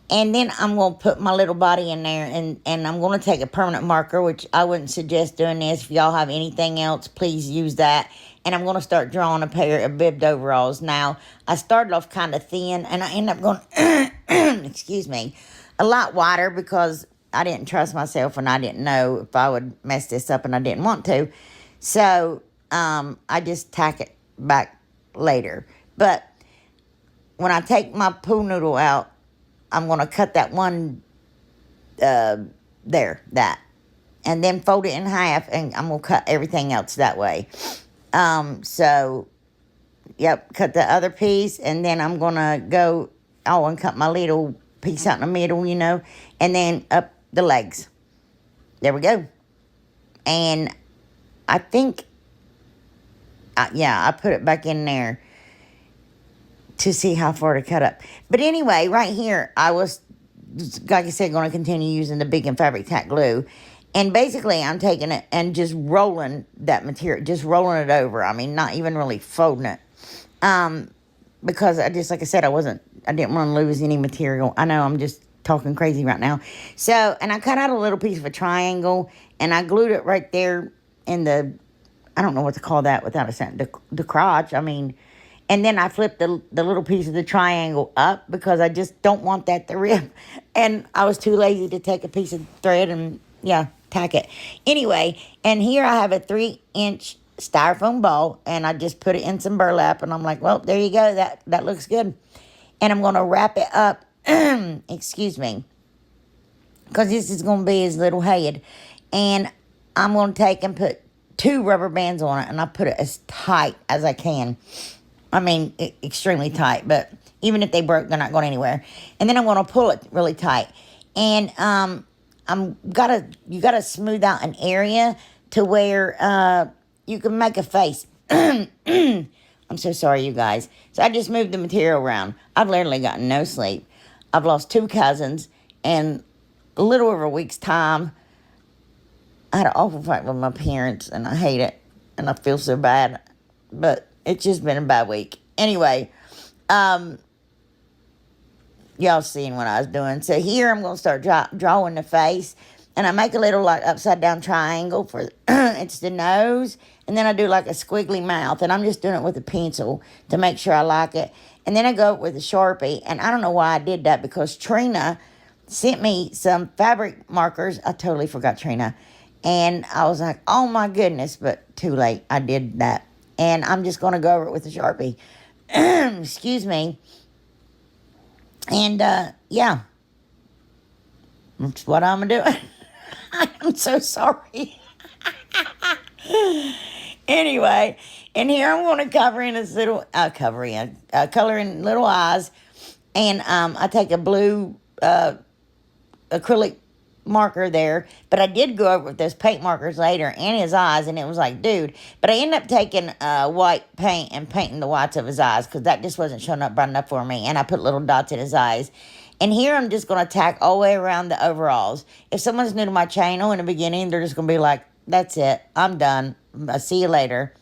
and then I'm going to put my little body in there, and I'm going to take a permanent marker, which I wouldn't suggest doing this. If y'all have anything else, please use that. And I'm going to start drawing a pair of bibbed overalls. Now, I started off kind of thin, and I ended up going, excuse me, a lot wider because I didn't trust myself, and I didn't know if I would mess this up, and I didn't want to. So, I just tack it back later. But when I take my pool noodle out, I'm going to cut that one, that. And then fold it in half, and I'm going to cut everything else that way. So, yep, cut the other piece, and then I'm going to go, and cut my little piece out in the middle, you know, and then up the legs. There we go. And I think, yeah, I put it back in there to see how far to cut up. But anyway, right here, I was, like I said, going to continue using the big and fabric tack glue. And basically, I'm taking it and just rolling that material, just rolling it over. I mean, not even really folding it. Because I just, like I said, I didn't want to lose any material. I know I'm just talking crazy right now. So, and I cut out a little piece of a triangle, and I glued it right there in the, I don't know what to call that without a saying, the crotch, I mean, and then I flipped the little piece of the triangle up because I just don't want that to rip. And I was too lazy to take a piece of thread and, yeah, tack it. Anyway, and here I have a 3-inch styrofoam ball, and I just put it in some burlap, and I'm like, well, there you go, that looks good. And I'm going to wrap it up, excuse me, because this is going to be his little head. And I'm going to take and put 2 rubber bands on it, and I put it as tight as I can. I mean, extremely tight, but even if they broke, they're not going anywhere. And then I'm going to pull it really tight. And you gotta smooth out an area to where you can make a face. I'm so sorry, you guys. So I just moved the material around. I've literally gotten no sleep. I've lost 2 cousins, and a little over a week's time, I had an awful fight with my parents, and I hate it, and I feel so bad, but it's just been a bad week. Anyway, y'all seen what I was doing. So here I'm going to start drawing the face, and I make a little like upside down triangle for it's the nose, and then I do like a squiggly mouth, and I'm just doing it with a pencil to make sure I like it. And then I go with a Sharpie, and I don't know why I did that because Trina sent me some fabric markers. I totally forgot Trina, and I was like, oh my goodness, but too late. I did that, and I'm just going to go over it with a Sharpie. Excuse me. And, yeah, that's what I'm doing. I'm so sorry. Anyway, and here I'm going to cover in this little, color in little eyes. And, I take a blue, acrylic marker there. But I did go over with those paint markers later and his eyes. And it was like, dude. But I ended up taking, white paint and painting the whites of his eyes. Because that just wasn't showing up bright enough for me. And I put little dots in his eyes. And here I'm just going to tack all the way around the overalls. If someone's new to my channel in the beginning, they're just going to be like, that's it. I'm done. I'll see you later.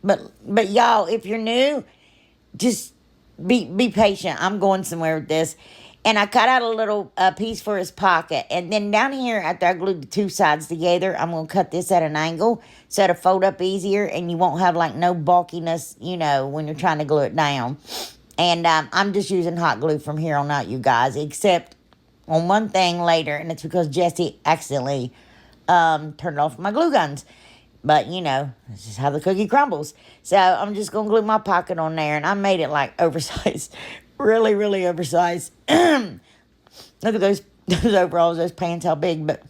But y'all, if you're new, just be patient. I'm going somewhere with this. And I cut out a little piece for his pocket. And then down here, after I glued the two sides together, I'm going to cut this at an angle so it'll fold up easier and you won't have like no bulkiness, you know, when you're trying to glue it down. And I'm just using hot glue from here on out, you guys, except on one thing later, and it's because Jesse accidentally turned off my glue guns. But, you know, this is how the cookie crumbles. So I'm just going to glue my pocket on there. And I made it, like, oversized. Really, really oversized. Look at those overalls, those pants, how big. But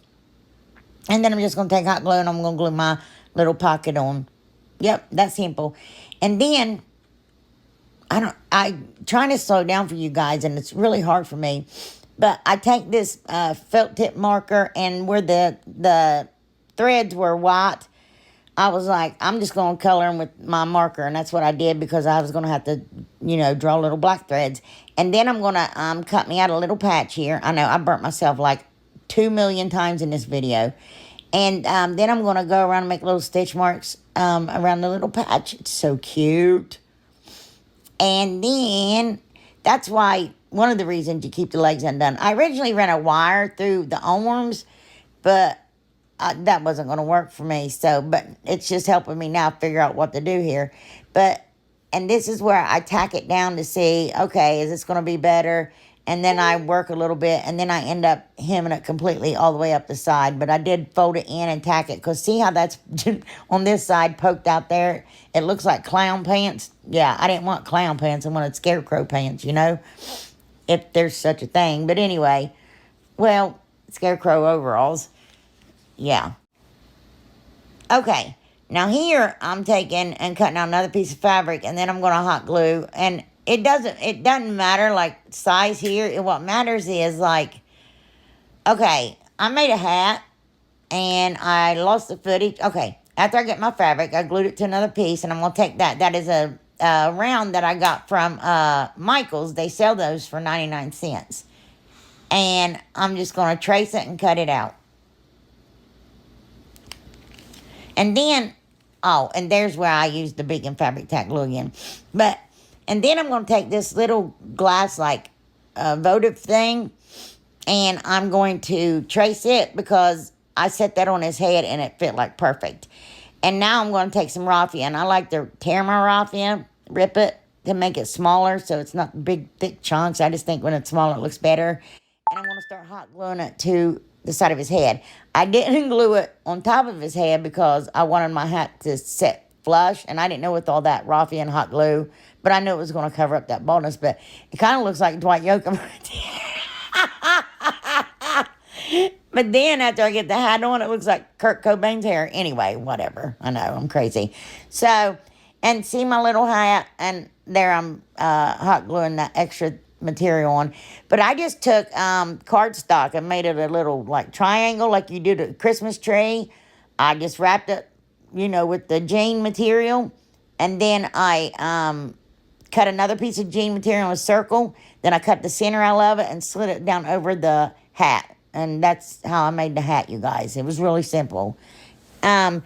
and then I'm just going to take hot glue and I'm going to glue my little pocket on. Yep, that's simple. And then, I'm trying to slow down for you guys, and it's really hard for me. But I take this felt tip marker, and where the threads were white, I was like, I'm just going to color them with my marker. And that's what I did because I was going to have to, you know, draw little black threads. And then I'm going to cut me out a little patch here. I know I burnt myself like 2 million times in this video. And then I'm going to go around and make little stitch marks around the little patch. It's so cute. And then that's why one of the reasons you keep the legs undone. I originally ran a wire through the arms, but that wasn't going to work for me. So, but it's just helping me now figure out what to do here. And this is where I tack it down to see, okay, is this going to be better? And then I work a little bit, and then I end up hemming it completely all the way up the side. But I did fold it in and tack it, because see how that's on this side poked out there? It looks like clown pants. Yeah, I didn't want clown pants. I wanted scarecrow pants, you know, if there's such a thing. But anyway, well, scarecrow overalls. Yeah. Okay. Now here I'm taking and cutting out another piece of fabric, and then I'm going to hot glue. And it doesn't matter like size here. What matters is like, okay, I made a hat and I lost the footage. Okay. After I get my fabric, I glued it to another piece, and I'm going to take that. That is a round that I got from Michael's. They sell those for 99 cents. And I'm just going to trace it and cut it out. And then, and there's where I use the big and fabric tack glue again. And then I'm going to take this little glass, like, votive thing, and I'm going to trace it because I set that on his head and it fit, like, perfect. And now I'm going to take some raffia, and I like the Terra raffia, rip it to make it smaller so it's not big, thick chunks. I just think when it's smaller, it looks better. And I'm going to start hot gluing it to the side of his head. I didn't glue it on top of his head because I wanted my hat to sit flush, and I didn't know with all that raffia and hot glue, but I knew it was going to cover up that baldness. But it kind of looks like Dwight Yoakam. But then after I get the hat on, it looks like Kurt Cobain's hair. Anyway, whatever. I know, I'm crazy. So, and see my little hat, and there I'm hot gluing that extra material on. But I just took cardstock and made it a little like triangle like you do the Christmas tree. I just wrapped it, you know, with the jean material, and then I cut another piece of jean material in a circle. Then I cut the center out of it and slid it down over the hat, and that's how I made the hat, you guys. It was really simple. And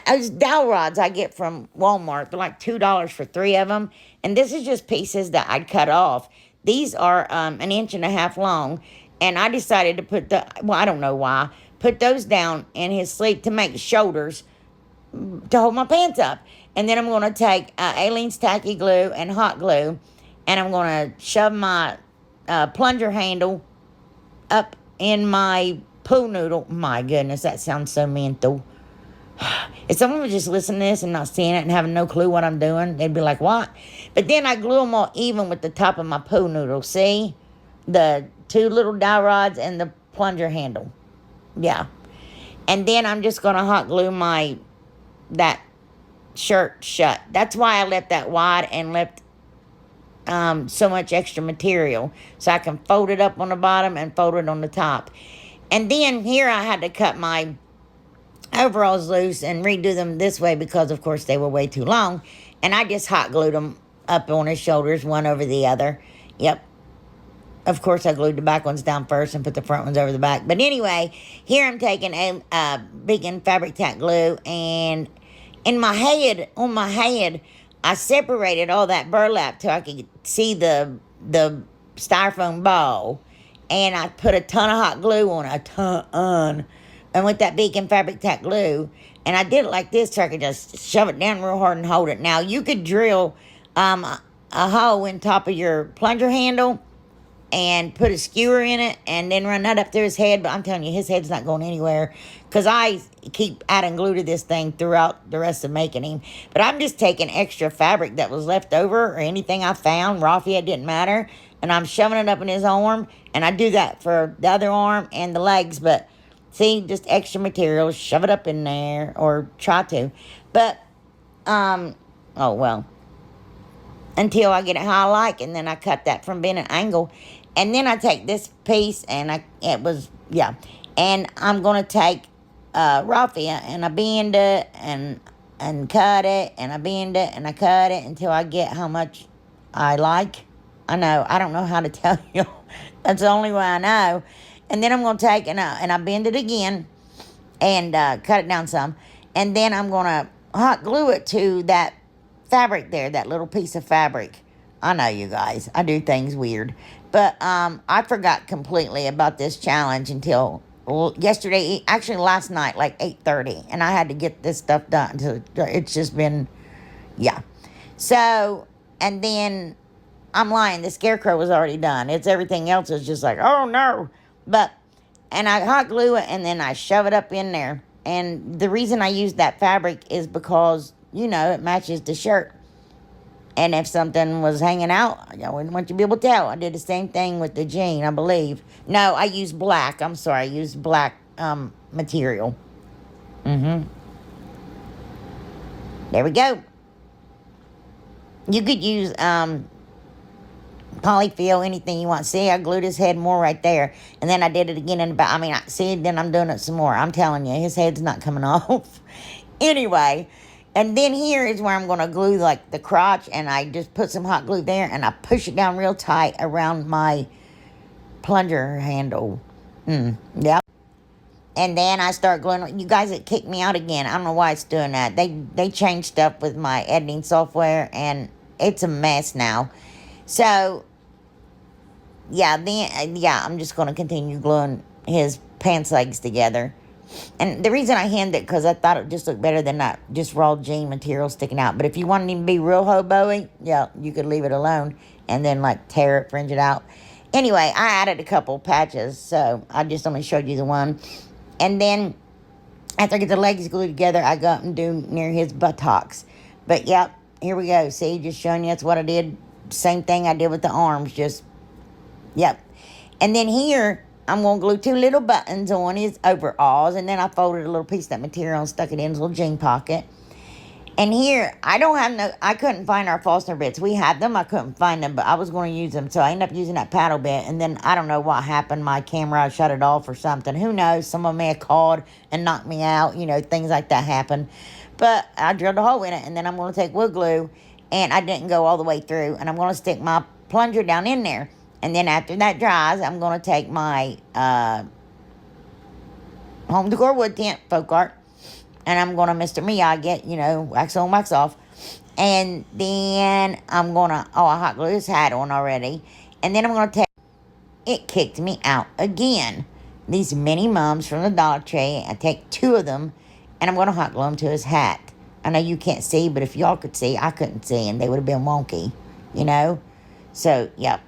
those dowel rods I get from Walmart, they're like $2 for 3 of them, and this is just pieces that I'd cut off. These are 1.5 inches long, and I decided to put I don't know why, put those down in his sleeve to make shoulders to hold my pants up. And then I'm going to take Aleene's tacky glue and hot glue, and I'm going to shove my plunger handle up in my pool noodle. My goodness, that sounds so mental. If someone would just listen to this and not seeing it and having no clue what I'm doing, they'd be like, what? But then I glue them all even with the top of my pool noodle. See? The 2 little dowel rods and the plunger handle. Yeah. And then I'm just going to hot glue that shirt shut. That's why I left that wide and left so much extra material. So I can fold it up on the bottom and fold it on the top. And then here I had to cut my overalls loose and redo them this way because, of course, they were way too long. And I just hot glued them up on his shoulders, one over the other. Yep. Of course, I glued the back ones down first and put the front ones over the back. But anyway, here I'm taking a big and fabric tack glue, and In my head, on my head, I separated all that burlap till I could see the styrofoam ball. And I put a ton of hot glue on it, a ton. And with that beacon fabric tack glue. And I did it like this so I could just shove it down real hard and hold it. Now, you could drill a hole in top of your plunger handle and put a skewer in it and then run that up through his head. But I'm telling you, his head's not going anywhere because I keep adding glue to this thing throughout the rest of making him. But I'm just taking extra fabric that was left over or anything I found, raffia, it didn't matter, and I'm shoving it up in his arm. And I do that for the other arm and the legs. But see, just extra material, shove it up in there, or try to. But oh well, until I get it how I like, and then I cut that from being an angle. And then I take this piece, and and I'm going to take raffia, and I bend it, and cut it, and I bend it, and I cut it until I get how much I like. I don't know how to tell you. That's the only way I know. And then I'm going to take, and I bend it again, and cut it down some. And then I'm going to hot glue it to that fabric there, that little piece of fabric. I know, you guys, I do things weird. But I forgot completely about this challenge until yesterday, actually last night, like 8:30. And I had to get this stuff done. So it's just been, yeah. So, and then I'm lying. The Scarecrow was already done. It's everything else is just like, oh no. But, and I hot glue it and then I shove it up in there. And the reason I use that fabric is because, you know, it matches the shirt. And if something was hanging out, I wouldn't want you to be able to tell. I did the same thing with the jean, I believe. No, I used black. I'm sorry. I used black material. There we go. You could use polyfill, anything you want. See, I glued his head more right there. And then I did it again in the back. I mean, see, then I'm doing it some more. I'm telling you, his head's not coming off. Anyway. And then here is where I'm going to glue, like, the crotch. And I just put some hot glue there. And I push it down real tight around my plunger handle. Yep. And then I start gluing. You guys, it kicked me out again. I don't know why it's doing that. They changed stuff with my editing software. And it's a mess now. So, yeah, I'm just going to continue gluing his pants legs together. And the reason I hemmed it, because I thought it would just look better than that just raw jean material sticking out. But if you wanted him to be real hobo-y, yeah, you could leave it alone and then, like, tear it, fringe it out. Anyway, I added a couple patches, so I just only showed you the one. And then, after I get the legs glued together, I go up and do near his buttocks. But, yep, here we go. See, just showing you that's what I did. Same thing I did with the arms, just, yep. And then here, I'm going to glue 2 little buttons on his overalls. And then I folded a little piece of that material and stuck it in his little jean pocket. And here, I couldn't find our fastener bits. We had them, I couldn't find them, but I was going to use them. So I ended up using that paddle bit. And then I don't know what happened. My camera, I shut it off or something. Who knows? Someone may have called and knocked me out. You know, things like that happen. But I drilled a hole in it. And then I'm going to take wood glue. And I didn't go all the way through. And I'm going to stick my plunger down in there. And then after that dries, I'm going to take my home decor wood tint, folk art, and I'm going to Mr. Miyagi, you know, wax on, wax off. And then I'm going to, I hot glue his hat on already. And then I'm going to take, it kicked me out again. These mini mums from the Dollar Tree. I take 2 of them, and I'm going to hot glue them to his hat. I know you can't see, but if y'all could see, I couldn't see, and they would have been wonky, you know. So, yep.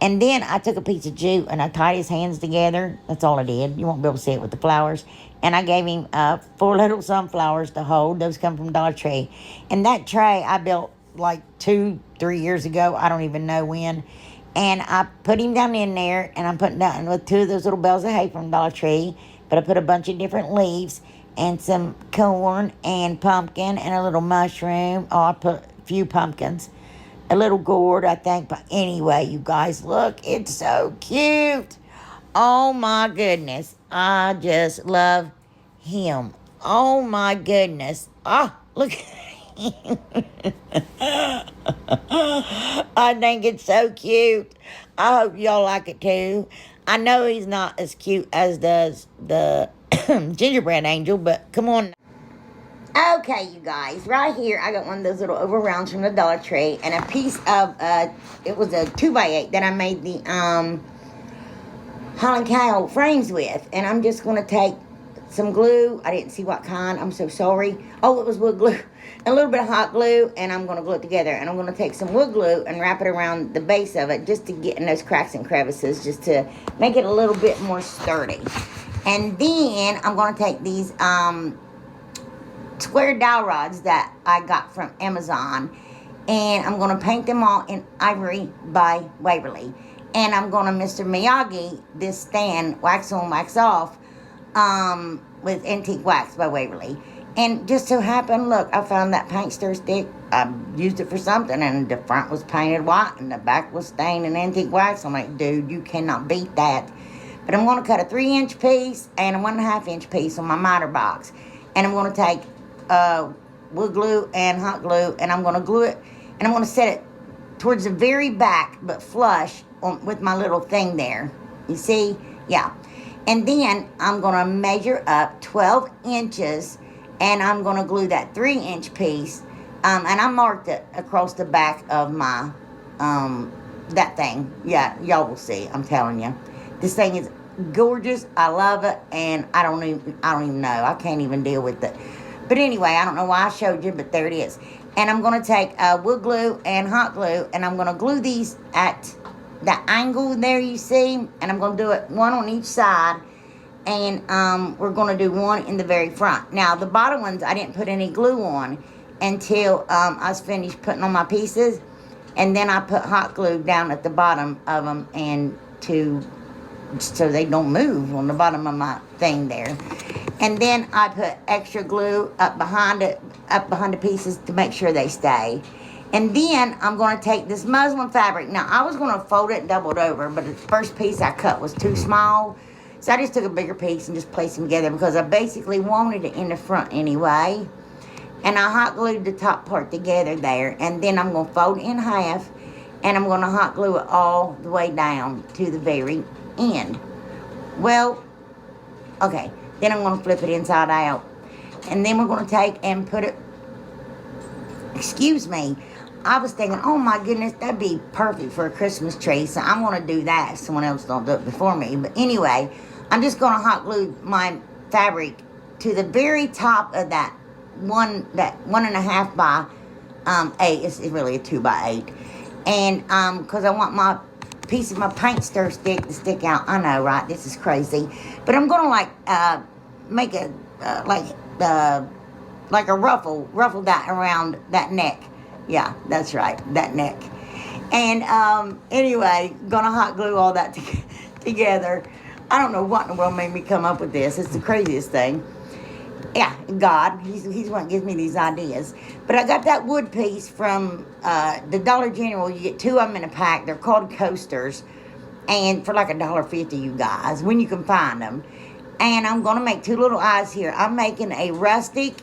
And then I took a piece of jute and I tied his hands together. That's all I did. You won't be able to see it with the flowers. And I gave him 4 little sunflowers to hold. Those come from Dollar Tree. And that tray I built like 2-3 years ago. I don't even know when. And I put him down in there. And I'm putting down with 2 of those little bales of hay from Dollar Tree. But I put a bunch of different leaves and some corn and pumpkin and a little mushroom. I put a few pumpkins. A little gourd, I think. But anyway, you guys, look. It's so cute. Oh, my goodness. I just love him. Oh, my goodness. Oh, look at him. I think it's so cute. I hope y'all like it, too. I know he's not as cute as does the gingerbread angel, but come on. Okay, you guys, right here, I got one of those little oval rounds from the Dollar Tree, and a piece of, it was a 2x8 that I made the, Holland Cow frames with, and I'm just going to take some glue. I didn't see what kind. I'm so sorry. Oh, it was wood glue. A little bit of hot glue, and I'm going to glue it together. And I'm going to take some wood glue and wrap it around the base of it just to get in those cracks and crevices, just to make it a little bit more sturdy. And then I'm going to take these square dowel rods that I got from Amazon, and I'm going to paint them all in Ivory by Waverly. And I'm going to Mr. Miyagi this stand, wax on, wax off, with Antique Wax by Waverly. And just so happened, look, I found that paint stir stick. I used it for something, and the front was painted white, and the back was stained in Antique Wax. I'm like, dude, you cannot beat that. But I'm going to cut a 3-inch piece and a 1.5-inch piece on my miter box. And I'm going to take wood glue and hot glue, and I'm going to glue it, and I'm going to set it towards the very back, but flush with my little thing there. You see? Yeah. And then I'm going to measure up 12 inches, and I'm going to glue that 3-inch piece, and I marked it across the back of my, that thing. Yeah, y'all will see. I'm telling you. This thing is gorgeous. I love it, and I don't even know. I can't even deal with it. But anyway, I don't know why I showed you, but there it is. And I'm going to take wood glue and hot glue, and I'm going to glue these at the angle there you see. And I'm going to do it one on each side. And we're going to do one in the very front. Now, the bottom ones, I didn't put any glue on until I was finished putting on my pieces. And then I put hot glue down at the bottom of them, and so they don't move on the bottom of my thing there. And then I put extra glue up behind the pieces to make sure they stay. And then I'm going to take this muslin fabric. Now, I was going to fold it doubled over, but the first piece I cut was too small. So I just took a bigger piece and just placed them together because I basically wanted it in the front anyway. And I hot glued the top part together there. And then I'm going to fold it in half, and I'm going to hot glue it all the way down to the very end. Well, okay. Then I'm going to flip it inside out. And then we're going to take and put it... Excuse me. I was thinking, oh my goodness, that'd be perfect for a Christmas tree. So I'm going to do that if someone else don't do it before me. But anyway, I'm just going to hot glue my fabric to the very top of that 1.5 by 8. It's really a 2 by 8. And because I want my piece of my paint stir stick to stick out. I know, right? This is crazy. But I'm gonna make a like a ruffle that around that neck. Yeah, that's right, that neck. And anyway, gonna hot glue all that together. I don't know what in the world made me come up with this. It's the craziest thing. Yeah, God, he's what gives me these ideas. But I got that wood piece from the Dollar General. You get 2 of them in a pack. They're called coasters. And for like $1.50, you guys, when you can find them. And I'm going to make 2 little eyes here. I'm making a Rustic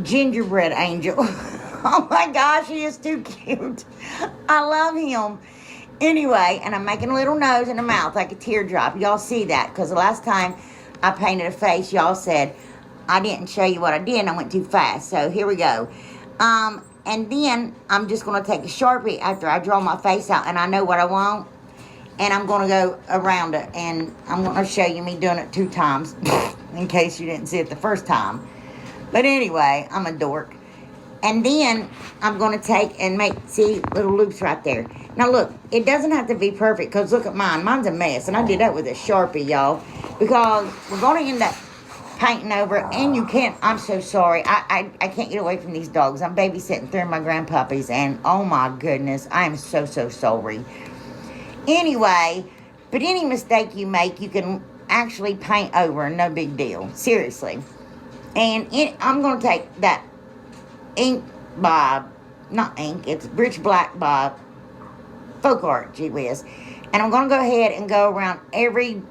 gingerbread angel. Oh my gosh, he is too cute. I love him. Anyway, and I'm making a little nose and a mouth like a teardrop. Y'all see that? Because the last time I painted a face, y'all said I didn't show you what I did and I went too fast. So here we go. And then I'm just going to take a Sharpie after I draw my face out and I know what I want. And I'm going to go around it. And I'm going to show you me doing it 2 times in case you didn't see it the first time. But anyway, I'm a dork. And then I'm going to take and see, little loops right there. Now look, it doesn't have to be perfect because look at mine. Mine's a mess. And I did that with a Sharpie, y'all. Because we're going to end up painting over it. And you can't, I'm so sorry. I can't get away from these dogs. I'm babysitting 3 of my grandpuppies. And oh my goodness, I am so sorry. Anyway, but any mistake you make, you can actually paint over. No big deal. Seriously. And I'm going to take that ink by, not ink, it's Rich Black by Folk Art, gee whiz. And I'm going to go ahead and go around everything.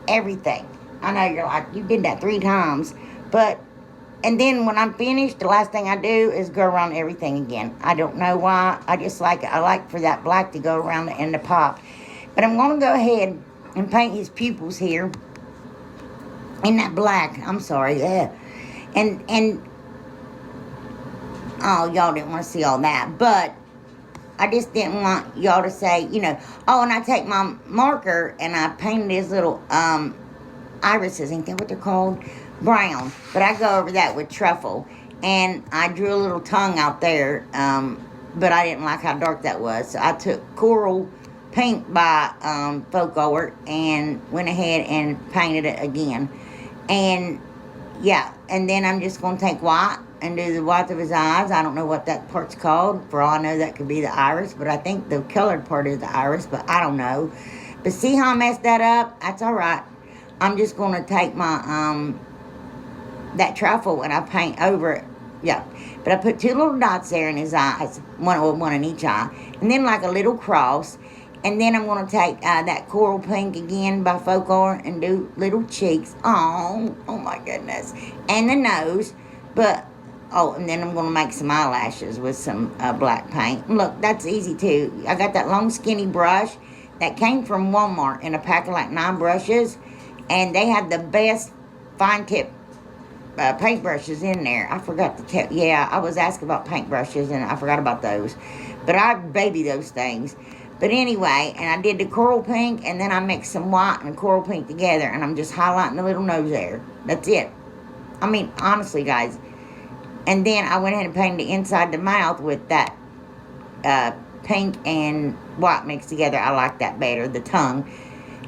I know you're like, you did that 3 times. But, and then when I'm finished, the last thing I do is go around everything again. I don't know why. I just like it. I like for that black to go around the end of pop. But I'm going to go ahead and paint his pupils here in that black. I'm sorry, yeah. And oh, y'all didn't want to see all that, but I just didn't want y'all to say, you know, oh, and I take my marker and I painted his little irises, ain't that what they're called? Brown. But I go over that with truffle. And I drew a little tongue out there, but I didn't like how dark that was. So I took coral pink by Folk Art and went ahead and painted it again. And yeah, and then I'm just going to take white and do the white of his eyes. I don't know what that part's called. For all I know, that could be the iris, but I think the colored part is the iris, but I don't know. But see how I messed that up? That's all right. I'm just going to take my that truffle and I paint over it. Yeah, but I put 2 little dots there in his eyes, one in each eye, and then like a little cross. And then I'm going to take that coral pink again by Folk Art and do little cheeks. Oh my goodness. And the nose. But, oh, and then I'm going to make some eyelashes with some black paint. Look, that's easy too. I got that long skinny brush that came from Walmart in a pack of like 9 brushes. And they had the best fine tip paintbrushes in there. I forgot to tell. Yeah, I was asking about paintbrushes and I forgot about those. But I baby those things. But anyway, and I did the coral pink, and then I mixed some white and coral pink together, and I'm just highlighting the little nose there. That's it. I mean, honestly, guys. And then I went ahead and painted the inside the mouth with that pink and white mixed together. I like that better, the tongue.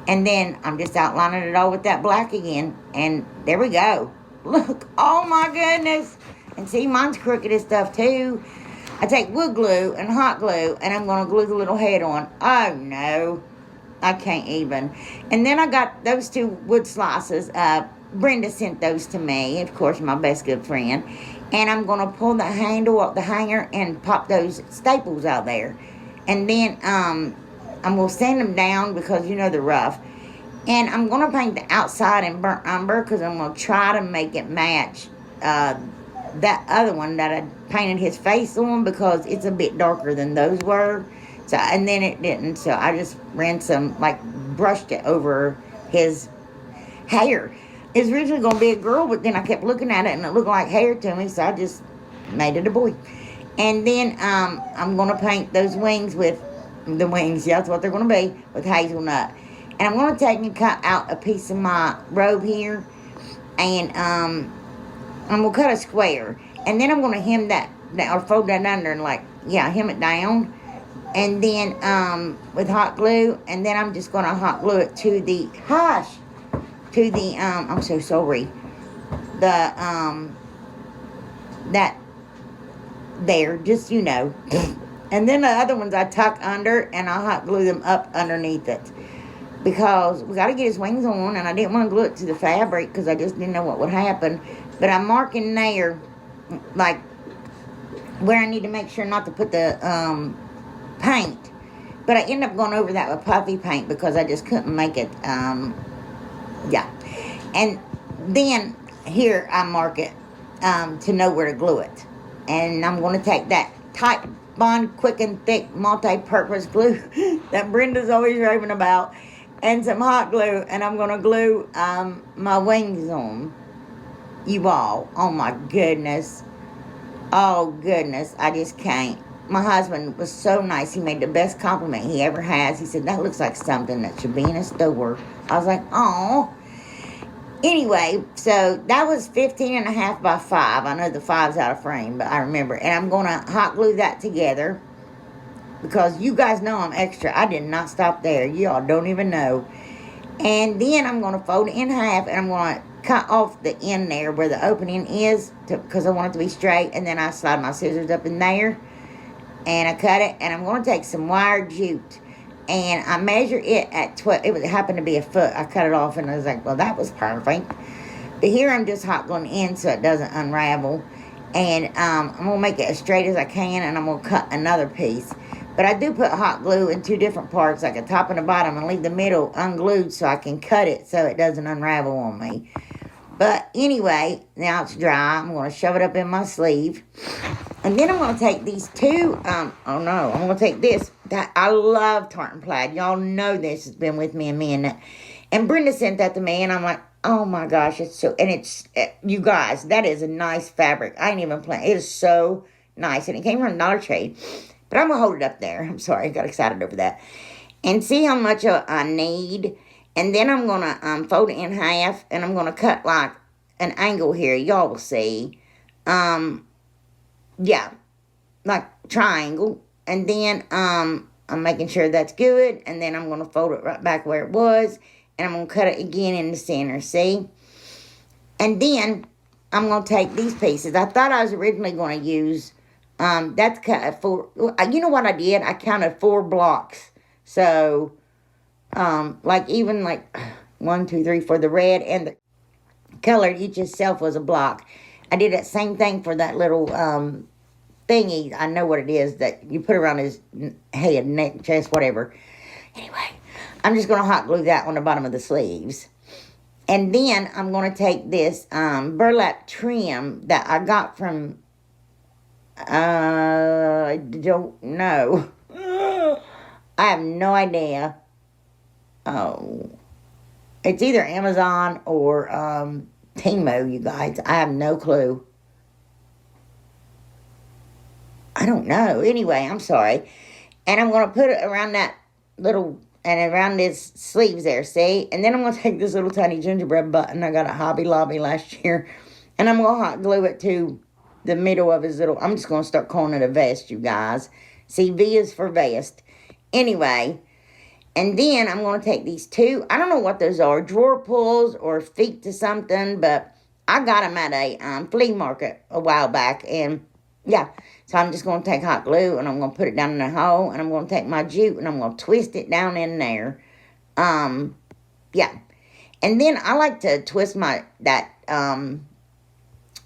And then I'm just outlining it all with that black again, and there we go. Look, oh my goodness. And see, mine's crooked and stuff too. I take wood glue and hot glue, and I'm going to glue the little head on. Oh, no. I can't even. And then I got those 2 wood slices. Brenda sent those to me, of course, my best good friend. And I'm going to pull the handle up the hanger and pop those staples out there. And then I'm going to sand them down because, you know, they're rough. And I'm going to paint the outside in burnt umber because I'm going to try to make it match that other one that I painted his face on because it's a bit darker than those were. So, and then it didn't. So I just ran some, like, brushed it over his hair. It was originally going to be a girl, but then I kept looking at it and it looked like hair to me. So I just made it a boy. And then I'm going to paint those wings with the wings. Yeah, that's what they're going to be, with hazelnut. And I'm going to take and cut out a piece of my robe here. And I'm going to cut a square. And then I'm going to hem that, or fold that under and hem it down. And then with hot glue. And then I'm just going to hot glue it to the, I'm so sorry. That there, just, you know. And then the other ones I tuck under and I hot glue them up underneath it. Because we got to get his wings on, and I didn't want to glue it to the fabric because I just didn't know what would happen. But I'm marking there, like, where I need to make sure not to put the paint. But I ended up going over that with puffy paint because I just couldn't make it, yeah. And then here I mark it to know where to glue it. And I'm going to take that tight Bond Quick and Thick multi-purpose glue that Brenda's always raving about, and some hot glue, and I'm going to glue my wings on. You all, oh my goodness. Oh goodness, I just can't. My husband was so nice. He made the best compliment he ever has. He said, that looks like something that should be in a store. I was like, oh. Anyway, so that was 15.5 by 5. I know the 5's out of frame, but I remember. And I'm going to hot glue that together because you guys know I'm extra. I did not stop there. Y'all don't even know. And then I'm going to fold it in half, and I'm going to cut off the end there where the opening is because I want it to be straight. And then I slide my scissors up in there, and I cut it. And I'm going to take some wire jute. And I measure it at 12. It happened to be a foot. I cut it off, and I was like, well, that was perfect. But here I'm just hot gluing in so it doesn't unravel. And I'm going to make it as straight as I can, and I'm going to cut another piece. But I do put hot glue in 2 different parts, like a top and a bottom, and leave the middle unglued so I can cut it so it doesn't unravel on me. But anyway, now it's dry. I'm going to shove it up in my sleeve. And then I'm going to take these 2, I'm going to take this. I love tartan plaid. Y'all know this has been with me a minute. And Brenda sent that to me, and I'm like, Oh my gosh, it's so, and you guys, that is a nice fabric. I ain't even playing. It is so nice, and it came from Dollar Tree. But I'm gonna hold it up there. I'm sorry, I got excited over that. And see how much I need. And then I'm gonna fold it in half, and I'm gonna cut like an angle here. Y'all will see. Yeah, like triangle. And then I'm making sure that's good, and then I'm gonna fold it right back where it was. And I'm going to cut it again in the center, see? And then I'm going to take these pieces. I thought I was originally going to use, that's cut at 4, you know what I did? I counted 4 blocks. So, like even like 1, 2, 3 for the red and the color, each itself was a block. I did that same thing for that little thingy. I know what it is that you put around his head, neck, chest, whatever. Anyway. I'm just going to hot glue that on the bottom of the sleeves. And then I'm going to take this burlap trim that I got from, I don't know. I have no idea. Oh, it's either Amazon or Temu, you guys. I have no clue. I don't know. Anyway, I'm sorry. And I'm going to put it around that little... and around his sleeves there, see? And then I'm going to take this little tiny gingerbread button I got at Hobby Lobby last year. And I'm going to hot glue it to the middle of his little... I'm just going to start calling it a vest, you guys. See, V is for vest. Anyway, and then I'm going to take these 2... I don't know what those are. Drawer pulls or feet to something. But I got them at a flea market a while back. And, yeah... So I'm just going to take hot glue, and I'm going to put it down in the hole, and I'm going to take my jute, and I'm going to twist it down in there. Yeah. And then I like to twist that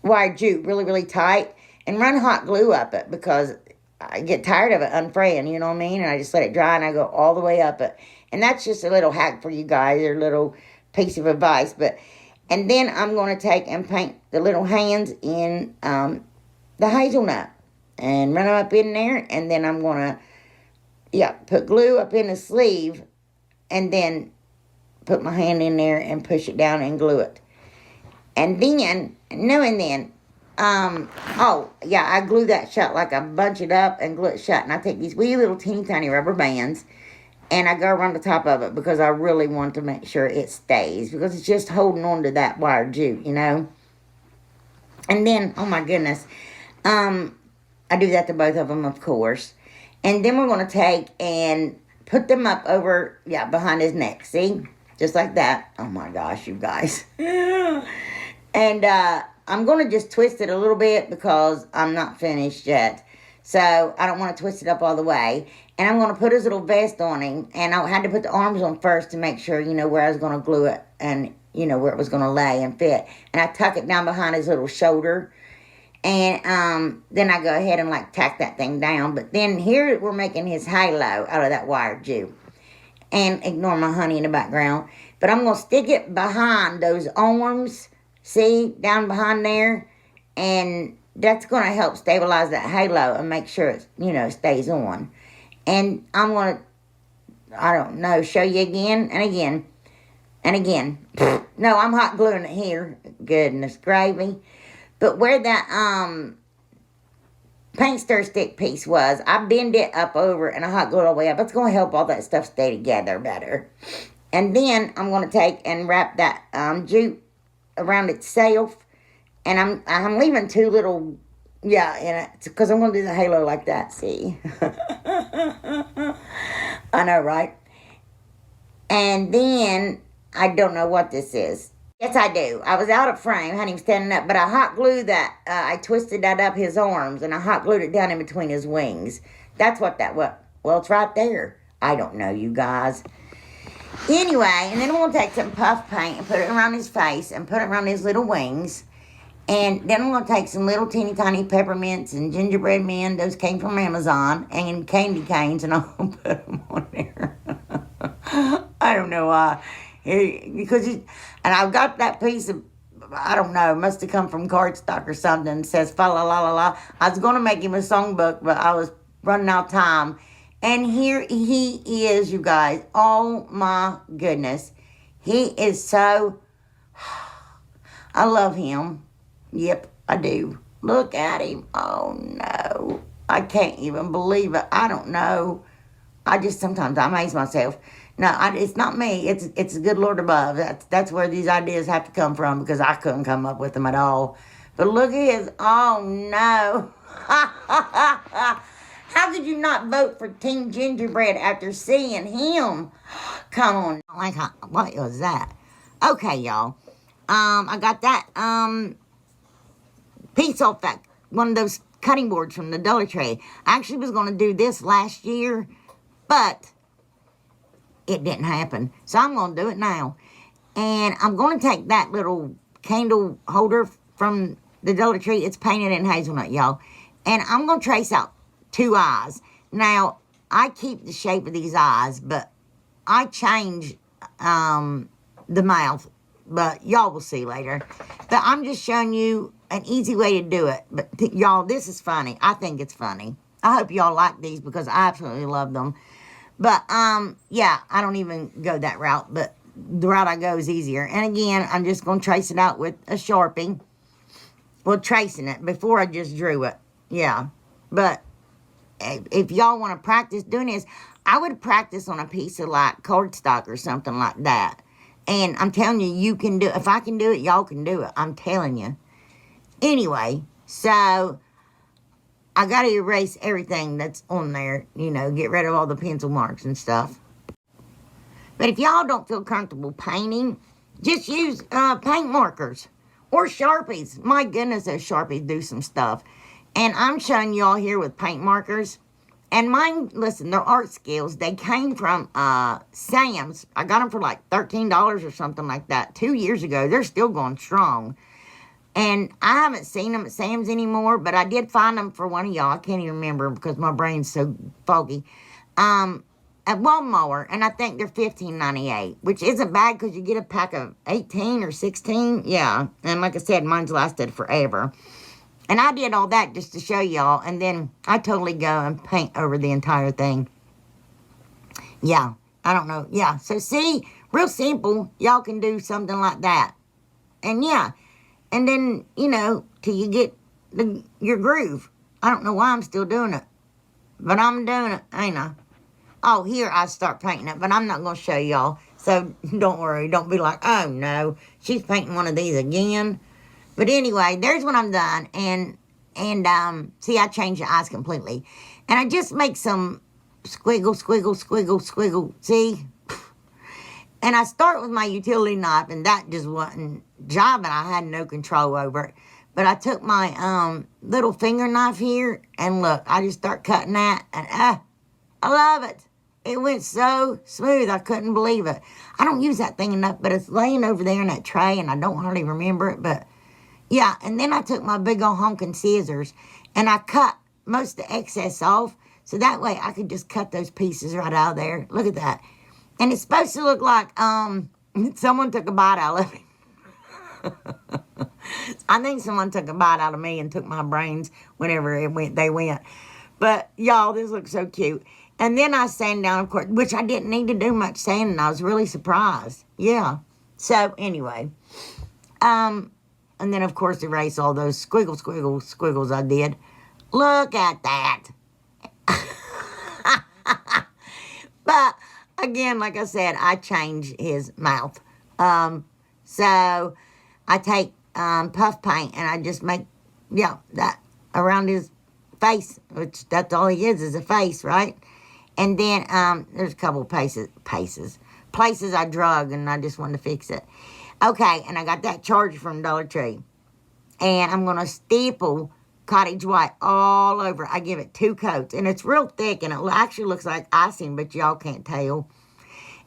wire jute really, really tight and run hot glue up it because I get tired of it unfraying, you know what I mean? And I just let it dry, and I go all the way up it. And that's just a little hack for you guys, or a little piece of advice. And then I'm going to take and paint the little hands in the hazelnut. And run them up in there, and then I'm going to, put glue up in the sleeve, and then put my hand in there and push it down and glue it. And then, I glue that shut, like I bunch it up and glue it shut. And I take these wee little teeny tiny rubber bands, and I go around the top of it because I really want to make sure it stays, because it's just holding on to that wire jute, you know. And then, oh my goodness, I do that to both of them, of course. And then we're going to take and put them up over, behind his neck. See? Just like that. Oh, my gosh, you guys. And I'm going to just twist it a little bit because I'm not finished yet. So I don't want to twist it up all the way. And I'm going to put his little vest on him. And I had to put the arms on first to make sure, you know, where I was going to glue it. And, you know, where it was going to lay and fit. And I tuck it down behind his little shoulder. And then I go ahead and like tack that thing down. But then here we're making his halo out of that wire jute. And ignore my honey in the background. But I'm going to stick it behind those arms. See? Down behind there. And that's going to help stabilize that halo and make sure it, you know, stays on. And I'm going to, I don't know, show you again and again. And again. No, I'm hot gluing it here. Goodness gravy. But where that paint stir stick piece was, I bend it up over and I hot glue it all the way up. It's going to help all that stuff stay together better. And then I'm going to take and wrap that jute around itself. And I'm leaving 2 little, in it. Because I'm going to do the halo like that, see? I know, right? And then, I don't know what this is. Yes, I do. I was out of frame, had him standing up, but I hot glued that. I twisted that up his arms, and I hot glued it down in between his wings. That's what that was. Well, it's right there. I don't know, you guys. Anyway, and then I'm going to take some puff paint and put it around his face and put it around his little wings. And then I'm going to take some little teeny tiny peppermints and gingerbread men. Those came from Amazon. And candy canes, and I'm going to put them on there. I don't know why. And I've got that piece of, I don't know, must have come from cardstock or something. It says fa la la la la. I was going to make him a songbook, but I was running out of time. And here he is, you guys. Oh my goodness. He is so I love him. Yep, I do. Look at him. Oh, no. I can't even believe it. I don't know. I just sometimes I amaze myself. No, it's not me. It's the good Lord above. That's where these ideas have to come from because I couldn't come up with them at all. But look at his. Oh, no. How could you not vote for Team Gingerbread after seeing him? Come on. Like, what was that? Okay, y'all. I got that piece off that one of those cutting boards from the Dollar Tree. I actually was going to do this last year, but it didn't happen. So I'm going to do it now. And I'm going to take that little candle holder from the Dollar Tree. It's painted in hazelnut, y'all. And I'm going to trace out 2 eyes. Now, I keep the shape of these eyes, but I change the mouth. But y'all will see later. But I'm just showing you an easy way to do it. But y'all, this is funny. I think it's funny. I hope y'all like these because I absolutely love them. But, yeah, I don't even go that route. But the route I go is easier. And again, I'm just going to trace it out with a Sharpie. Well, tracing it before I just drew it. Yeah. But if y'all want to practice doing this, I would practice on a piece of, like, cardstock or something like that. And I'm telling you, you can do it. If I can do it, y'all can do it. I'm telling you. Anyway, so I got to erase everything that's on there. You know, get rid of all the pencil marks and stuff. But if y'all don't feel comfortable painting, just use paint markers or Sharpies. My goodness, those Sharpies do some stuff. And I'm showing y'all here with paint markers. And mine, listen, they're art skills. They came from Sam's. I got them for like $13 or something like that 2 years ago. They're still going strong. And I haven't seen them at Sam's anymore, but I did find them for one of y'all. I can't even remember because my brain's so foggy. At Walmart, and I think they're $15.98, which isn't bad because you get a pack of 18 or 16. Yeah, and like I said, mine's lasted forever. And I did all that just to show y'all. And then I totally go and paint over the entire thing. Yeah. I don't know. Yeah. So see, real simple. Y'all can do something like that. And yeah. And then, you know, till you get your groove. I don't know why I'm still doing it. But I'm doing it, ain't I? Oh, here I start painting it. But I'm not going to show y'all. So don't worry. Don't be like, oh no, she's painting one of these again. But anyway, there's when I'm done. And see, I changed the eyes completely. And I just make some squiggle, squiggle, squiggle, squiggle. See? And I start with my utility knife, and that just wasn't jobbing. I had no control over it. But I took my little finger knife here, and look, I just start cutting that. And I love it. It went so smooth, I couldn't believe it. I don't use that thing enough, but it's laying over there in that tray, and I don't hardly remember it, but... yeah, and then I took my big old honking scissors, and I cut most of the excess off, so that way I could just cut those pieces right out of there. Look at that. And it's supposed to look like someone took a bite out of it. I think someone took a bite out of me and took my brains whenever they went. But, y'all, this looks so cute. And then I sand down, of course, which I didn't need to do much sanding. I was really surprised. Yeah. So, anyway. And then, of course, erase all those squiggles I did. Look at that. But, again, like I said, I change his mouth. So, I take puff paint and I just make, yeah, that around his face, which that's all he is a face, right? And then there's a couple places I drug and I just wanted to fix it. Okay, and I got that charger from Dollar Tree. And I'm going to staple cottage white all over. I give it 2 coats. And it's real thick, and it actually looks like icing, but y'all can't tell.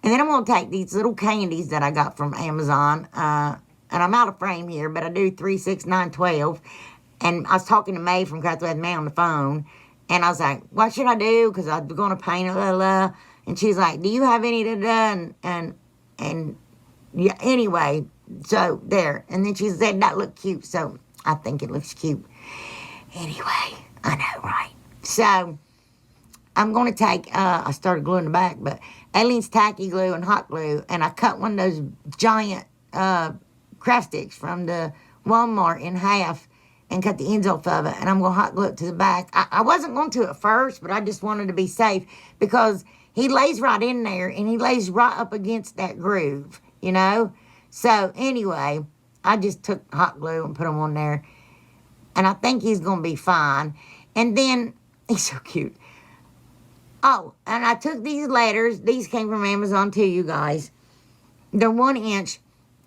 And then I'm going to take these little candies that I got from Amazon. And I'm out of frame here, but I do 3, 6, 9, 12. And I was talking to May from Kathyjodiys May on the phone. And I was like, what should I do? Because I'm going to paint it, blah, blah. And she's like, do you have any to do? And yeah, anyway, so there. And then she said that looked cute, so I think it looks cute. Anyway, I know, right? So I'm going to take, I started gluing the back, but Aleene's tacky glue and hot glue, and I cut one of those giant craft sticks from the Walmart in half and cut the ends off of it. And I'm going to hot glue it to the back. I wasn't going to at first, but I just wanted to be safe because he lays right in there and he lays right up against that groove, you know. So anyway, I just took hot glue and put him on there. And I think he's going to be fine. And then, he's so cute. Oh, and I took these letters. These came from Amazon too, you guys. They're 1 inch.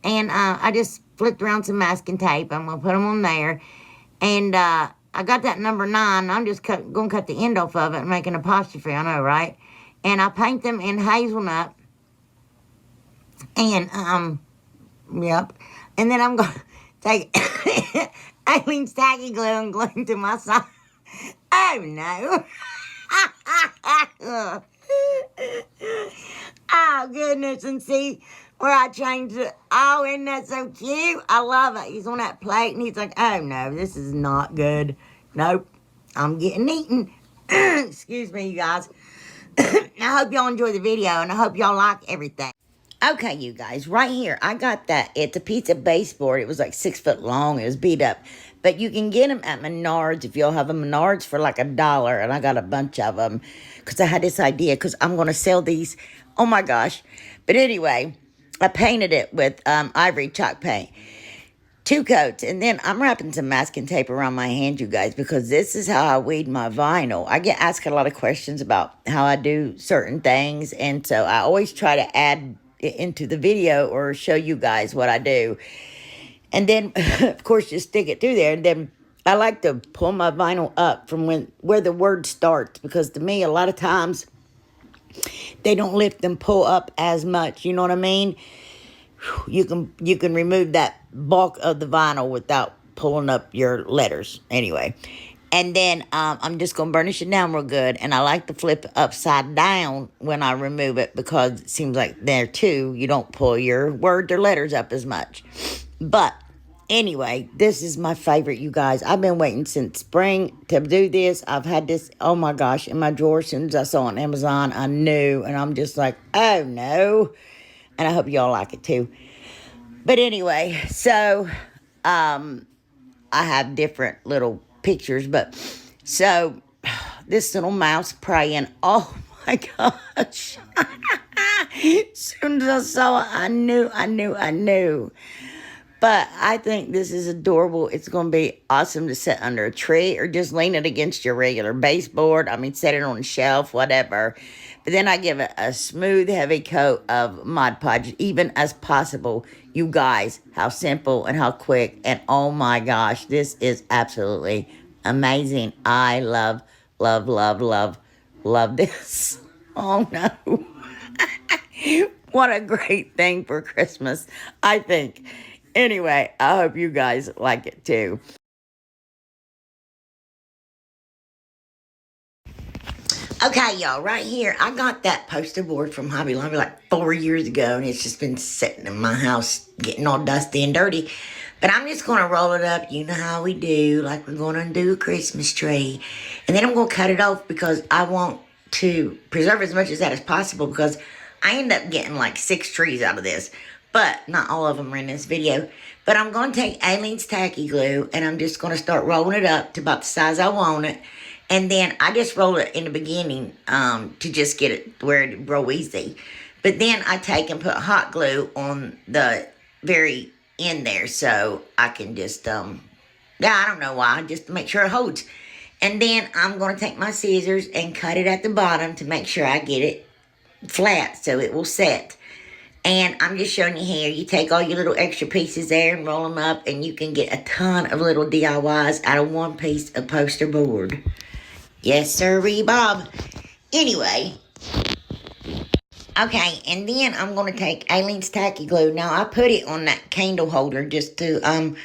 And I just flipped around some masking tape. I'm going to put them on there. And I got that number 9. I'm just going to cut the end off of it and make an apostrophe. I know, right? And I paint them in hazelnut. And, yep. And then I'm going to take Eileen's tacky glue and glue them to my side. Oh, no. Oh, goodness. And see where I changed it. Oh, isn't that so cute? I love it. He's on that plate, and he's like, oh, no, this is not good. Nope. I'm getting eaten. Excuse me, you guys. I hope y'all enjoy the video, and I hope y'all like everything. Okay, you guys, right here, I got that. It's a piece of baseboard. It was like 6 foot long. It was beat up. But you can get them at Menards if you'll have a Menards for like $1. And I got a bunch of them because I had this idea because I'm going to sell these. Oh, my gosh. But anyway, I painted it with ivory chalk paint. 2 coats. And then I'm wrapping some masking tape around my hand, you guys, because this is how I weed my vinyl. I get asked a lot of questions about how I do certain things. And so I always try to add it into the video or show you guys what I do. And then, of course, just stick it through there. And then I like to pull my vinyl up from where the word starts. Because to me, a lot of times, they don't lift and pull up as much. You know what I mean? You can remove that bulk of the vinyl without pulling up your letters. Anyway. And then I'm just going to burnish it down real good. And I like to flip it upside down when I remove it. Because it seems like there, too, you don't pull your words or letters up as much. But anyway, this is my favorite, you guys. I've been waiting since spring to do this. I've had this, oh my gosh, in my drawer. As soon as I saw it on Amazon, I knew. And I'm just like, oh no. And I hope y'all like it too. But anyway, so I have different little pictures. But so this little mouse praying. Oh my gosh. As soon as I saw it, I knew. But I think this is adorable. It's going to be awesome to sit under a tree or just lean it against your regular baseboard. I mean, set it on a shelf, whatever. But then I give it a smooth, heavy coat of Mod Podge, even as possible. You guys, how simple and how quick. And oh my gosh, this is absolutely amazing. I love this. Oh no. What a great thing for Christmas, I think. Anyway, I hope you guys like it too. Okay, y'all, right here, I got that poster board from Hobby Lobby like 4 years ago, and it's just been sitting in my house getting all dusty and dirty. But I'm just going to roll it up, you know how we do, like we're going to undo a Christmas tree. And then I'm going to cut it off because I want to preserve as much of that as possible because I end up getting like 6 trees out of this. But not all of them are in this video. But I'm going to take Eileen's tacky glue and I'm just going to start rolling it up to about the size I want it. And then I just roll it in the beginning to just get it where it roll easy. But then I take and put hot glue on the very end there so I can just, I don't know why, just to make sure it holds. And then I'm going to take my scissors and cut it at the bottom to make sure I get it flat so it will set. And I'm just showing you here, you take all your little extra pieces there and roll them up, and you can get a ton of little DIYs out of one piece of poster board. Yes, sirree, Bob. Anyway, okay, and then I'm going to take Eileen's tacky glue. Now, I put it on that candle holder just to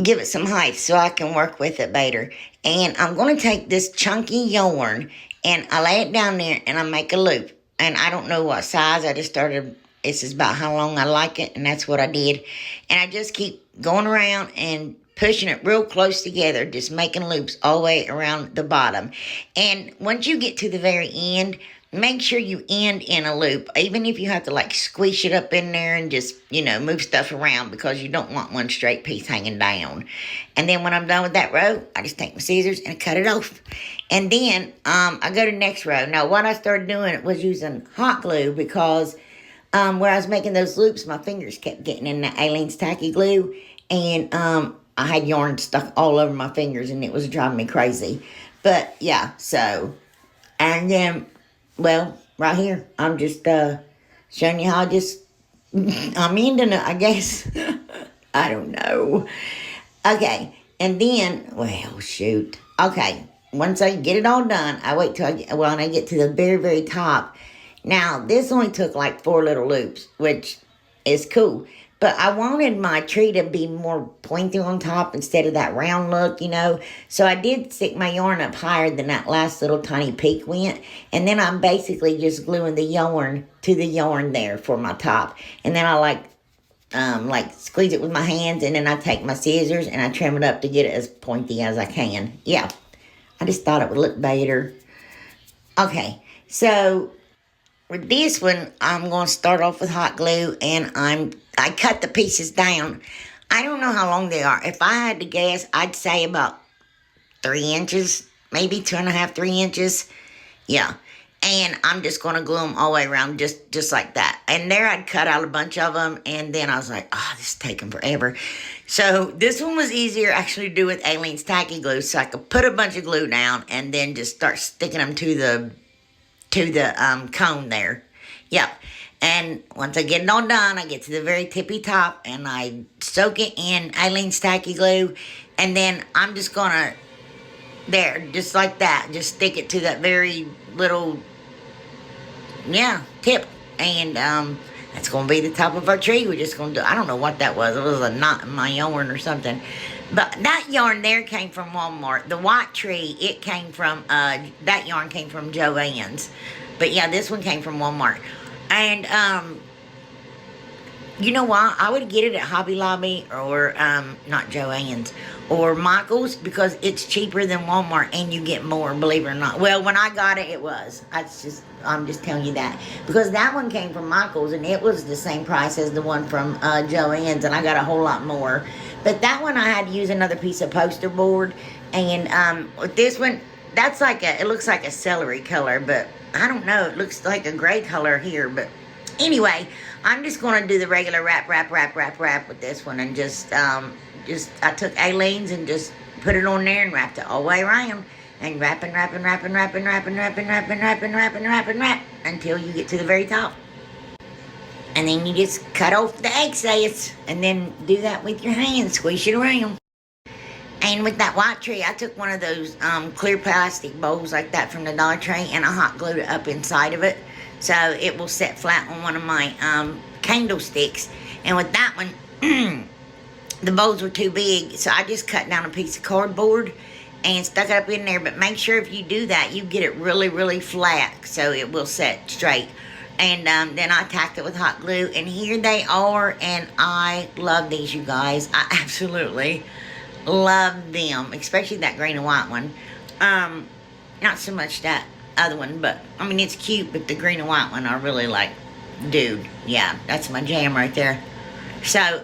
give it some height so I can work with it better. And I'm going to take this chunky yarn, and I lay it down there, and I make a loop. And I don't know what size, I just started. This is about how long I like it, and that's what I did. And I just keep going around and pushing it real close together, just making loops all the way around the bottom. And once you get to the very end, make sure you end in a loop, even if you have to like squish it up in there and just, move stuff around, because you don't want one straight piece hanging down. And then when I'm done with that row, I just take my scissors and cut it off. And then I go to the next row. Now, what I started doing was using hot glue, because where I was making those loops, my fingers kept getting in the Aleene's tacky glue, and I had yarn stuck all over my fingers, and it was driving me crazy. But yeah, so, and then, well, right here, I'm just showing you how I'm ending it, I guess. I don't know. Okay, and then, well, shoot. Okay, once I get it all done, I wait till when I get to the very, very top. Now, this only took like 4 little loops, which is cool. But I wanted my tree to be more pointy on top instead of that round look, So I did stick my yarn up higher than that last little tiny peak went. And then I'm basically just gluing the yarn to the yarn there for my top. And then I like squeeze it with my hands, and then I take my scissors and I trim it up to get it as pointy as I can. Yeah, I just thought it would look better. Okay, so with this one, I'm going to start off with hot glue, and I cut the pieces down. I don't know how long they are. If I had to guess, I'd say about 3 inches, maybe 2.5, 3 inches. Yeah. And I'm just going to glue them all the way around, just like that. And there I'd cut out a bunch of them, and then I was like, oh, this is taking forever. So this one was easier actually to do with Aleene's tacky glue, so I could put a bunch of glue down and then just start sticking them to the cone there. Yep. And once I get it all done, I get to the very tippy top, and I soak it in Aleene's tacky glue, and then I'm just gonna, there, just like that, just stick it to that very little, tip, and that's gonna be the top of our tree. We're just gonna do, I don't know what that was. It was a knot in my yarn or something. But that yarn there came from Walmart. The white tree, it came from, that yarn came from Joann's. But yeah, this one came from Walmart. And, you know why? I would get it at Hobby Lobby or, not Joann's, or Michael's, because it's cheaper than Walmart and you get more, believe it or not. Well, when I got it, it was. I'm just telling you that. Because that one came from Michael's, and it was the same price as the one from Joann's, and I got a whole lot more. But that one I had to use another piece of poster board. And with this one, that's like it looks like a celery color, but I don't know. It looks like a gray color here. But anyway, I'm just going to do the regular wrap with this one. And I took Aleene's and just put it on there and wrapped it all the way around. And wrap until you get to the very top. And then you just cut off the excess, and then do that with your hands, squish it around. And with that white tree, I took one of those clear plastic bowls like that from the Dollar Tree, and I hot glued it up inside of it, so it will set flat on one of my candlesticks. And with that one, the bowls were too big, so I just cut down a piece of cardboard and stuck it up in there. But make sure if you do that, you get it really, really flat, so it will set straight. And then I tacked it with hot glue, and here they are, and I love these, you guys. I absolutely love them, especially that green and white one. Not so much that other one, but, I mean, it's cute, but the green and white one I really like. Dude, yeah, that's my jam right there. So